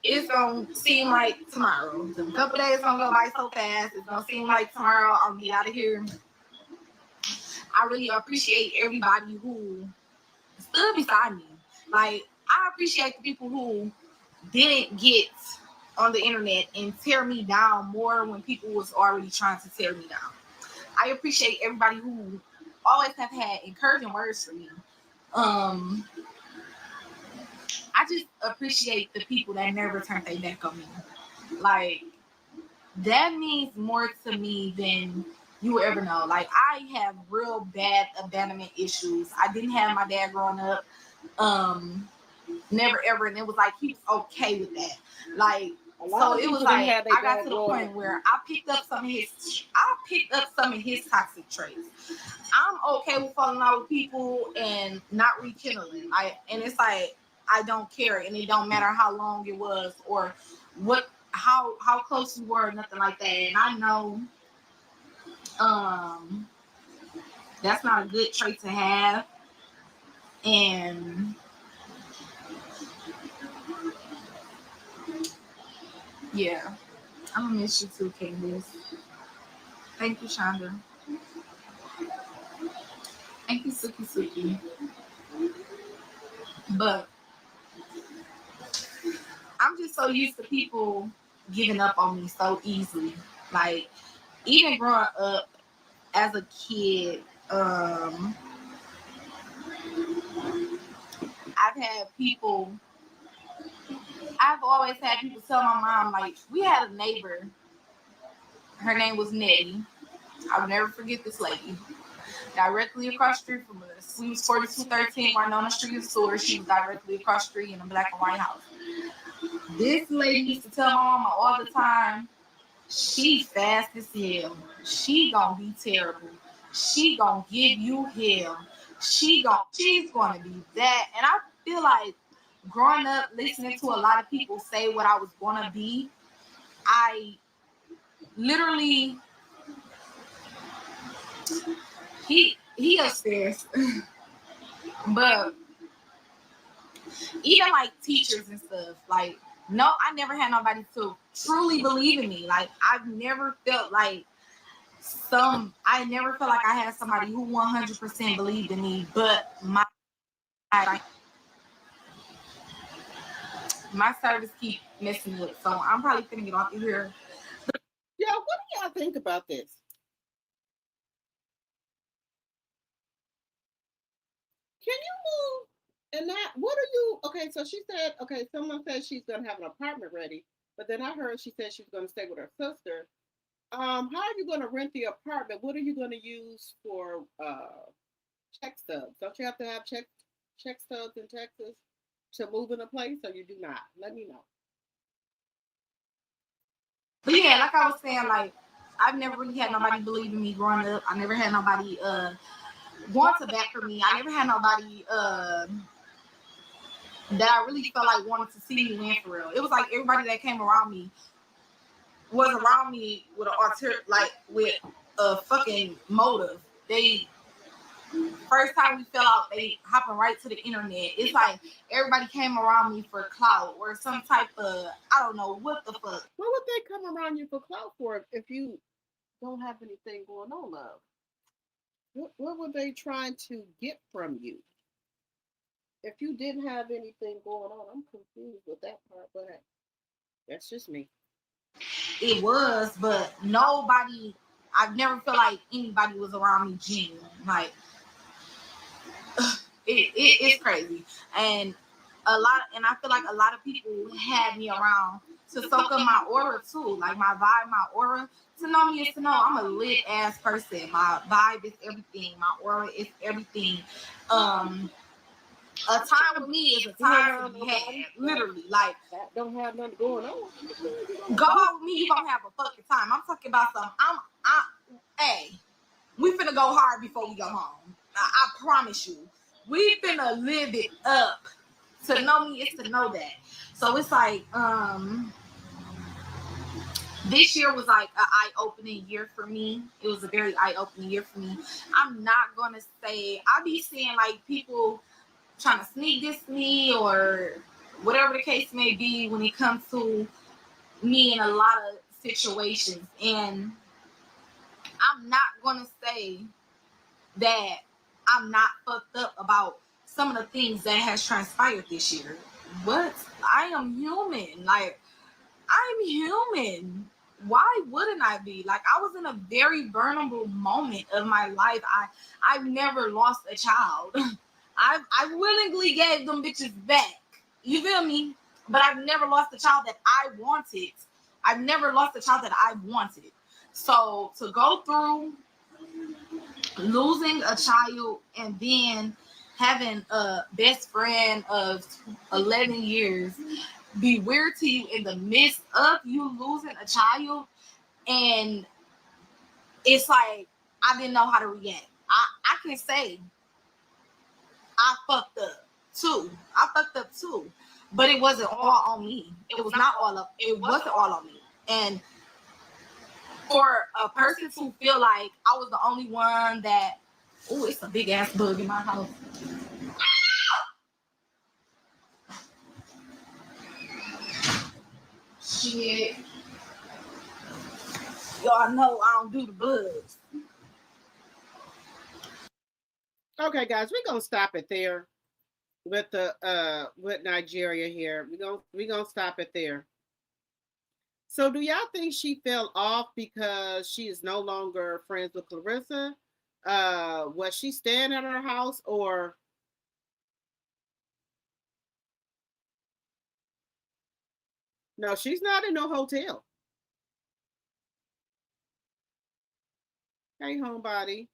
It's going to seem like tomorrow. A couple of days going to go by so fast. It's going to seem like tomorrow I'll be out of here. I really appreciate everybody who stood beside me. Like, I appreciate the people who didn't get on the internet and tear me down more when people was already trying to tear me down. I appreciate everybody who always have had encouraging words for me. I just appreciate the people that never turned their back on me. Like, that means more to me than you will ever know. Like, I have real bad abandonment issues. I didn't have my dad growing up. Never ever, and it was like he was okay with that. Like, so it was like I got to the point where I picked up some of his toxic traits. I'm okay with falling out with people and not rekindling. And it's like I don't care, and it don't matter how long it was or how close we were, nothing like that. And I know that's not a good trait to have. And Yeah, I'm gonna miss you too, Candace. Thank you, Shonda. Thank you, Suki Suki. But I'm just so used to people giving up on me so easily. Like, even growing up as a kid, I've always had people tell my mom, like, we had a neighbor. Her name was Nettie. I'll never forget this lady. Directly across the street from us. We was 4213 Winona Street in Seward. She was directly across the street in a black and white house. This lady used to tell my mama all the time, she fast as hell. She gonna be terrible. She gonna give you hell. She's gonna be that. And I feel like growing up listening to a lot of people say what I was gonna be, I literally he upstairs. But even like teachers and stuff, like, no, I never had nobody to truly believe in me. Like, I never felt like I had somebody who 100% believed in me, but my service keep messing up. So I'm probably gonna get off of here. Yeah, what do y'all think about this? Can you move? And that, what are you? Okay, so she said, okay, someone said she's gonna have an apartment ready, but then I heard she said she's gonna stay with her sister. How are you gonna rent the apartment? What are you gonna use for check stubs? Don't you have to have check stubs in Texas to move in a place, or you do not? Let me know. But yeah, like I was saying, like, I've never really had nobody believe in me growing up. I never had nobody want to back for me. I never had nobody that I really felt like wanted to see me win for real. It was like everybody that came around me was around me with with a fucking motive. They first time we fell out, they hopping right to the internet. It's like everybody came around me for clout or some type of, I don't know what the fuck. What would they come around you for clout for if you don't have anything going on, love? What were they trying to get from you? If you didn't have anything going on, I'm confused with that part, but hey, that's just me. It was, but nobody, I've never felt like anybody was around me genuine. Like, it's crazy. And I feel like a lot of people had me around to soak up my aura too. Like my vibe, my aura. To know me is to know I'm a lit ass person. My vibe is everything. My aura is everything. A time with me is a time to be had. Literally, like, that don't have nothing going on. Go out with me, you gonna have a fucking time. I'm talking about something. Hey, we finna go hard before we go home. I promise you. We finna live it up. To know me is to know that. So it's like, this year was like an eye-opening year for me. It was a very eye-opening year for me. I'm not gonna say, I be seeing like people trying to sneak this me or whatever the case may be when it comes to me in a lot of situations. And I'm not gonna say that I'm not fucked up about some of the things that has transpired this year. What? I am human. Like, I'm human. Why wouldn't I be? Like, I was in a very vulnerable moment of my life. I've never lost a child. I willingly gave them bitches back. You feel me? But I've never lost a child that I wanted. I've never lost a child that I wanted. So to go through losing a child and then having a best friend of 11 years be weird to you in the midst of you losing a child, and it's like I didn't know how to react. I can say I fucked up too. But it wasn't all on me. It wasn't all on me. And for a person to feel like I was the only one that, oh, it's a big ass bug in my house. Shit. Y'all know I don't do the buzz. Okay, guys, we're gonna stop it there with the with Nigeria here. We're gonna stop it there. So do y'all think she fell off because she is no longer friends with Claressa? Was she staying at her house or no, she's not in no hotel. Hey homebody.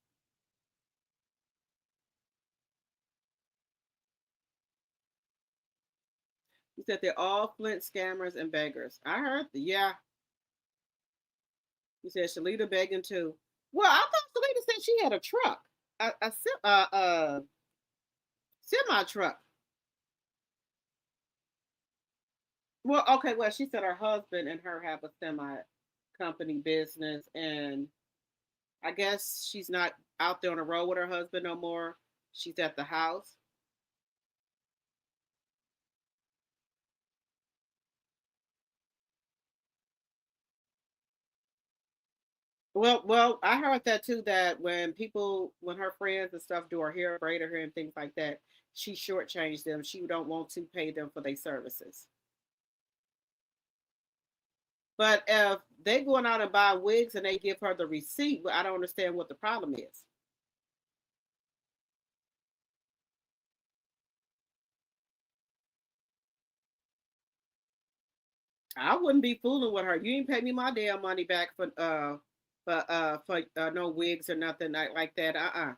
He said they're all Flint scammers and beggars. I heard yeah. He said Shalita begging too. Well, I thought Shalita said she had a truck. A semi truck. Well, okay, well, she said her husband and her have a semi company business, and I guess she's not out there on the road with her husband no more. She's at the house. Well, I heard that too. That when her friends and stuff do her hair, braid her hair, and things like that, she shortchanged them. She don't want to pay them for their services. But if they going out and buy wigs and they give her the receipt, well, I don't understand what the problem is. I wouldn't be fooling with her. You ain't pay me my damn money back for no wigs or nothing like that.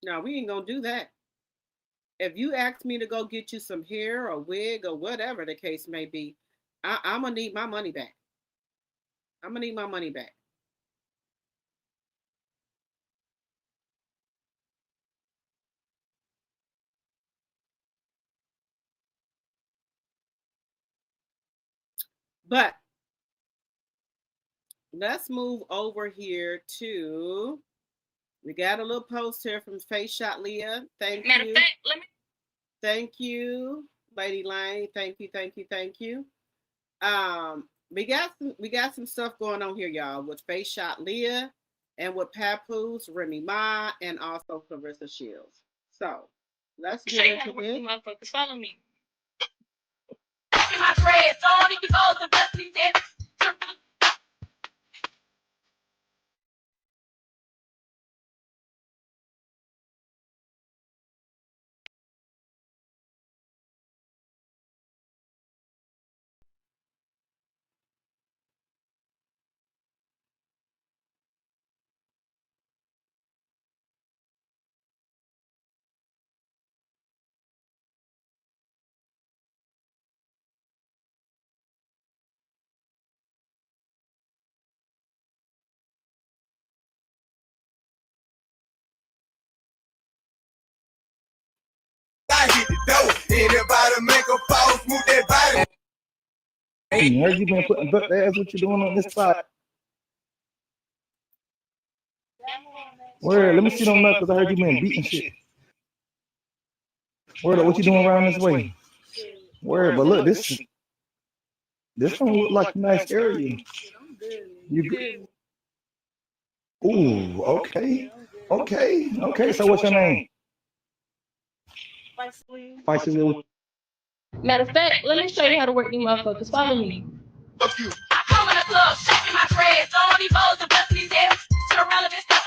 No, we ain't gonna do that. If you ask me to go get you some hair or wig or whatever the case may be, I'm gonna need my money back. I'm gonna need my money back. But let's move over here to. We got a little post here from Face Shot Leah. Thank Matter you. of fact, let me. Thank you, Lady Lane. Thank you, thank you, thank you. We got some stuff going on here, y'all, with Face Shot Leah and with Papoose, Remy Ma, and also Clarissa Shields. So let's Show get you how to into work, this. you motherfuckers. Follow me. I hit the door. Anybody make a false move that body. Hey, heard you been putting butt there. That's what you're doing on this spot. Where? Let me see them knuckles. I heard you been beating shit. Where? What you doing around this way? Where? But look, this don't look like a nice area. You good? Ooh, okay. Okay. So what's your name? Feisty Lil. Matter of fact, let me show you how to work these motherfuckers. Follow me. I come in the club, shaking my dreads, all these hoes and busting these heads. Turn around and stuff.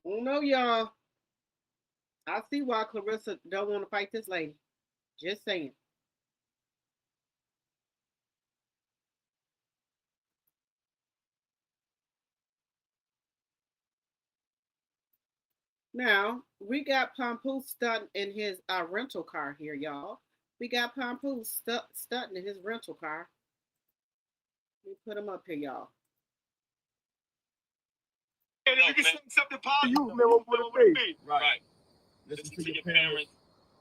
Oh no, y'all. I see why Clarissa don't want to fight this lady. Just saying. Now we got Pompoose stunting in his rental car here, y'all. We got Pompoose stunting in his rental car. Let me put him up here, y'all. And if you can say something positive, you man, what would it be? Right. Listen to your parents.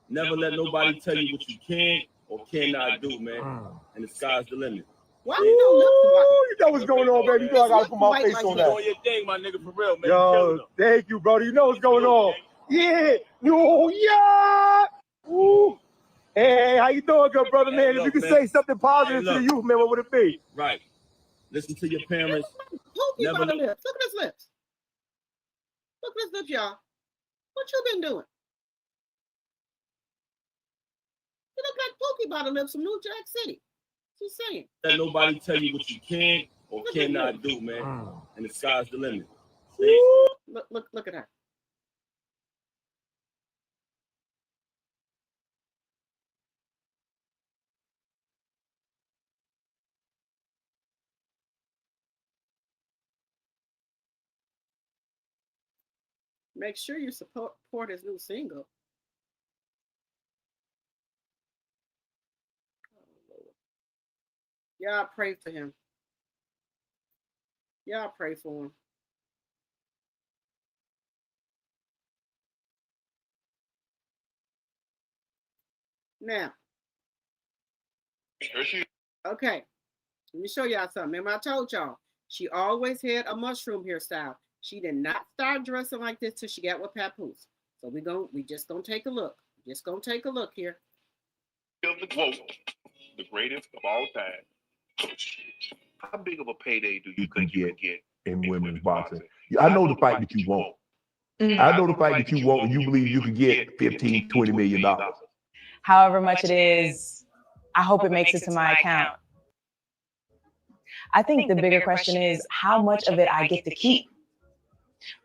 Never let nobody tell you what you can or cannot do, man. And the sky's the limit. Why you don't look white? You know what's going on, baby. You know I gotta put my face on that. Doing your thing, my nigga, for real, man. Yo, thank you, brother. You know what's going on. Yeah. New York. Woo. Hey, how you doing, good brother, man? If you could say something positive to the youth, man, what would it be? Right. Listen to your parents. Pookie by the lips. Look at his lips. Look at his lips, y'all. What you been doing? You look like Pookie by the lips from New Jack City. She's saying. Let nobody tell you what you can or cannot do, man. And the sky's the limit. Look at her. Make sure you support his new single. Y'all pray for him. Y'all pray for him. Now, okay, let me show y'all something. Remember I told y'all, she always had a mushroom hairstyle. She did not start dressing like this till she got with Papoose. So we just gonna take a look. Just gonna take a look here. The quote, the greatest of all time. How big of a payday do you think you can get in women's boxing? I know the fight that you want. I know the fight that you want, and you believe you can get 15, 20 million dollars. However much it is, I hope it makes it to my account. I think the bigger question is how much of it I get to keep,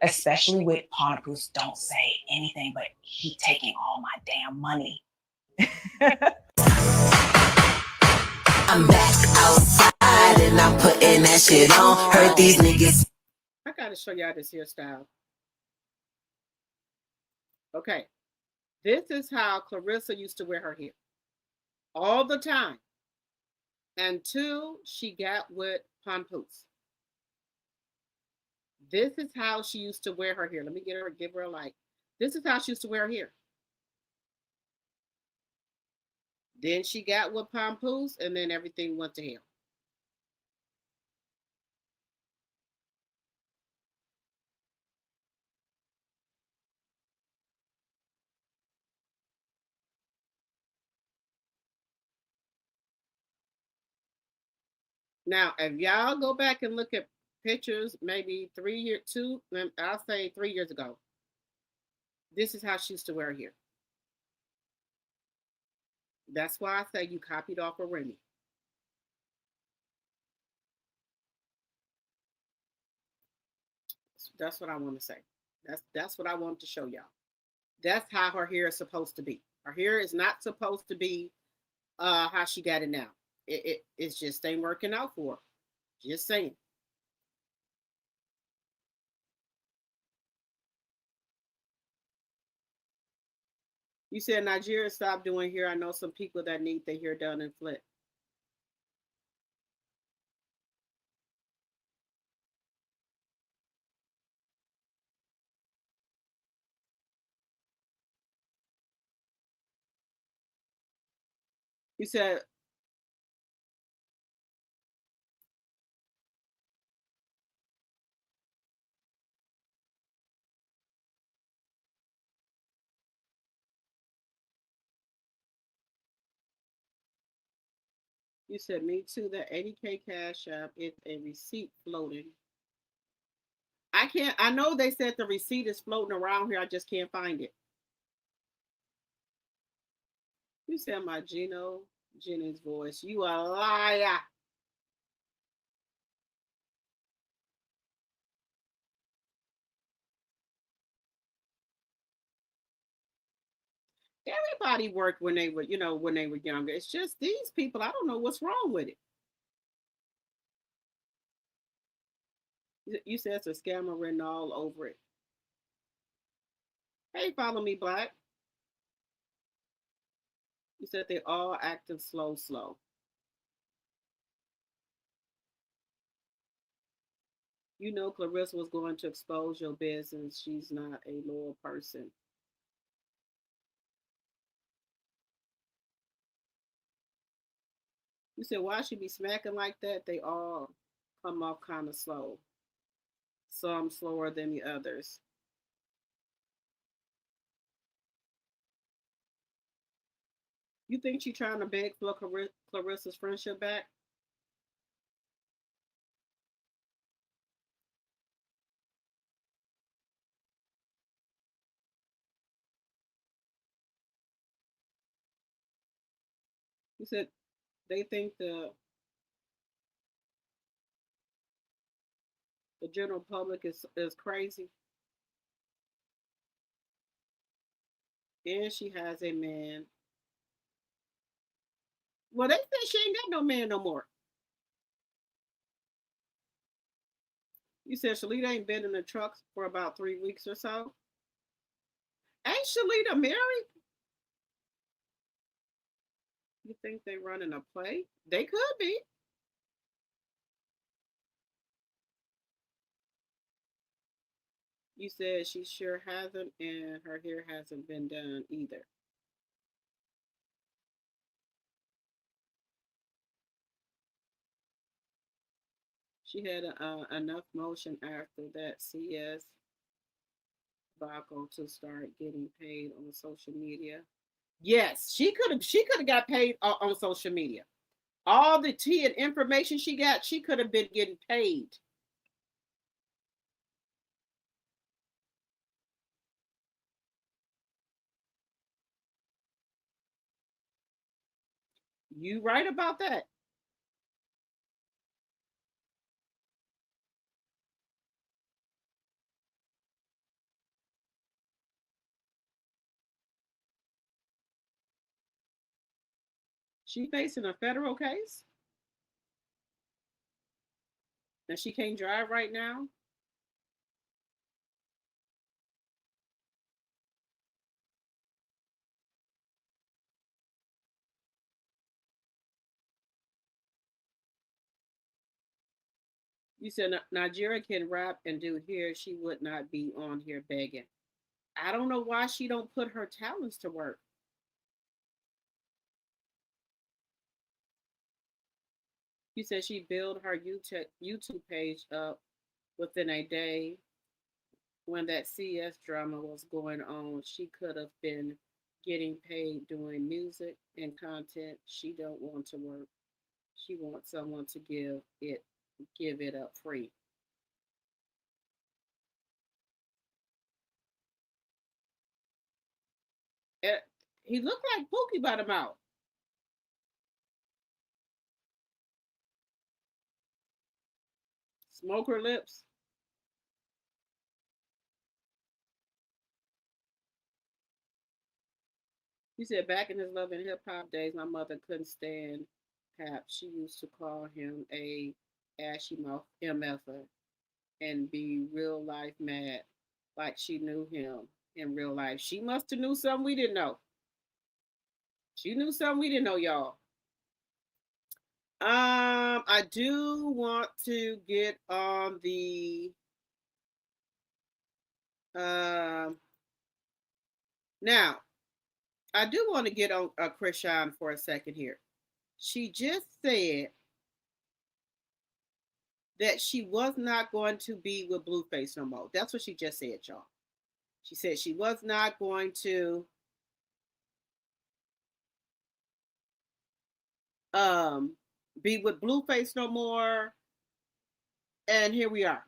especially with Ponapus. Don't say anything, but he taking all my damn money. I'm back outside and I'm putting that shit on. Heard these niggas. I gotta show y'all this hairstyle. Okay. This is how Claressa used to wear her hair. All the time. Until she got with Ponpoose. This is how she used to wear her hair. Let me give her a light. This is how she used to wear her hair. Then she got with Ponpoose, and then everything went to hell. Now, if y'all go back and look at pictures, maybe 3 years ago, this is how she used to wear her hair. That's why I say you copied off of Remy. That's what I want to say. That's what I want to show y'all. That's how her hair is supposed to be. Her hair is not supposed to be how she got it now. It's just ain't working out for her. Just saying. You said Nigeria stopped doing hair. I know some people that need their hair done in Flint. You said me too. The 80K cash app is a receipt floating. I know they said the receipt is floating around here. I just can't find it. You said my Gino Jennings voice. You a liar. Everybody worked when they were, when they were younger. It's just these people, I don't know what's wrong with it. You said it's a scammer written all over it. Hey, follow me, Black. You said they all acting slow. You know Clarissa was going to expose your business. She's not a loyal person. You said, why she be smacking like that? They all come off kind of slow. Some slower than the others. You think she trying to beg for Clarissa's friendship back? You said they think the general public is crazy. And she has a man. Well, they said she ain't got no man no more. You said Shalita ain't been in the trucks for about 3 weeks or so. Ain't Shalita married? You think they running a play? They could be. You said she sure hasn't, and her hair hasn't been done either. She had enough motion after that CS debacle to start getting paid on social media. Yes, she could have. She could have got paid on social media. All the tea and information she got, she could have been getting paid. You right about that. She facing a federal case, and she can't drive right now. You said Nigeria can rap and do here. She would not be on here begging. I don't know why she don't put her talents to work. You said she built her YouTube page up within a day. When that CS drama was going on, she could have been getting paid doing music and content. She don't want to work. She wants someone to give it up free. Eh, he looked like Pookie by the mouth. Smoker lips. He said back in his love and hip hop days, my mother couldn't stand Pap. She used to call him a ashy mouth MFer and be real life mad, like she knew him in real life. She must have knew something we didn't know. She knew something we didn't know, y'all. I do want to get on the now. I do want to get on Krishan for a second here. She just said that she was not going to be with Blueface no more. That's what she just said, y'all. She said she was not going to um be with Blueface no more. And here we are.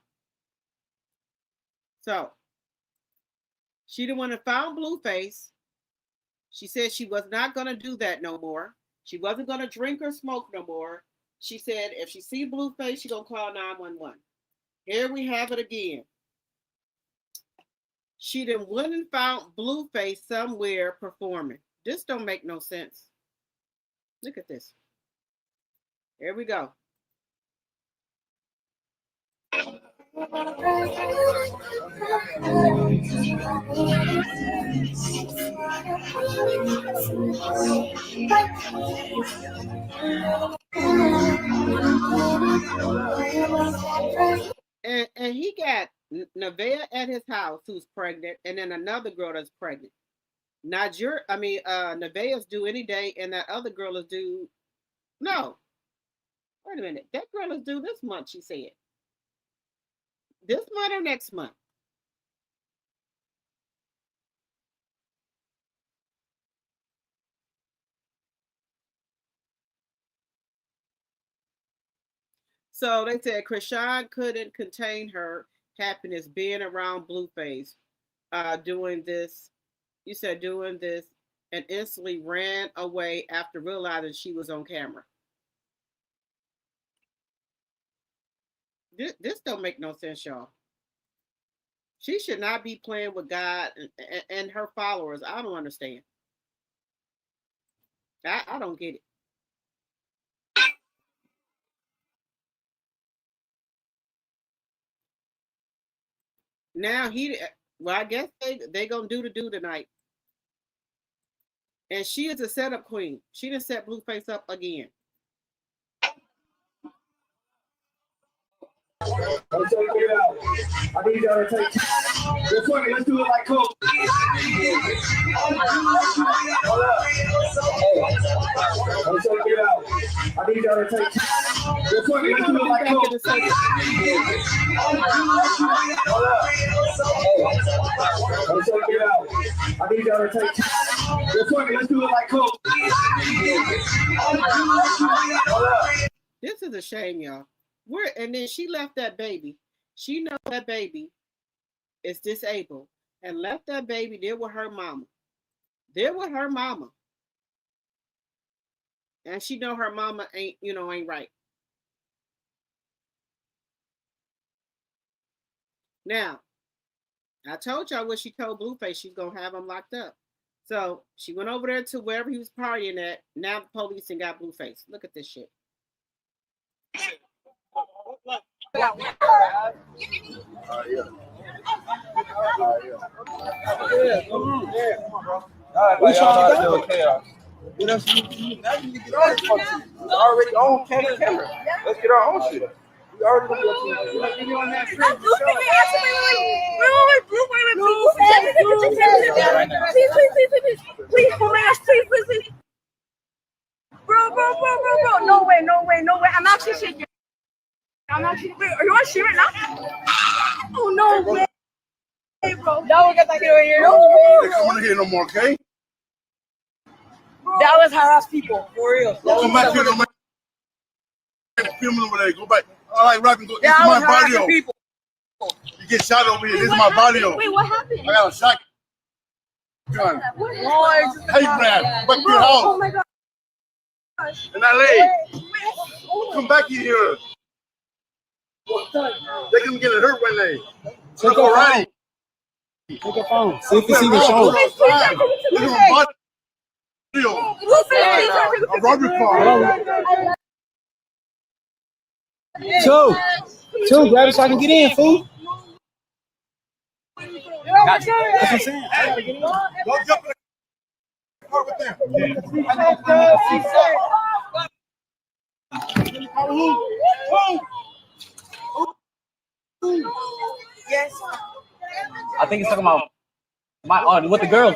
So she didn't want to found Blueface. She said she was not going to do that no more. She wasn't going to drink or smoke no more. She said if she see Blueface, she going to call 911. Here we have it again. She done went and found Blueface somewhere performing. This don't make no sense. Look at this. Here we go. And he got Nevaeh at his house who's pregnant, and then another girl that's pregnant. Nevaeh's due any day, and that other girl is due. No, wait a minute. That girl is due this month. She said this month or next month. So they said Krishan couldn't contain her happiness being around Blueface, doing this. You said doing this, and instantly ran away after realizing she was on camera. This don't make no sense, y'all. She should not be playing with God and her followers. I don't understand. I don't get it. Now I guess they gonna do the do tonight. And she is a setup queen. She didn't set Blueface up again. I need y'all to take. Let's do it like Coke. Hold up. Let's check it out. I need y'all to take. Let's do it like Coke. Hold up. Let's check it out. I need y'all to take. Let's do it like Coke. Hold up. This is a shame, y'all. And then she left that baby. She know that baby is disabled and left that baby there with her mama. There with her mama. And she know her mama ain't right. Now, I told y'all what she told Blueface she's gonna have him locked up. So she went over there to wherever he was partying at. Now the police and got Blueface. Look at this shit. Yeah. We trying to do chaos. You know, now you get our fucking already on camera. Let's get our own shit. We already gonna be on that street. Please, for my ass, please. Bro. No way. I'm actually shaking. Wait, are you on shit right now? Oh, no way. Hey, bro. Now we got that kid over here. No way. Come on here no more, okay? That was harass people, for real. Come back here, no man. Film over there. Go back. All right, Robin, go. This is my body. People. You get shot over here. This is my body. Wait, what happened? I got a shotgun. Hey, Brad, back to your house. Oh my god. In LA. Come back here. They can get hurt when they. Take a phone. Take a phone. See if you see the show. A rubber car. Two, grab it so I can get in, fool. That's what I'm saying. Don't jump in the car with them. Yes. I think he's talking about with the girls.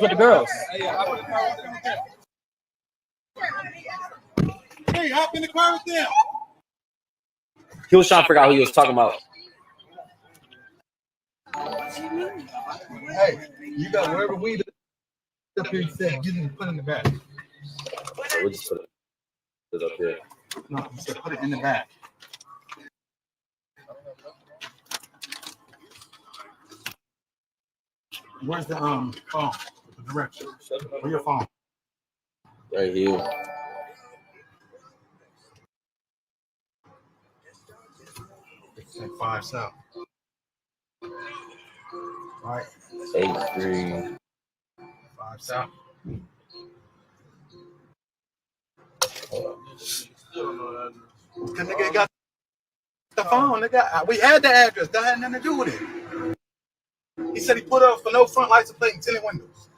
Hey, hop in the car with them. He was trying to figure out who he was talking about. Hey, you got wherever weed up here, you said, get it, put it in the bag. So we'll just put it up here. No, you said put it in the bag. Where's the phone? The direction. Where's your phone? Right here. It's at 5 South. All right. 83. 5 South. Can they got the phone, nigga. We had the address. That had nothing to do with it. He said he put up for no front lights and plate and tinted windows.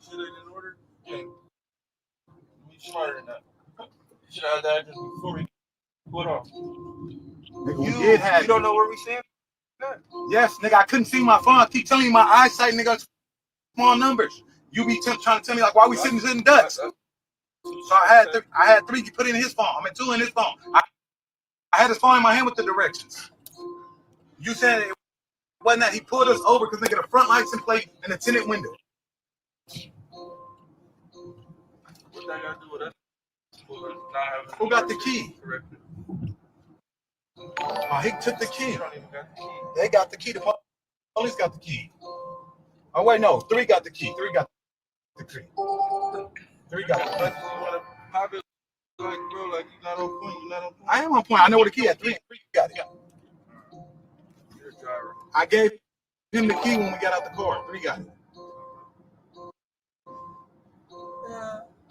Shit ain't in order. Yeah. We smarter than that. You should have had that address before we put off. You did have. You don't know where we stand? Yes, nigga. I couldn't see my phone. I keep telling you my eyesight, nigga. Small numbers. You be trying to tell me like why we sitting in ducks. So I had 3. You put it in his phone. I mean 2 in his phone. I had his phone in my hand with the directions. You said it wasn't that he pulled us over because nigga the front lights and plate and the tinted window. What that got to do with us? Who got the key? Oh, he took the key. They got the key. The police got the key. Oh wait, no. 3 got the key. 3 got the key. 3 got the key. Like, bro, like you not on point. You not on point. I am on point. I know where the key at. 3 got it. I gave him the key when we got out the car. 3 got it.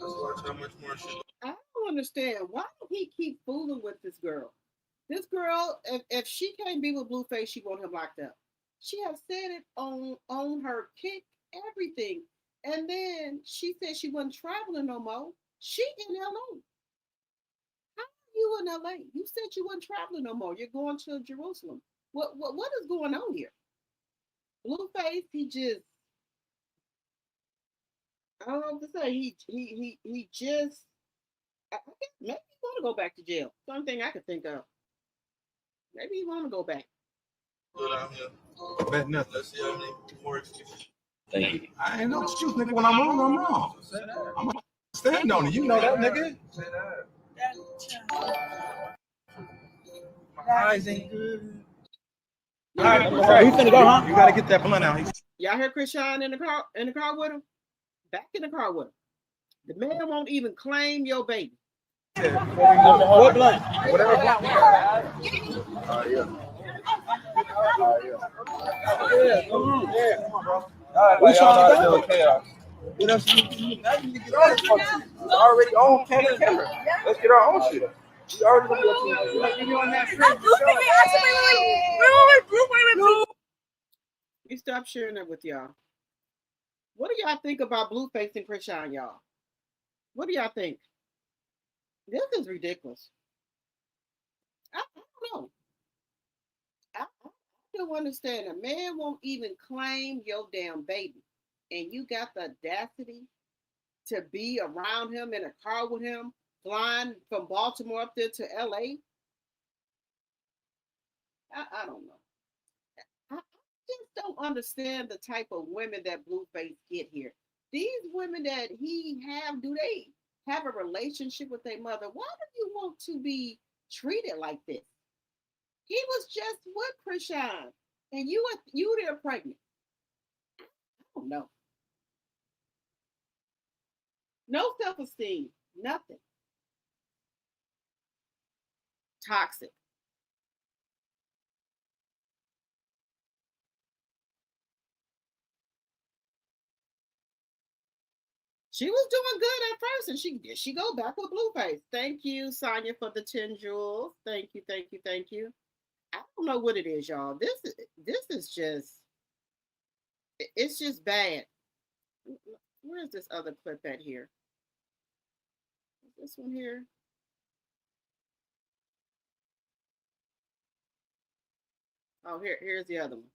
Let's watch how much more shit. I don't understand. Why do he keep fooling with this girl? This girl, if she can't be with Blueface, she want him locked up. She has said it on her kick, everything. And then she said she wasn't traveling no more. She in LA. How are you in LA? You said you wasn't traveling no more. You're going to Jerusalem. What is going on here? Blueface, he just, I don't know what to say. He just, I guess maybe he want to go back to jail. Something I could think of. Maybe he want to go back. Bet nothing. Let's see how many more excuses. Thank you. I ain't no excuse, nigga. When I'm wrong, I'm wrong. I'm gonna stand on it. You know that, nigga. My eyes ain't good. All right, we finna go, huh? You gotta get that blunt out. Y'all hear Krishan in the car with him? Back in the car with him. The man won't even claim your baby. What blunt? Whatever blunt. Yeah, come on, bro. We trying to do chaos. What else you need? Now you need to get all this fuck shit. It's already on camera. Let's get our own shit. We already gonna be on that We stop sharing that with y'all. What do y'all think about Blueface and Krishan, y'all? What do y'all think? This is ridiculous. I don't know. I don't understand. A man won't even claim your damn baby. And you got the audacity to be around him in a car with him, flying from Baltimore up there to LA. I don't know. I just don't understand the type of women that Blueface get here. These women that he have, do they have a relationship with their mother? Why do you want to be treated like this? He was just with Krishan, and you there pregnant. I don't know. No self-esteem, nothing. Toxic. She was doing good at first, and she go back with Blueface. Thank you, Sonia, for the 10 jewels. Thank you, thank you, thank you. I don't know what it is, y'all. This is just, it's just bad. Where's this other clip at here? This one here. Oh, here's the other one.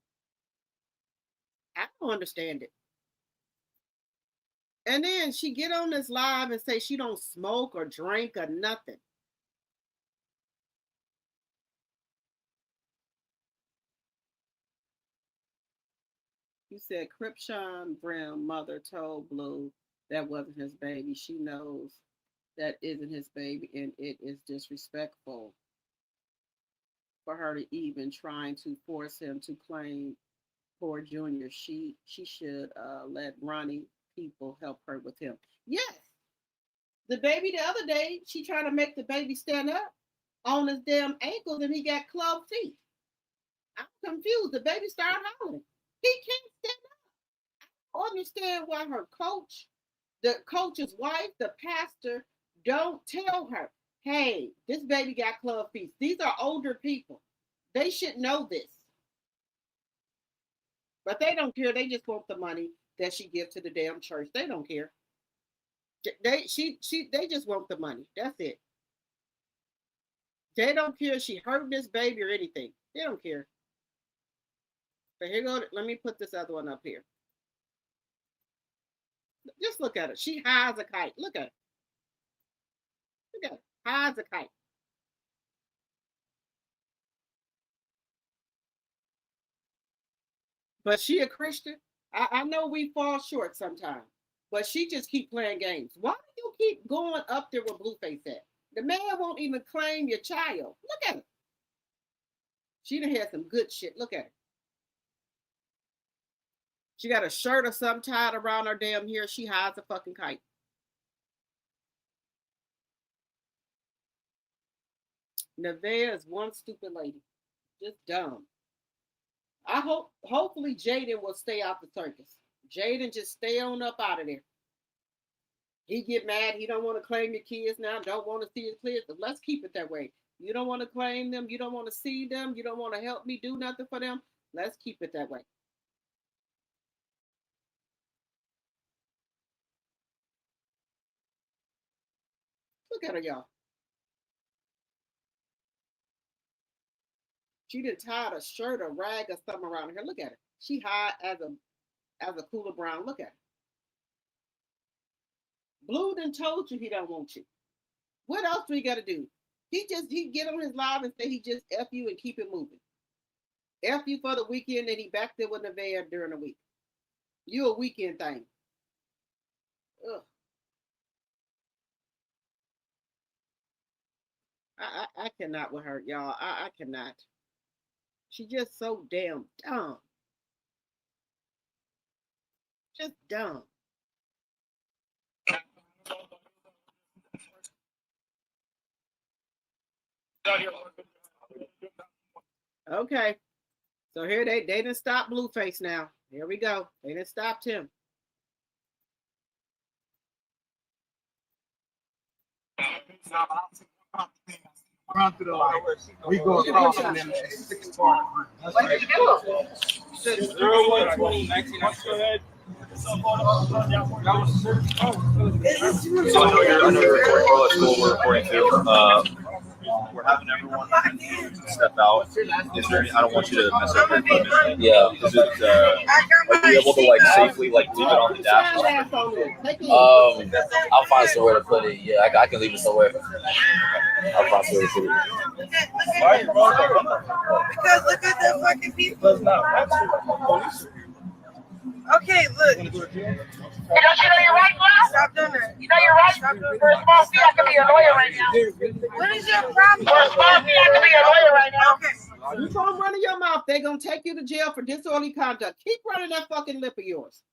I don't understand it. And then she get on this live and say she don't smoke or drink or nothing. You said Krishan Brown mother told Blue that wasn't his baby. She knows that isn't his baby, and it is disrespectful for her to even trying to force him to claim poor Junior. She should let Ronnie people help her with him. Yes. The baby the other day, she tried to make the baby stand up on his damn ankles and he got club feet. I'm confused. The baby started hollering. He can't stand up. I don't understand why her coach the coach's wife, the pastor, don't tell her, hey, this baby got club feet. These are older people. They should know this. But they don't care. They just want the money that she gives to the damn church. They don't care. They just want the money. That's it. They don't care if she hurt this baby or anything. They don't care. But here go. Let me put this other one up here. Just look at it. She high as a kite. Look at it. Look at it. High as a kite. But she a Christian. I know we fall short sometimes, but she just keep playing games. Why do you keep going up there with Blueface at? The man won't even claim your child. Look at her. She done had some good shit. Look at her. She got a shirt or something tied around her damn hair. She hides a fucking kite. Nevaeh is one stupid lady. Just dumb. Hopefully Jaden will stay out the circus. Jaden just stay on up out of there. He get mad. He don't want to claim your kids now. Don't want to see his kids. But let's keep it that way. You don't want to claim them. You don't want to see them. You don't want to help me do nothing for them. Let's keep it that way. Look at her, y'all. She done tied a shirt, a rag, or something around her. Look at her. She high as a cooler brown. Look at her. Blue done told you he don't want you. What else do he got to do? He get on his live and say he just F you and keep it moving. F you for the weekend, and he back there with Nevaeh during the week. You a weekend thing. Ugh. I cannot with her, y'all. I cannot. She just so damn dumb. Just dumb. Okay. So here they didn't stop Blueface now. Here we go. They didn't stop him. Run through the light. We go across and then what did you do? 0120 19. So I know you're recording. Well, that's cool. We're recording too. We're having everyone step out. Is there? I don't want you to mess up your equipment. Yeah. Is it? Are you able to like safely like leave it on the dash? I'll find somewhere to put it. Yeah, I can leave it somewhere. I'll find somewhere to put it. Because look at the fucking people. Okay, look. Don't you know you're right, Bob? Stop doing that. You know you're right. Stop doing for a small fee, I could be a lawyer right now. What is your problem? For a small fee, I could be a lawyer right now. Okay. You gonna run in your mouth. They're gonna take you to jail for disorderly conduct. Keep running that fucking lip of yours.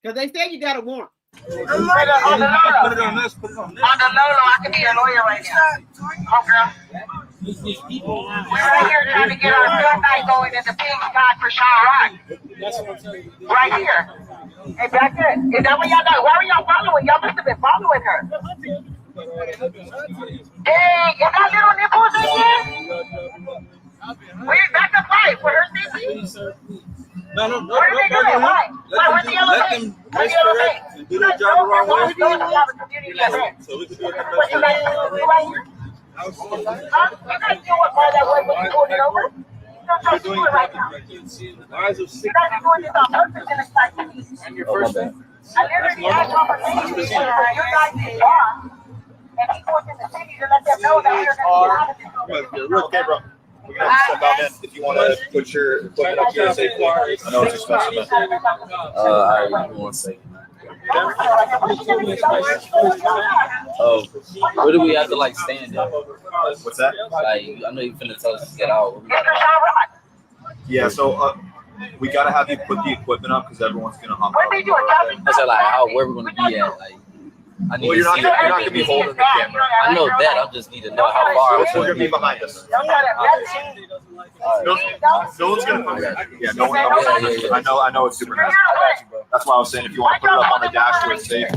Because they say you got a warrant. On the Lolo. Put it on this. Put it on this. On the Lolo, I could be a lawyer right now. Oh, girl. We're right here trying to get our gun night going in the pink spot for Sean Rock. Right here. Hey, back there. Is that what y'all got? Why are y'all following? Y'all must have been following her. Hey, is that little nipples in here? Where's back the fight for her safety? No. Where did they go? Why? Where's the yellow thing? Where's the yellow thing? Do their job the wrong way. So we can do it what you guys do right here? Huh? You guys know what part that was when you pulled it over? You're doing it right now. You guys are doing this on purpose in the site. And your first thing? I literally had conversations with your guys' bar, and he goes in the city to let them know that we're going to be out of this. Okay, bro. We're gonna have to step out then. If you want to put your equipment up here safely, I know it's expensive. All right, 1 second. Oh, where do we have to like stand at? What's that? Like, I know you finna tell us to get out. Yeah, so we gotta have you put the equipment up because everyone's gonna hop out. I said like, where we're gonna be at? Like, I need you're to not see gonna be holding the camera. I know that. I just need to know how far. We're gonna be behind us. No one's gonna. Yeah, no one. I know it's super nice. That's why I was saying if you want to put it up on the dash where it's safe.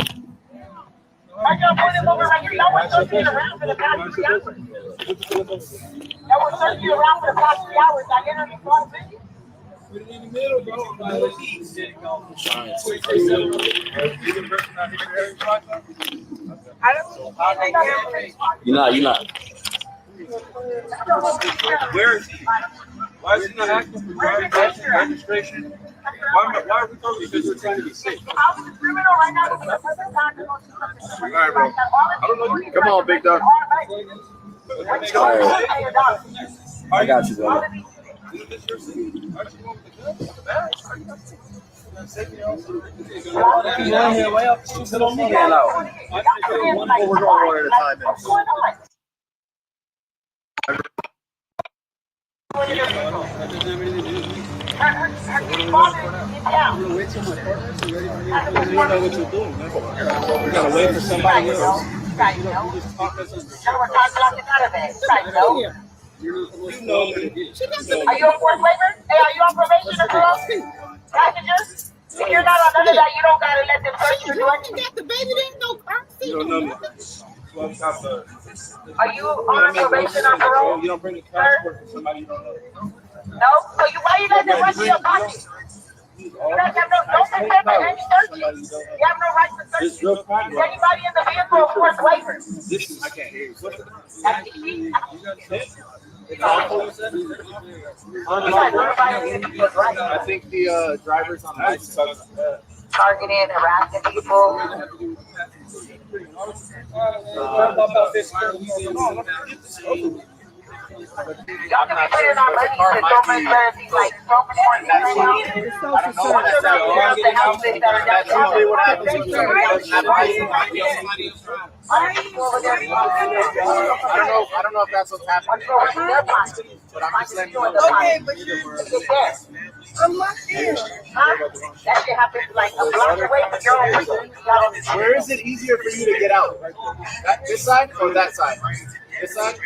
Why y'all put him over right here? Y'all were searching around for the past 3 hours. Y'all were searching around for the past 3 hours. I literally saw the video. Put it in the middle, bro. You're not. Where is he? Why is he not asking for driver's license registration? Why are we talking because we're trying to be safe? I was a criminal right now. All right, bro. I don't know. Come on, big dog. I got you, bro. We're going one at a time. We gotta wait for somebody else. You know what it is. Are you a fourth waiver? Hey, are you on probation or girl? Passengers? If you're not on none of that, you don't gotta let them search you. Got the baby, there's no car seat. You don't know me. Are you on probation or parole? You don't bring a passport for somebody you don't know. No? So why you let them run to your pocket? You guys have don't suspect any search. You have no right to search. Is anybody in the vehicle a fourth waiver? I can't hear you. I think the driver's on the license. Targeting, harassing people. Y'all can be putting our money to so much better be like so much more right now. That's usually what happens. I don't know if that's what's happening. But I'm just letting you know. Okay, but I'm not here. That shit happens like a block away from your own. Where is it easier for you to get out? This side or that side? This side?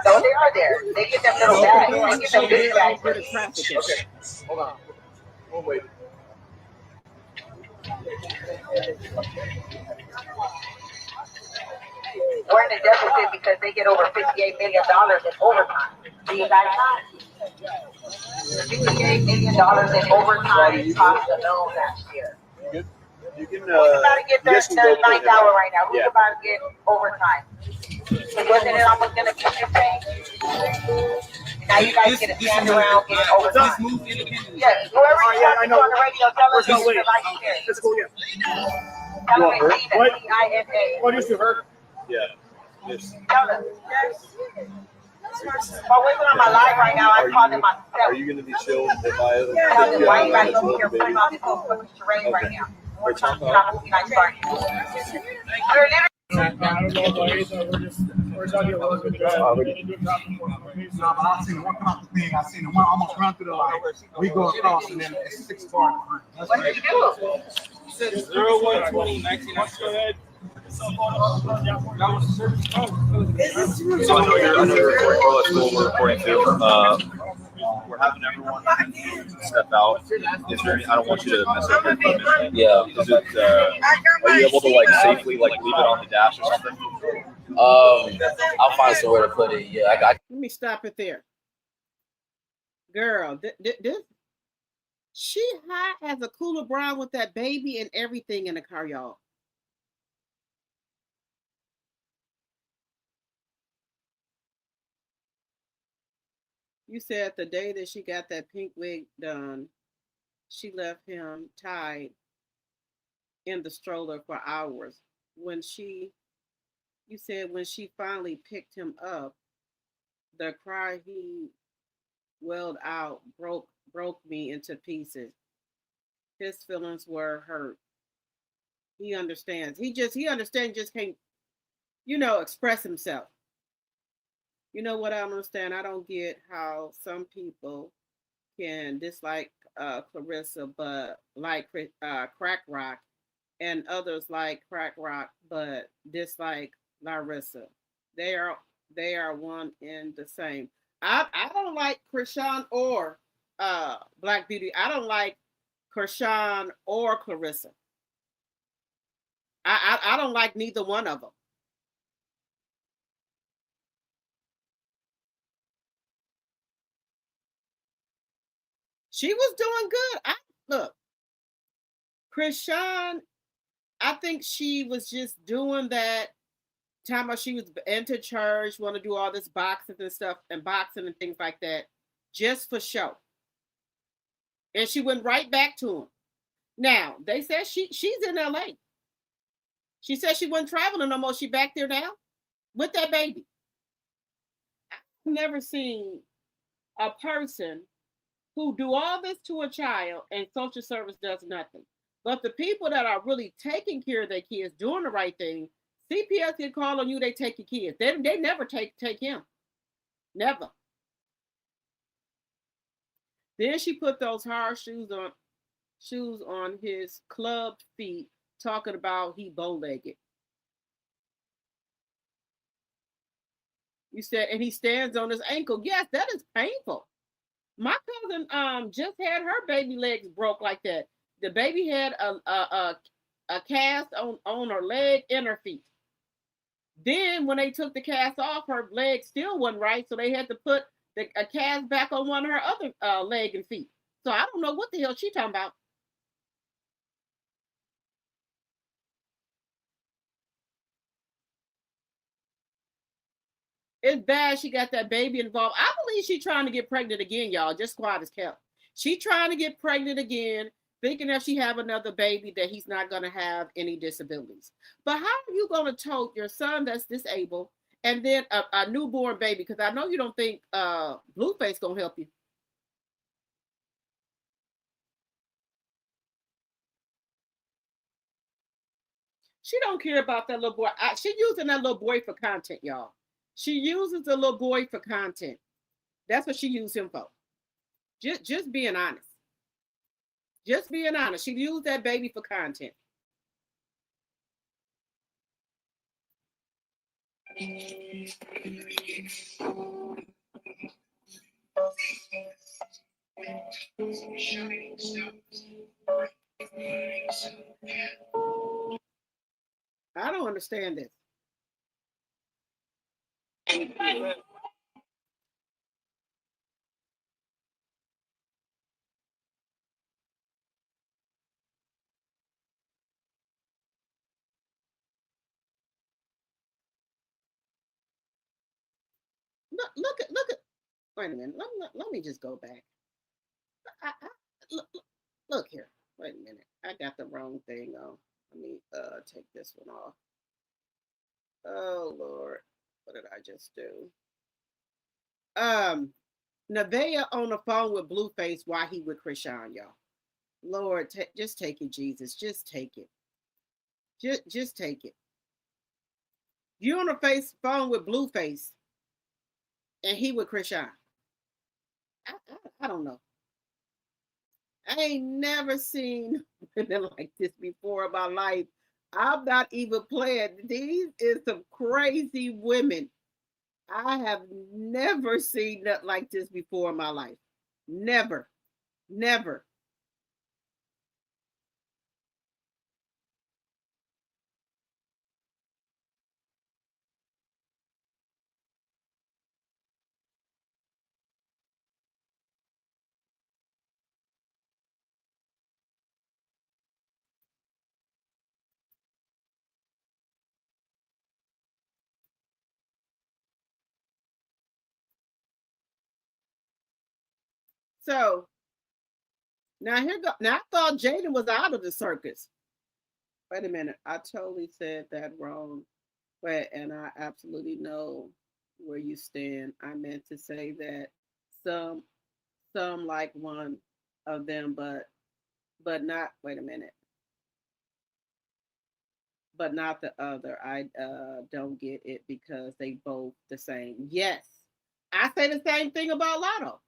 No, they are there. They get them little bags. They get them big bags. Okay, hold on. We'll wait. We're in a deficit because they get over $58 million in overtime. Do you guys not? $58 million in overtime cost alone last year. You can, Who's about to get the ninth hour right now? Who's about to get overtime? Wasn't it almost going to be 15? Now you guys get to stand around getting overtime. Yes, whoever you talking to on the radio, tell us who's the vice chair. Let's go again. Tell them it's Tina, Tina. What is to her? Yeah. Yes. Tell them. If I wasn't on my live right now, I'd call them myself. Are you going to be chilled if I Tell them why you guys over here putting on this whole fucking charade right now. We're trying to get on the United States. We're literally. I don't know about anything. We're talking about good job. No, but I seen one come out the thing. I seen the one almost run through the line. We go across and then it's 6 cars behind. What did you do? 0120 19. So I know you're recording. Well, that's cool. We're recording too. We're having everyone step out. Is there? I don't want you to mess up your equipment. Yeah. Is it? Are you able to like safely like leave it on the dash or something? I'll find somewhere to put it. Yeah, I got. Let me stop it there. Girl, this she high as a cooler brown with that baby and everything in the car, y'all. You said the day that she got that pink wig done, she left him tied in the stroller for hours. You said when she finally picked him up, the cry he wailed out broke me into pieces. His feelings were hurt. He understands. He understands, just can't, express himself. You know what I don't understand? I don't get how some people can dislike Claressa but like crack rock, and others like crack rock but dislike Larissa. They are one and the same. I don't like Krishan or Black Beauty. I don't like Krishan or Claressa. I don't like neither one of them. She was doing good. Look, Krishan, I think she was just doing that time while she was into church, want to do all this boxing and stuff and boxing and things like that, just for show. And she went right back to him. Now they said she's in LA. She said she wasn't traveling no more. She back there now with that baby. I've never seen a person who do all this to a child and social service does nothing. But the people that are really taking care of their kids, doing the right thing, CPS can call on you, they take your kids. They never take him. Never. Then she put those hard shoes on his clubbed feet, talking about he bow-legged. You said, and he stands on his ankle. Yes, that is painful. My cousin just had her baby legs broke like that. The baby had a cast on her leg and her feet. Then when they took the cast off, her leg still wasn't right, so they had to put a cast back on one of her other leg and feet. So I don't know what the hell she talking about. It's bad she got that baby involved. I believe she's trying to get pregnant again, y'all. Just quiet as kept. She trying to get pregnant again, thinking if she have another baby that he's not going to have any disabilities. But how are you going to tote your son that's disabled and then a newborn baby? Because I know you don't think Blueface going to help you. She don't care about that little boy. She using that little boy for content, y'all. She uses the little boy for content. That's what she used him for. Just being honest. Just being honest. She used that baby for content. I don't understand this. Look at. Wait a minute. Let me just go back. Look here. Wait a minute. I got the wrong thing on. Let me take this one off. Oh Lord, what did I just do? Nevaeh on the phone with Blueface while he with Krishan, y'all. Lord, just take it, Jesus. Just take it. Just take it. You on the phone with Blueface, and he with Krishan. I don't know. I ain't never seen women like this before in my life. I'm not even playing. These is some crazy women. I have never seen nothing like this before in my life. Never. Never. So now here go. Now I thought Jaden was out of the circus. Wait a minute. I totally said that wrong. Wait, and I absolutely know where you stand. I meant to say that some some like one of them, but not. Wait a minute. But not the other. I don't get it because they both the same. Yes, I say the same thing about Lotto.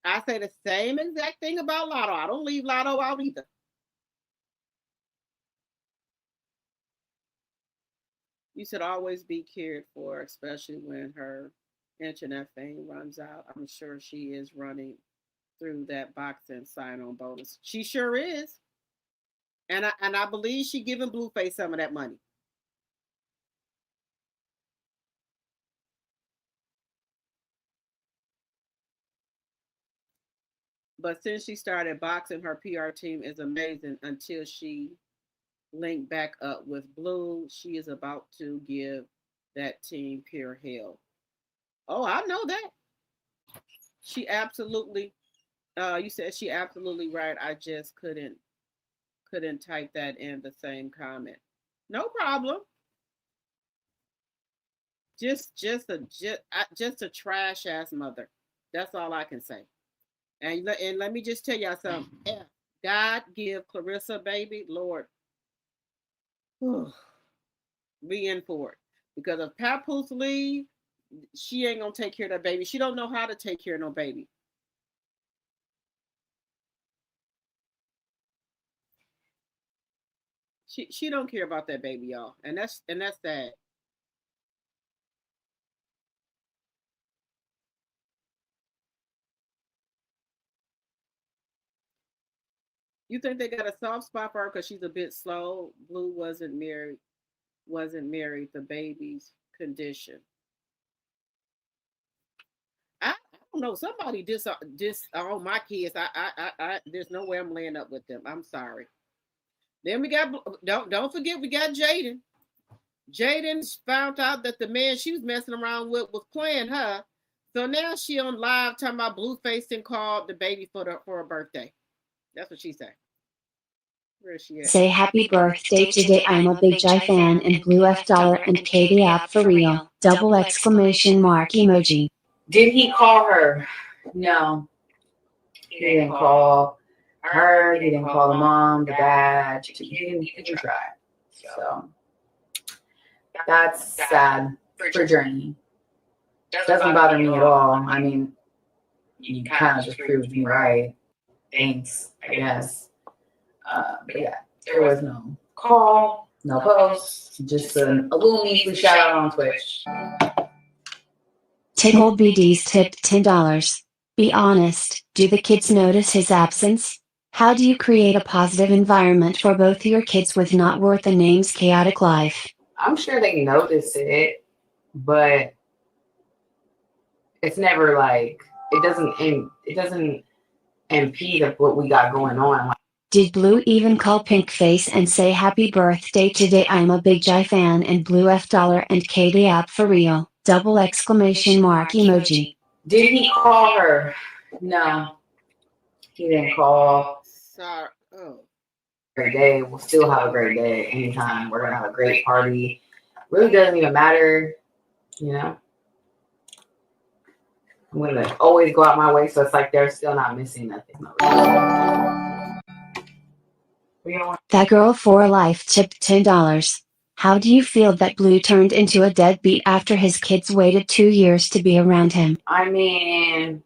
I say the same exact thing about Lotto. I don't leave Lotto out either. You should always be cared for, especially when her internet thing runs out. I'm sure she is running through that boxing sign-on bonus. She sure is. And I believe she giving Blueface some of that money. But since she started boxing, her PR team is amazing until she linked back up with Blue. She is about to give that team pure hell. Oh, I know that. She absolutely you said she absolutely right. I just couldn't type that in the same comment. No problem. Just a trash ass mother. That's all I can say. And let me just tell y'all something. Yeah, God give Claressa baby, Lord, be in for it. Because if Papoose leave, she ain't gonna take care of that baby. She don't know how to take care of no baby. She don't care about that baby, y'all, and that's sad. You think they got a soft spot for her because she's a bit slow? Blue wasn't married. The baby's condition. I don't know. Somebody dis all my kids. There's no way I'm laying up with them. I'm sorry. Then we got don't forget we got Jaden. Jaden found out that the man she was messing around with was playing her. So now she on live talking about Blueface and called the baby for her birthday. That's what she said. Where is she at? Say happy birthday today. I'm a big J fan and Blue F dollar and Katie up for real. Double exclamation mark emoji. Did he call her? No. He didn't call her. He didn't call the mom, the dad. He didn't try. So that's sad for Journey. Doesn't bother me at all. I mean, you kind of just proved me right. Thanks, I guess. But yeah, there was no call, no post, just a little measly shout out on Twitch. Tickled BD's tipped $10. Be honest, do the kids notice his absence? How do you create a positive environment for both your kids with not worth a name's chaotic life? I'm sure they notice it, but it's never like it doesn't impede what we got going on. Did Blue even call Pinkface and say happy birthday today? I'm a big J fan and Blue F dollar and Katie up for real. Double exclamation mark emoji. Did he call her? No, he didn't call. Sorry. Oh. Great day. We'll still have a great day anytime. We're gonna have a great party. Really doesn't even matter, you know. I'm gonna always go out my way, so it's like they're still not missing nothing. That girl for life tipped $10. How do you feel that Blue turned into a deadbeat after his kids waited 2 years to be around him? I mean,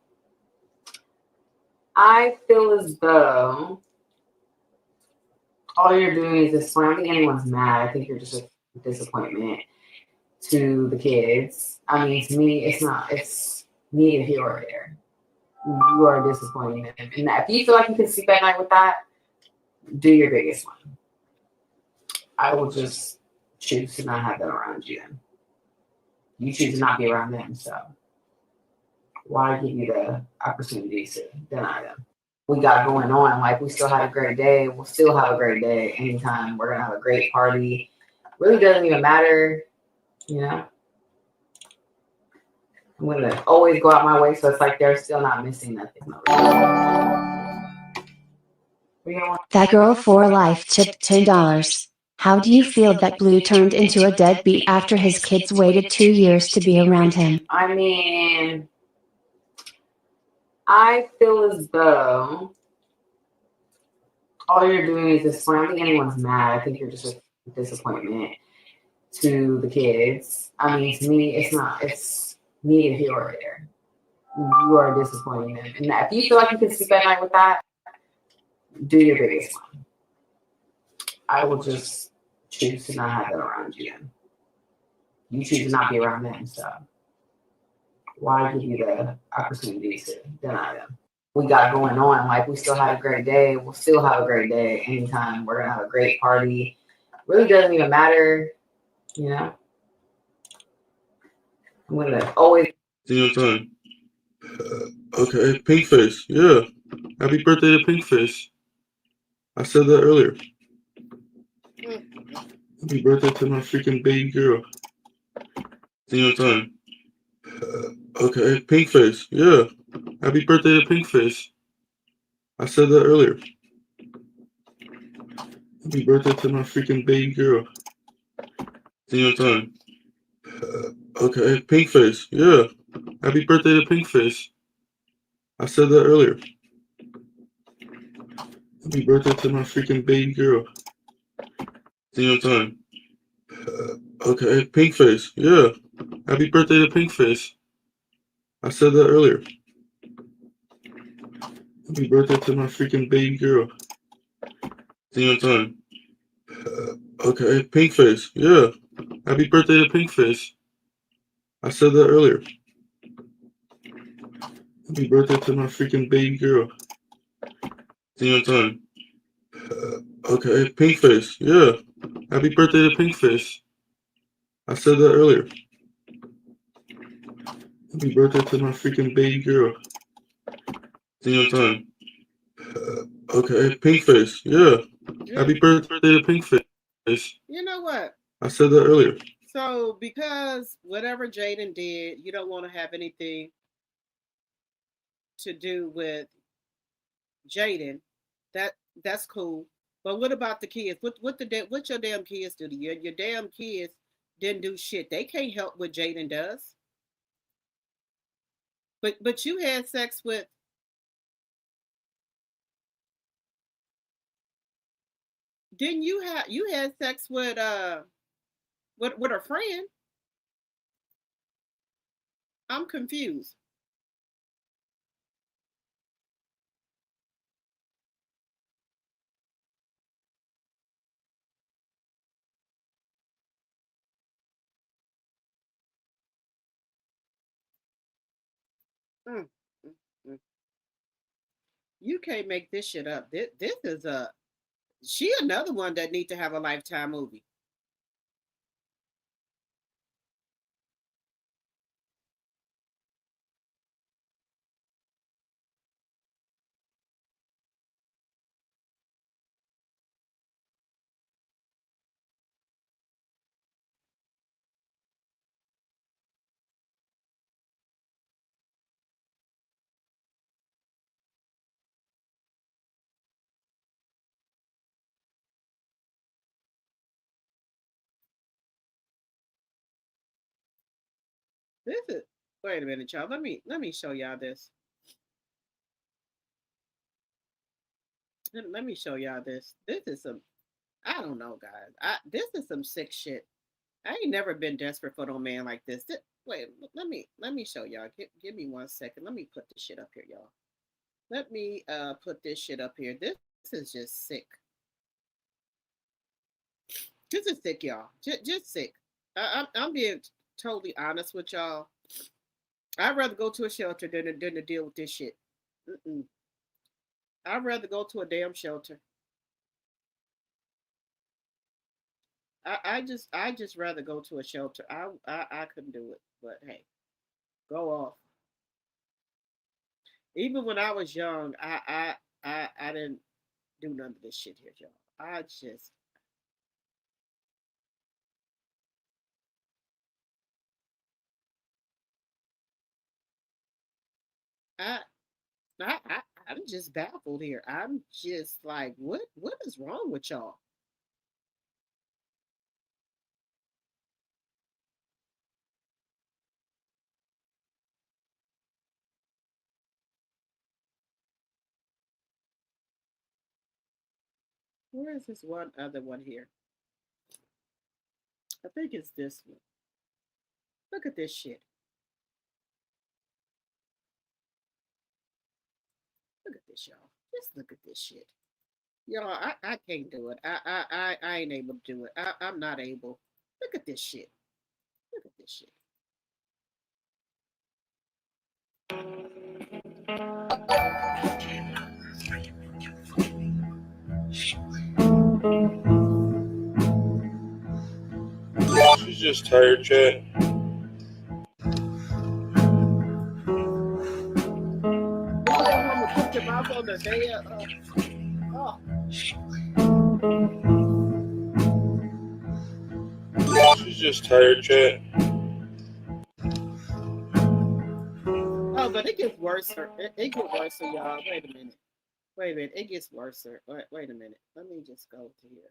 I feel as though all you're doing is disappointing. I don't think anyone's mad. I think you're just a disappointment to the kids. I mean, to me, it's not. It's neither here or there. You are disappointing them. And if you feel like you can sleep at night with that, do your biggest one. I will just choose to not have them around you. You choose to not be around them, so why give you the opportunity to deny them? We got going on, like we still had a great day. We'll still have a great day anytime. We're gonna have a great party. Really doesn't even matter, you know. I'm gonna always go out my way, so it's like they're still not missing nothing. That girl for life tipped $10. How do you feel that Blue turned into a deadbeat after his kids waited 2 years to be around him? I mean, I feel as though all you're doing is disappointing. I don't think anyone's mad. I think you're just a disappointment to the kids. I mean, to me, it's not. It's neither here or there. You are disappointing them. And if you feel like you can sleep at night with that, do your biggest one. I will just choose to not have them around you. You choose to not be around them, so why give you the opportunity to deny them? we got going on. Like, we still had a great day. We'll still have a great day anytime. We're gonna have a great party. Really doesn't even matter, you know. I'm gonna always. Dinner time. Okay, pink face. Yeah. Happy birthday to pink face. I said that earlier. Happy birthday to my freaking baby girl. Dinner time. Okay, pink face. Yeah. Happy birthday to pink face. I said that earlier. Happy birthday to my freaking baby girl. Dinner time. Okay, pink face. Yeah. Happy birthday to pink face. I said that earlier. Happy birthday to my freaking baby girl. Dinner time. Okay, pink face. Yeah. Happy birthday to pink face. I said that earlier. Happy birthday to my freaking baby girl. Dinner time. Okay, pink face. Yeah. Happy birthday to pink face. I said that earlier. Happy birthday to my freaking baby girl. Dinner time. Okay, pink face. Yeah. Happy birthday to pink face. I said that earlier. Happy birthday to my freaking baby girl. Dinner time. Okay, pink face. Yeah. Happy birthday to pink face. You know what? I said that earlier. So because whatever Jaden did, you don't want to have anything to do with Jaden. That's cool. But what about the kids? What your damn kids do to you? Your damn kids didn't do shit. They can't help what Jaden does. But you had sex with. Didn't you had sex with with a friend? I'm confused. Mm, mm, mm. You can't make this shit up. This is a she another one that need to have a Lifetime movie. This is wait a minute, y'all. Let me show y'all this. Let me show y'all this. This is some I don't know, guys. This is some sick shit. I ain't never been desperate for no man like this. Wait, let me show y'all. Give me 1 second. Let me put this shit up here, y'all. Let me put this shit up here. This is just sick. This is sick, y'all. Just sick. I'm being totally honest with y'all. I'd rather go to a shelter than to deal with this shit. Mm-mm. I'd rather go to a damn shelter. I just rather go to a shelter. I couldn't do it. But hey, go off. Even when I was young, I didn't do none of this shit here, y'all. I just I I'm just baffled here. I'm just like, what is wrong with y'all? Where is this one other one here? I think it's this one. Look at this shit. Look at this, y'all. Just look at this shit. Y'all, I can't do it. I ain't able to do it. I'm not able. Look at this shit. Look at this shit. just tired, Chad. Y'all that woman put your mouth on the bed. Oh. She's just tired, Chad. Oh, but it gets worse. It gets worse, y'all. Wait a minute. It gets worse. Wait a minute. Let me just go to here.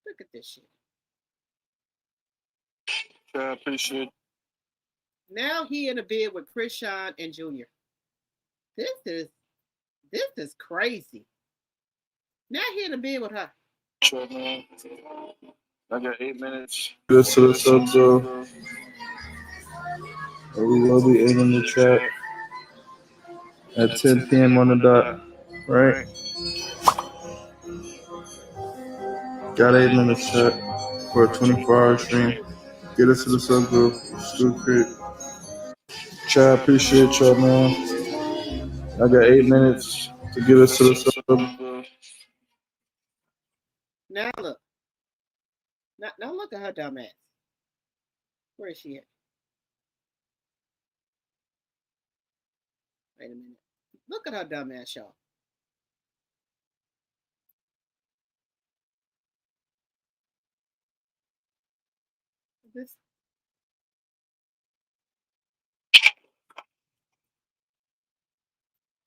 Look at this shit. I appreciate it. Now he in a bed with Krishan and Junior. This is crazy. Now he in a bed with her. I got 8 minutes. This to the subs, we will be in the chat at 10 p.m. on the dot, right? Got 8 minutes chat for a 24-hour stream. Get us to the subgroup. Stu Crit. Chat, appreciate y'all, man. I got 8 minutes to get us to the sub. Now look. Now look at her dumb ass. Where is she at? Wait a minute. Look at her dumb ass, y'all. This.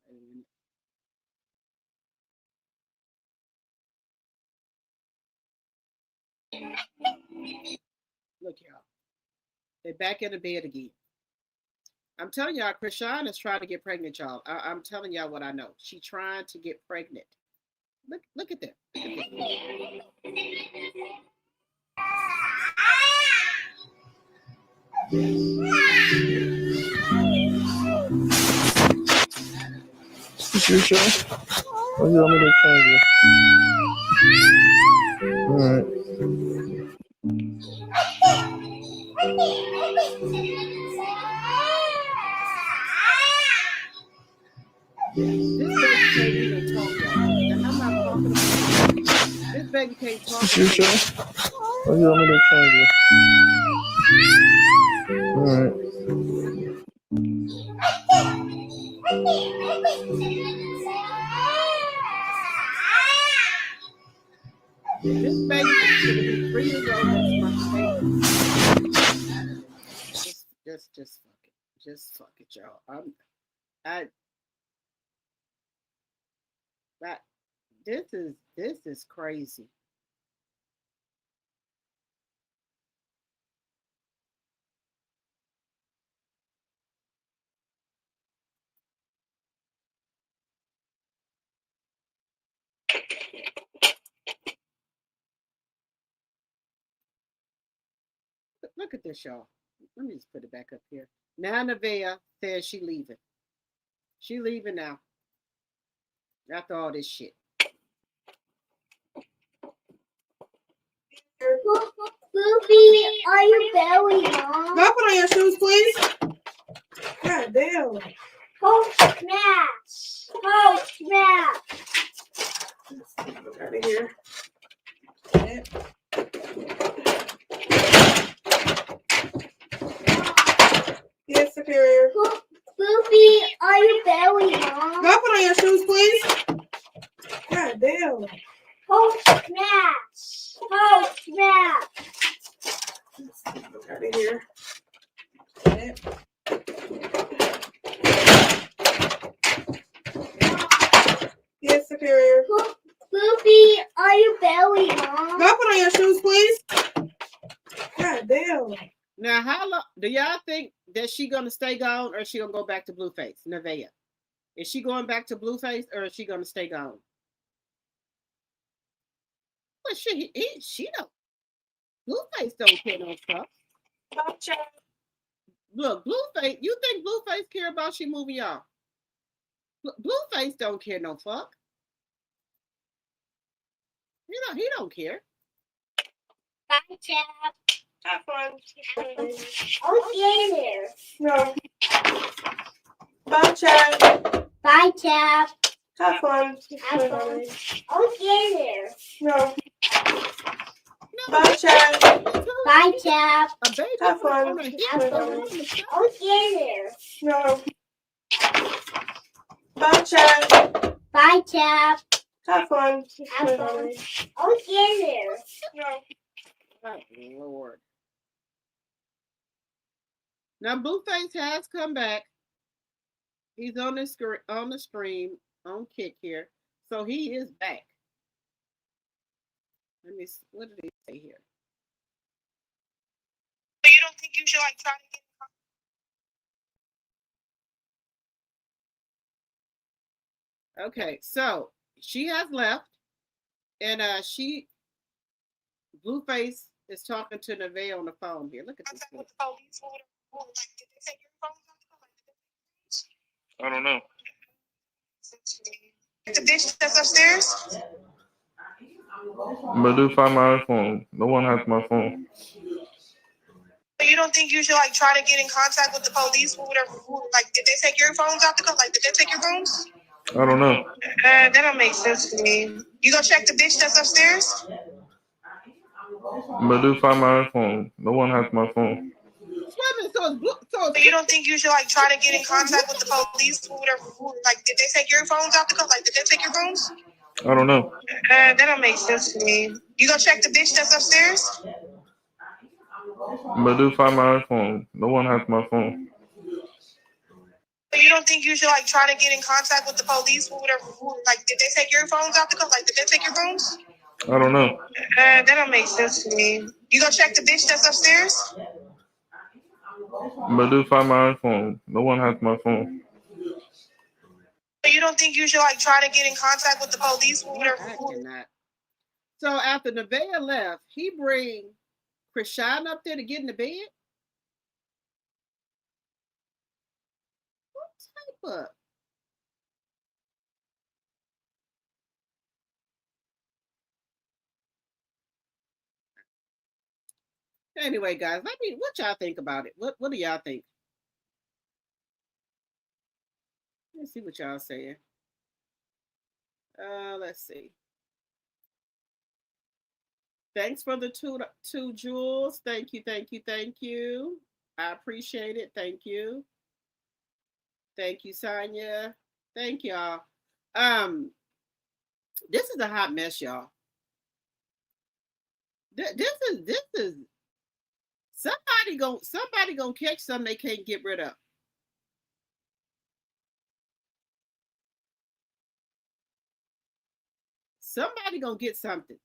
Wait a minute. Look, y'all. They back in the bed again. I'm telling y'all, Krishan is trying to get pregnant, y'all. I'm telling y'all what I know. She trying to get pregnant. Look at that. Is your show? Or you want me to change it? Alright. This baby can't even talk, y'all. And I'm not talking about this baby can't talk. Is your show? Or you want me to change it? Alright. This baby is going to be 3 years old next month. Just fuck it. Just fuck it, y'all. This is crazy. Look at this, y'all. Let me just put it back up here. Now Nevaeh says she leaving. She leaving now. After all this shit. Poopy, are you belly, Mom? Go put on your shoes, please. God damn. Oh, smash. Oh, smash. Out of here. Yes, Superior. Poopy, are you belly, Mom? Go put on your shoes, please. God damn. Oh, smash. Oh, smash. Out of here. Yes, Superior. Poopy, are you belly, Mom? Go put on your shoes, please. God damn. Now, how long do y'all think that she gonna stay gone, or is she gonna go back to Blueface? Nevaeh, is she going back to Blueface, or is she gonna stay gone? Well, she don't. Blueface don't care no stuff. Look, Blueface. You think Blueface care about she moving y'all? Blueface don't care no fuck. He don't care. Bye, Chap. Have fun. I'll get here. No. Bye, Chap. Bye, Chap. Have fun. Have fun. I'll get there. No. Bye, Chad. Bye, Chad. A baby Have fun. on a hip Have going fun. on the side. I'll get there. No. Bye, Chad. Bye, Chad. Have fun. Have fun. I'll get there. No. Oh, Lord. Now Blueface has come back. He's on the stream on Kick here, so he is back. Let me see. What did he say here? So you don't think you should like try to get Okay, so she has left, and Blueface is talking to Nevaeh on the phone here. Look at this. with the police or whatever? Like, did they take your phone? I don't know. The bitch that's upstairs? But do find my phone. No one has my phone. So you don't think you should like try to get in contact with the police or whatever? Like, did they take your phones out the car? Like, did they take your phones? I don't know. That don't make sense to me. You gonna check the bitch that's upstairs? But do find my phone. No one has my phone. So you don't think you should like try to get in contact with the police or whatever? Like, did they take your phones out the car? Like, did they take your phones? I don't know. That don't make sense to me. You gonna check the bitch that's upstairs? But do find my phone. No one has my phone. So you don't think you should like try to get in contact with the police or whatever? Like, did they take your phones out the car? Like, did they take your phones? I don't know. That don't make sense to me. You gonna check the bitch that's upstairs? But do find my phone. No one has my phone. So you don't think you should like try to get in contact with the police or whatever? I cannot. So after Nevaeh left, he bring Krishan up there to get in the bed. What type of? Anyway, guys, what y'all think about it? What do y'all think? Let's see what y'all saying. Let's see. Thanks for the two jewels. Thank you, thank you, thank you. I appreciate it. Thank you. Thank you, Sonia. Thank y'all. This is a hot mess, y'all. This is somebody gonna catch something they can't get rid of. Somebody gonna get something.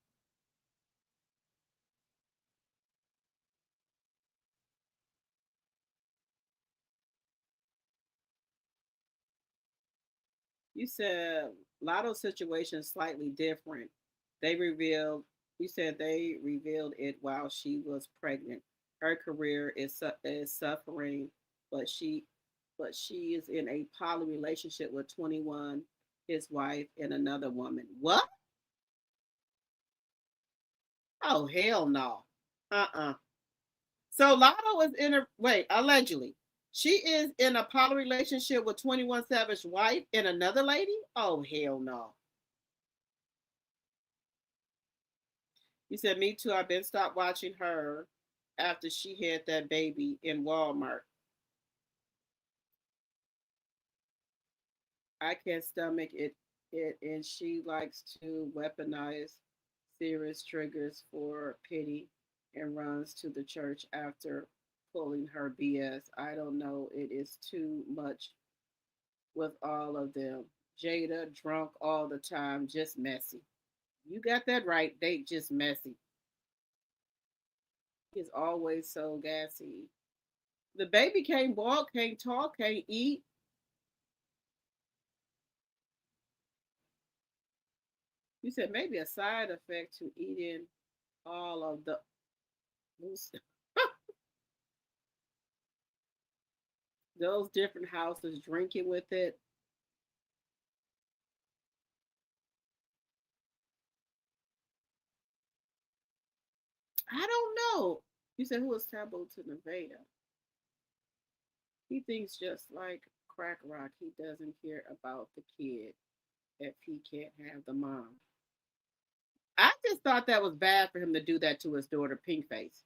You said Lotto situation slightly different. They revealed. You said they revealed it while she was pregnant. Her career is suffering, but she is in a poly relationship with 21, his wife, and another woman. What? Oh hell no. So Lotto is in a allegedly. She is in a poly relationship with 21 Savage wife and another lady? Oh hell no. You said me too. I've been stopped watching her after she had that baby in Walmart. I can't stomach it and she likes to weaponize serious triggers for pity and runs to the church after pulling her BS. I don't know. It is too much with all of them. Jada, drunk all the time, just messy. You got that right. They just messy. He's always so gassy. The baby can't walk, can't talk, can't eat. You said maybe a side effect to eating all of the those different houses, drinking with it. I don't know. You said who is taboo to Nevada? He thinks just like crack rock. He doesn't care about the kid. if he can't have the mom. I just thought that was bad for him to do that to his daughter, Pinkface.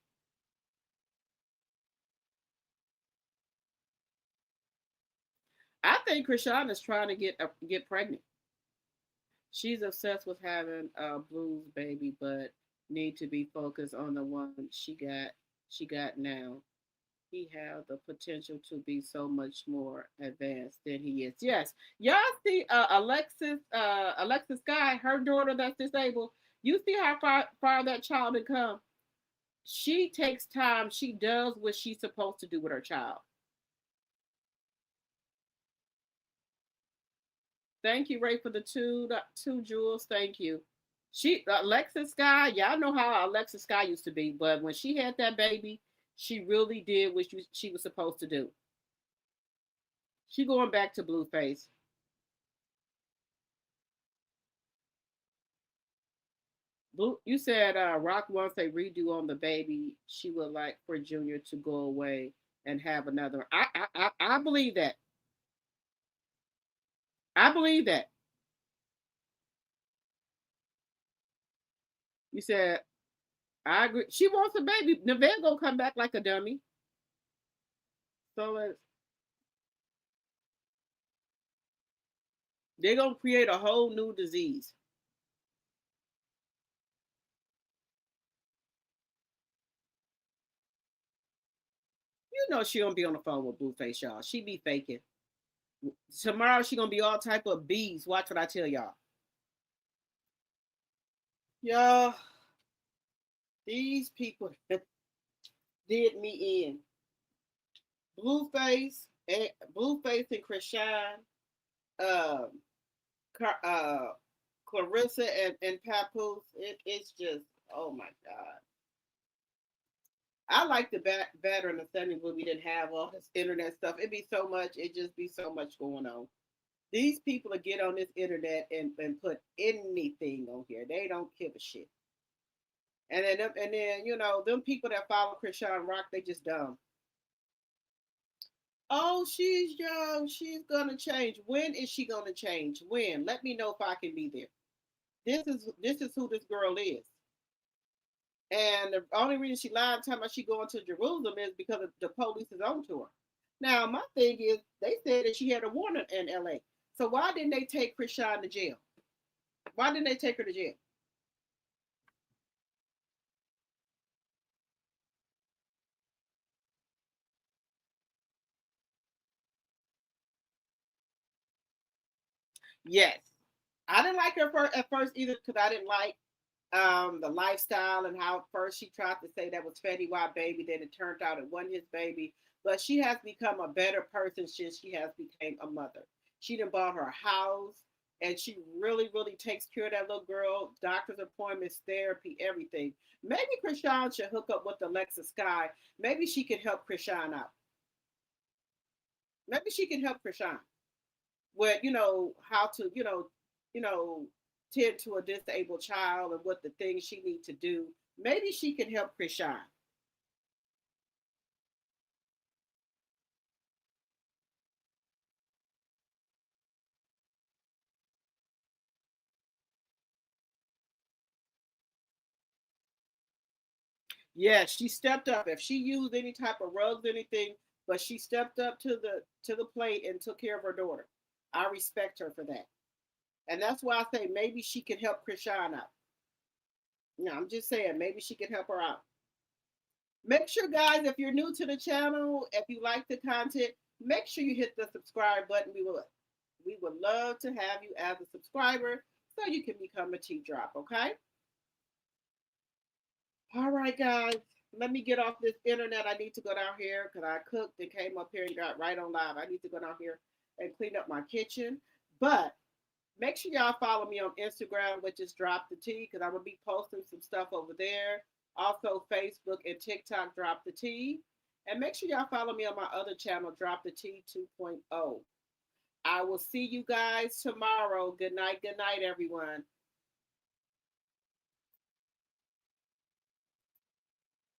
I think Krishan is trying to get pregnant. She's obsessed with having a blues baby, but need to be focused on the one she got now. He have the potential to be so much more advanced than he is. Yes, y'all see Alexis Guy, her daughter that's disabled. You see how far that child had come. She takes time. She does what she's supposed to do with her child. Thank you, Ray, for the two jewels. Thank you. She Alexis Sky, y'all know how Alexis Sky used to be, but when she had that baby, she really did what she was supposed to do. She going back to Blueface. Blue, you said Rock wants a redo on the baby. She would like for Junior to go away and have another. I believe that. I believe that. You said I agree. She wants a baby. Neville gonna come back like a dummy. So they're gonna create a whole new disease. You know she gonna be on the phone with Blueface, y'all. She be faking. Tomorrow she gonna be all type of bees. Watch what I tell y'all. Y'all, these people did me in. Blueface and Krishan, um, Clarissa and Papoose. It's just, oh my god. I like the better in the 70s when we didn't have all this internet stuff. It'd be so much. It just be so much going on. These people that get on this internet and put anything on here. They don't give a shit. And then them people that follow Krishan Rock, they just dumb. Oh, she's young. She's gonna change. When is she gonna change? When? Let me know if I can be there. This is who this girl is. And the only reason she lied talking about she going to Jerusalem is because the police is on to her. Now, my thing is, they said that she had a warrant in LA. So why didn't they take Krishan to jail? Why didn't they take her to jail? Yes. I didn't like her at first either because I didn't like the lifestyle and how first she tried to say that was Fetty Wap baby, then it turned out it wasn't his baby. But she has become a better person since she has become a mother. She done bought her house and she really, really takes care of that little girl. Doctor's appointments, therapy, everything. Maybe Krishan should hook up with Alexa Sky. Maybe she can help Krishan out. Maybe she can help Krishan with how to you know tend to a disabled child and what the things she needs to do. Maybe she can help Krishan. Yeah, she stepped up. If she used any type of rugs, anything, but she stepped up to the plate and took care of her daughter. I respect her for that, and that's why I say maybe she can help Krishan out. Yeah, I'm just saying maybe she can help her out. Make sure, guys, if you're new to the channel, if you like the content, make sure you hit the subscribe button. We would love to have you as a subscriber so you can become a Tea Drop, okay? All right, guys. Let me get off this internet. I need to go down here because I cooked and came up here and got right on live. I need to go down here and clean up my kitchen. But make sure y'all follow me on Instagram, which is Drop the Tea, because I'm going to be posting some stuff over there. Also, Facebook and TikTok, Drop the Tea. And make sure y'all follow me on my other channel, Drop the Tea 2.0. I will see you guys tomorrow. Good night, everyone.